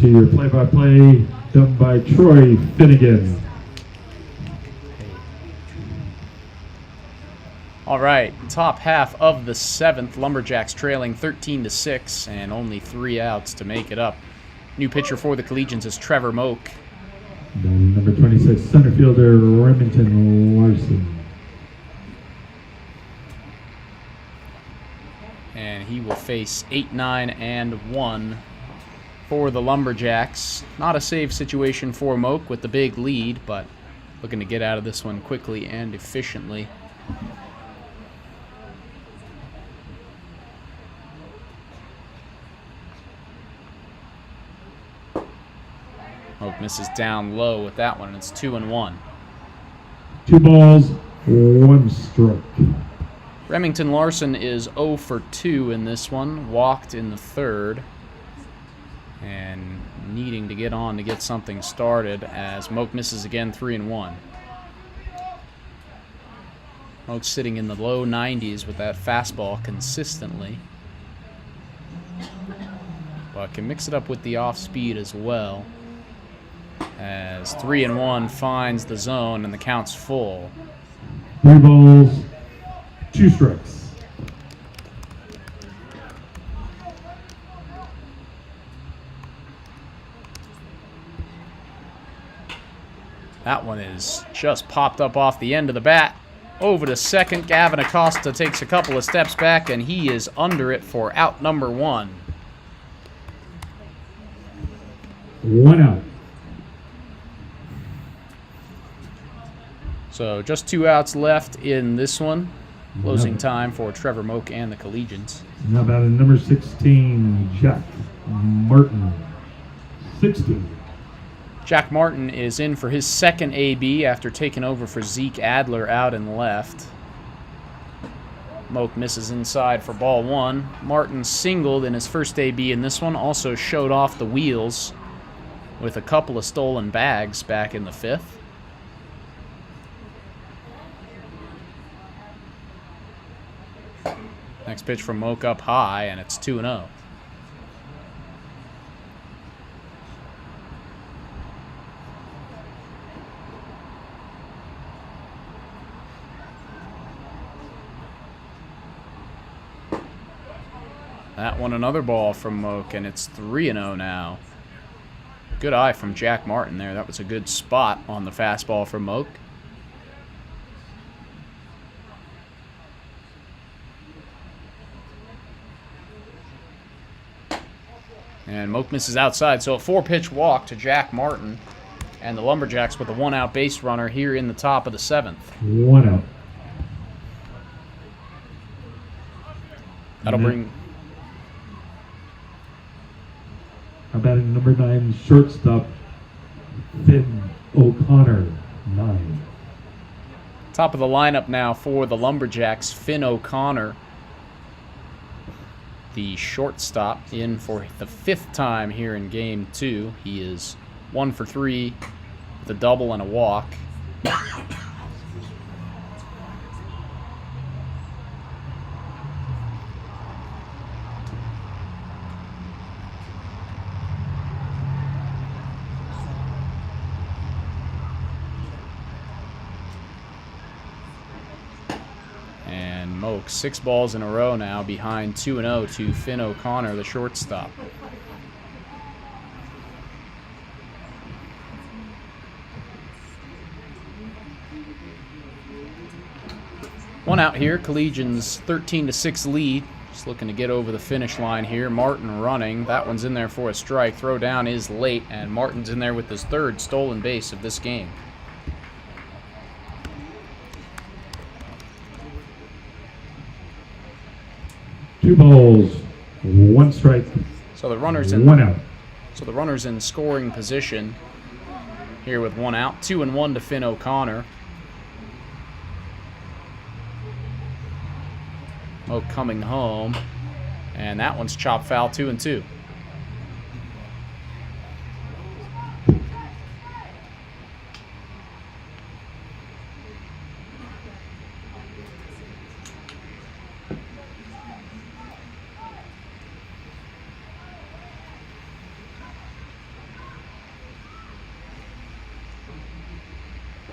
to your play-by-play done by Troy Finnegan. All right, top half of the 7th. Lumberjacks trailing 13-6 and only 3 outs to make it up. New pitcher for the Collegians is Trevor Moak. Then number 26, center fielder Remington Larson. And he will face 8, 9, and 1 for the Lumberjacks. Not a save situation for Moak with the big lead, but looking to get out of this one quickly and efficiently. Moak misses down low with that one, and it's 2-1. 2 balls, 1 strike. Remington Larson is 0 for 2 in this one, walked in the 3rd, and needing to get on to get something started as Moak misses again, 3-1. Moak sitting in the low 90s with that fastball consistently, but can mix it up with the off speed as well, as 3-1 finds the zone and the count's full. 3 balls, 2 strikes. That one is just popped up off the end of the bat. Over to second, Gavin Acosta takes a couple of steps back, and he is under it for out number 1. 1 out. So just 2 outs left in this one. Closing time for Trevor Moak and the Collegians. Now about number 16, Jack Martin. 16. Jack Martin is in for his second AB after taking over for Zeke Adler out in left. Moak misses inside for ball 1. Martin singled in his first AB in this one. Also showed off the wheels with a couple of stolen bags back in the 5th. Next pitch from Moak up high, and it's 2-0. That one another ball from Moak, and it's 3-0 now. Good eye from Jack Martin there. That was a good spot on the fastball from Moak. And Moak misses outside, so a 4-pitch walk to Jack Martin. And the Lumberjacks with a 1-out base runner here in the top of the 7th. 1 out. That'll bring... How about number 9, shortstop, Finn O'Connor, 9. Top of the lineup now for the Lumberjacks, Finn O'Connor, the shortstop, in for the 5th time here in Game 2. He is 1 for 3 with a double and a walk. And Moak 6 balls in a row now behind 2-0 to Finn O'Connor, the shortstop. One out here, Collegians 13-6 lead. Just looking to get over the finish line here. Martin running. That one's in there for a strike. Throw down is late, and Martin's in there with his 3rd stolen base of this game. Two balls, 1 strike. So the runner's in 1 out. So the runner's in scoring position here with 1 out. 2-1 to Finn O'Connor. Moak coming home, and that one's chopped foul, 2-2.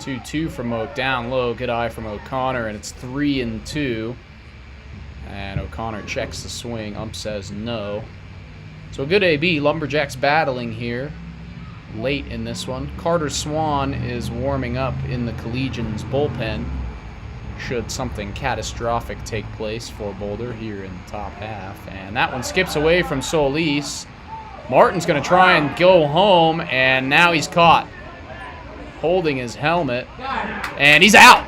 2-2 from Oak. Down low, good eye from O'Connor, and it's 3-2. And O'Connor checks the swing. Ump says no. So good AB. Lumberjacks battling here late in this one. Carter Swan is warming up in the Collegians bullpen should something catastrophic take place for Boulder here in the top half. And that one skips away from Solis. Martin's going to try and go home, and now he's caught holding his helmet, and he's out.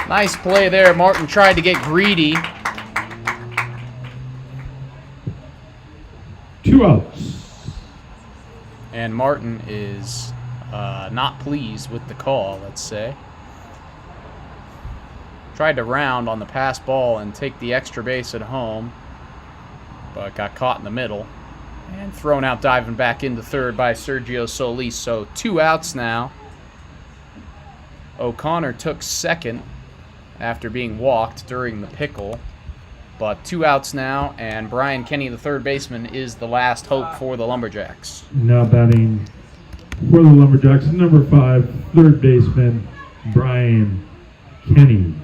Nice play there. Martin tried to get greedy. 2 outs. And Martin is not pleased with the call, let's say. Tried to round on the pass ball and take the extra base at home, but got caught in the middle. And thrown out diving back into third by Sergio Solis. So 2 outs now. O'Connor took second after being walked during the pickle. But 2 outs now, and Brian Kenny, the third baseman, is the last hope for the Lumberjacks. Now batting for the Lumberjacks, number 5, third baseman, Brian Kenny.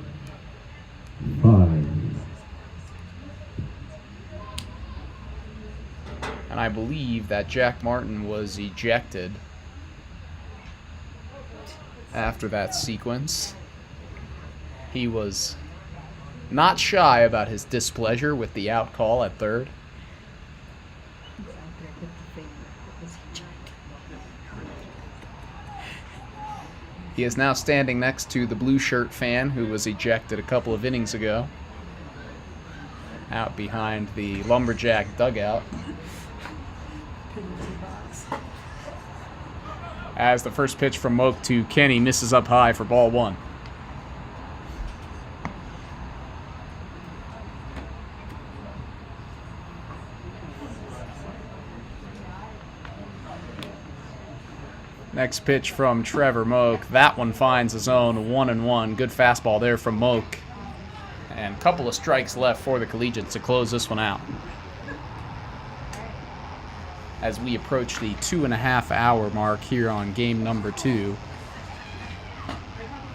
5. And I believe that Jack Martin was ejected after that sequence. He was not shy about his displeasure with the out call at third. He is now standing next to the blue shirt fan who was ejected a couple of innings ago, out behind the Lumberjack dugout. As the first pitch from Moak to Kenny misses up high for ball 1. Next pitch from Trevor Moak. That one finds his own 1-1. Good fastball there from Moak. And a couple of strikes left for the Collegians to close this one out. As we approach the 2.5-hour mark here on game number 2.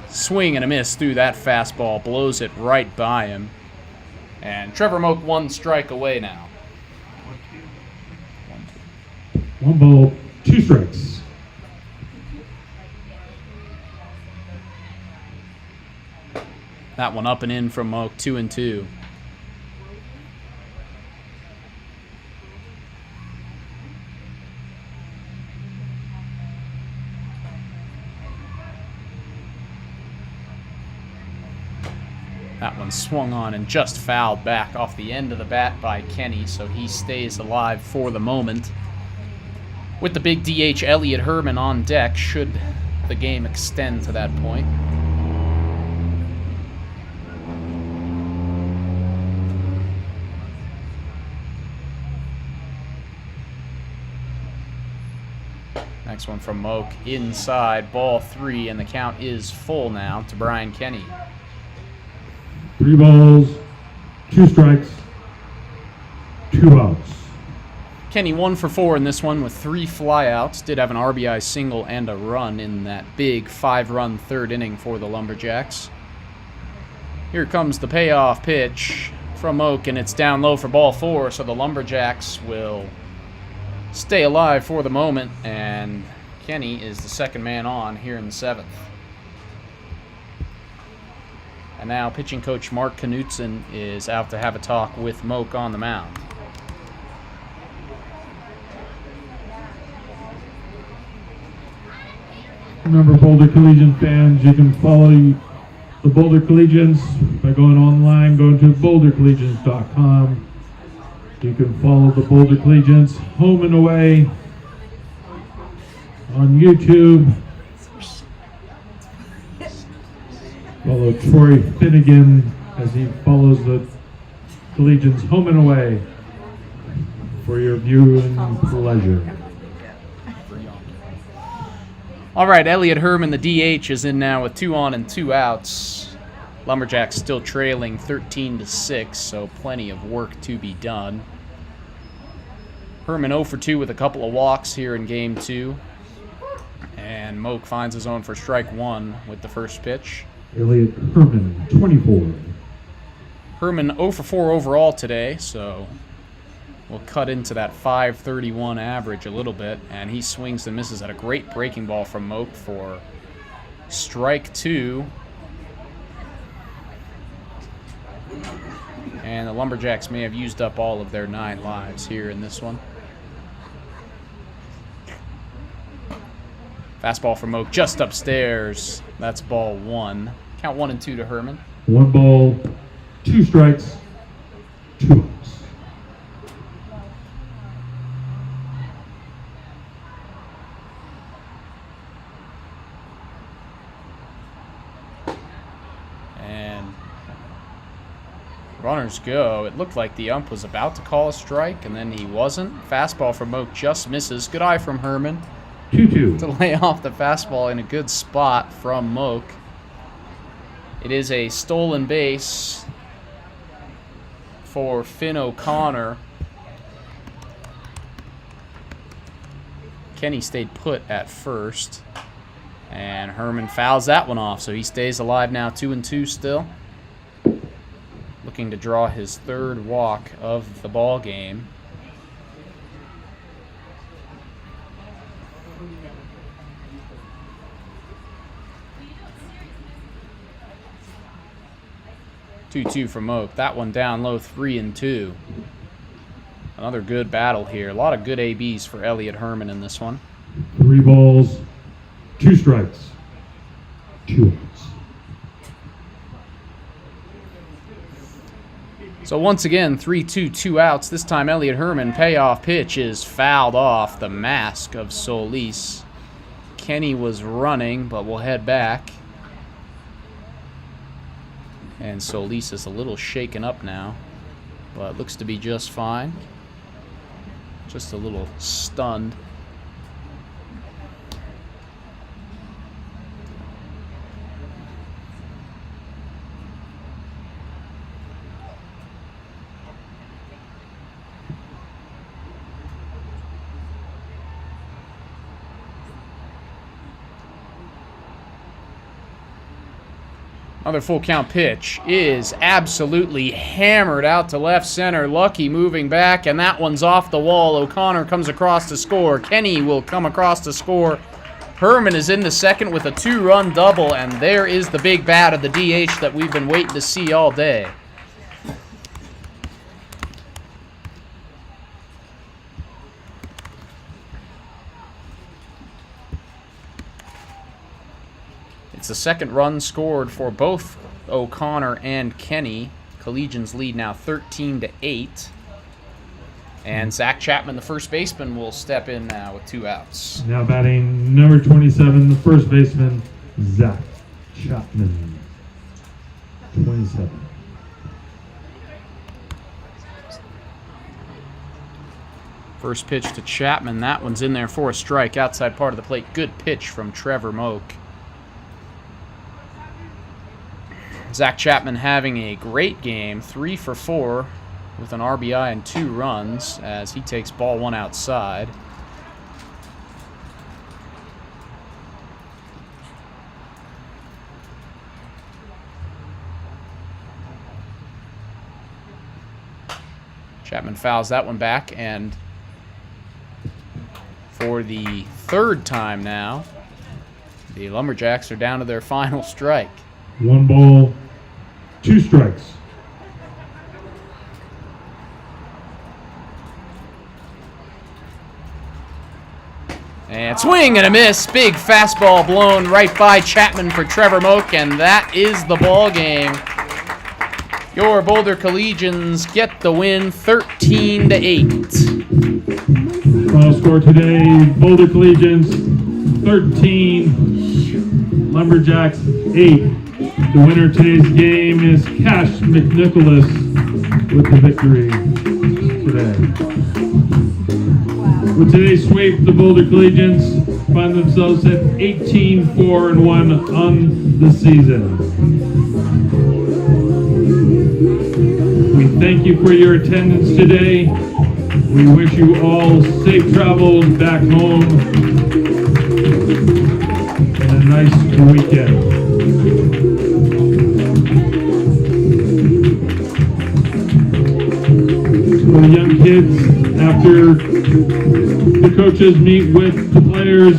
Swing and a miss through that fastball. Blows it right by him. And Trevor Moak 1 strike away now. 1 ball, 2 strikes. That one up and in from Moak, 2-2. That one swung on and just fouled back off the end of the bat by Kenny, so he stays alive for the moment. With the big DH Elliot Herman on deck, should the game extend to that point. Next one from Moak, inside, ball 3, and the count is full now to Brian Kenny. 3 balls, 2 strikes, 2 outs. Kenny 1 for 4 in this one with 3 flyouts. Did have an RBI single and a run in that big 5-run third inning for the Lumberjacks. Here comes the payoff pitch from Oak, and it's down low for ball 4, so the Lumberjacks will stay alive for the moment, and Kenny is the second man on here in the 7th. And now pitching coach Mark Knutson is out to have a talk with Moak on the mound. Remember, Boulder Collegian fans, you can follow the Boulder Collegians by going online, going to bouldercollegians.com. You can follow the Boulder Collegians home and away on YouTube. Follow Troy Finnegan as he follows the Collegians home and away for your viewing pleasure. All right, Elliot Herman, the DH, is in now with 2 on and 2 outs. Lumberjacks still trailing 13-6, so plenty of work to be done. Herman 0 for 2 with a couple of walks here in game 2. And Moak finds his own for strike one with the first pitch. Elliot Herman, 24. Herman 0 for 4 overall today, so we'll cut into that 531 average a little bit. And he swings and misses at a great breaking ball from Moak for strike two. And the Lumberjacks may have used up all of their 9 lives here in this one. Fastball from Moak just upstairs. That's ball 1. Count 1 and 2 to Herman. 1 ball, 2 strikes, 2 outs. And runners go. It looked like the ump was about to call a strike, and then he wasn't. Fastball from Moak just misses. Good eye from Herman 2-2. to lay off the fastball in a good spot from Moak. It is a stolen base for Finn O'Connor. Kenny stayed put at first, and Herman fouls that one off, so he stays alive now, 2-2 still. Looking to draw his 3rd walk of the ball game. Two from Moak. That one down low, 3-2. Another good battle here. A lot of good ABs for Elliot Herman in this one. 3 balls, 2 strikes, 2 outs. So once again, 3-2, 2 outs. This time Elliot Herman, payoff pitch is fouled off the mask of Solis. Kenny was running, but we'll head back. And Solis is a little shaken up now, but looks to be just fine. Just a little stunned. Another full count pitch is absolutely hammered out to left center. Lucky moving back, and that one's off the wall. O'Connor comes across to score. Kenny will come across to score. Herman is in the second with a 2-run double, and there is the big bat of the DH that we've been waiting to see all day. It's the second run scored for both O'Connor and Kenny. Collegians lead now 13-8. And Zach Chapman, the first baseman, will step in now with 2 outs. Now batting number 27, the first baseman, Zach Chapman. 27. First pitch to Chapman. That one's in there for a strike. Outside part of the plate. Good pitch from Trevor Moak. Zach Chapman having a great game, 3 for 4 with an RBI and 2 runs as he takes ball 1 outside. Chapman fouls that one back, and for the 3rd time now, the Lumberjacks are down to their final strike. 1 ball, 2 strikes. And swing and a miss. Big fastball blown right by Chapman for Trevor Moak, and that is the ball game. Your Boulder Collegians get the win, 13-8. Final score today, Boulder Collegians 13, Lumberjacks 8. The winner of today's game is Cash McNicholas with the victory today. With today's sweep, the Boulder Collegians find themselves at 18-4-1 on the season. We thank you for your attendance today. We wish you all safe travels back home. nice weekend. For the young kids, after the coaches meet with the players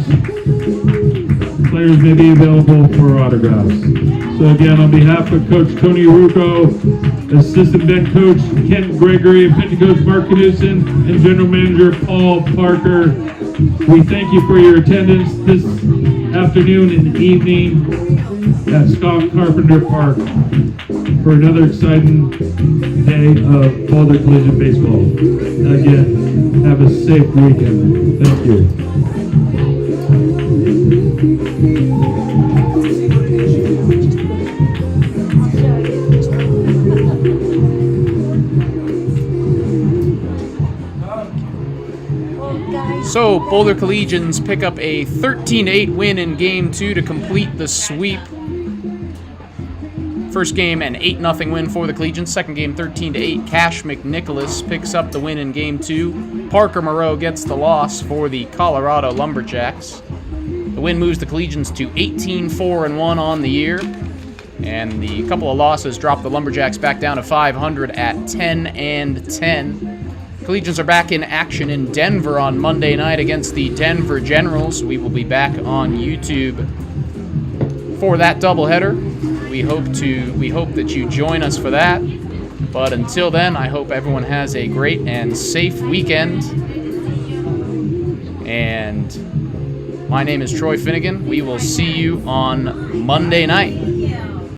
may be available for autographs. So again, on behalf of Coach Tony Rucco, Assistant Bench Coach Kent Gregory, and Pitching Coach Mark Knudsen, and General Manager Paul Parker, we thank you for your attendance this afternoon and evening at Scott Carpenter Park for another exciting day of Boulder Collegiate Baseball. Again, have a safe weekend. Thank you. So, Boulder Collegians pick up a 13-8 win in Game 2 to complete the sweep. First game, an 8-0 win for the Collegians. Second game, 13-8. Cash McNicholas picks up the win in Game 2. Parker Moreau gets the loss for the Colorado Lumberjacks. The win moves the Collegians to 18-4-1 on the year. And the couple of losses drop the Lumberjacks back down to 500 at 10-10. Collegians are back in action in Denver on Monday night against the Denver Generals. We will be back on YouTube for that doubleheader. We hope that you join us for that. But until then, I hope everyone has a great and safe weekend. And my name is Troy Finnegan. We will see you on Monday night.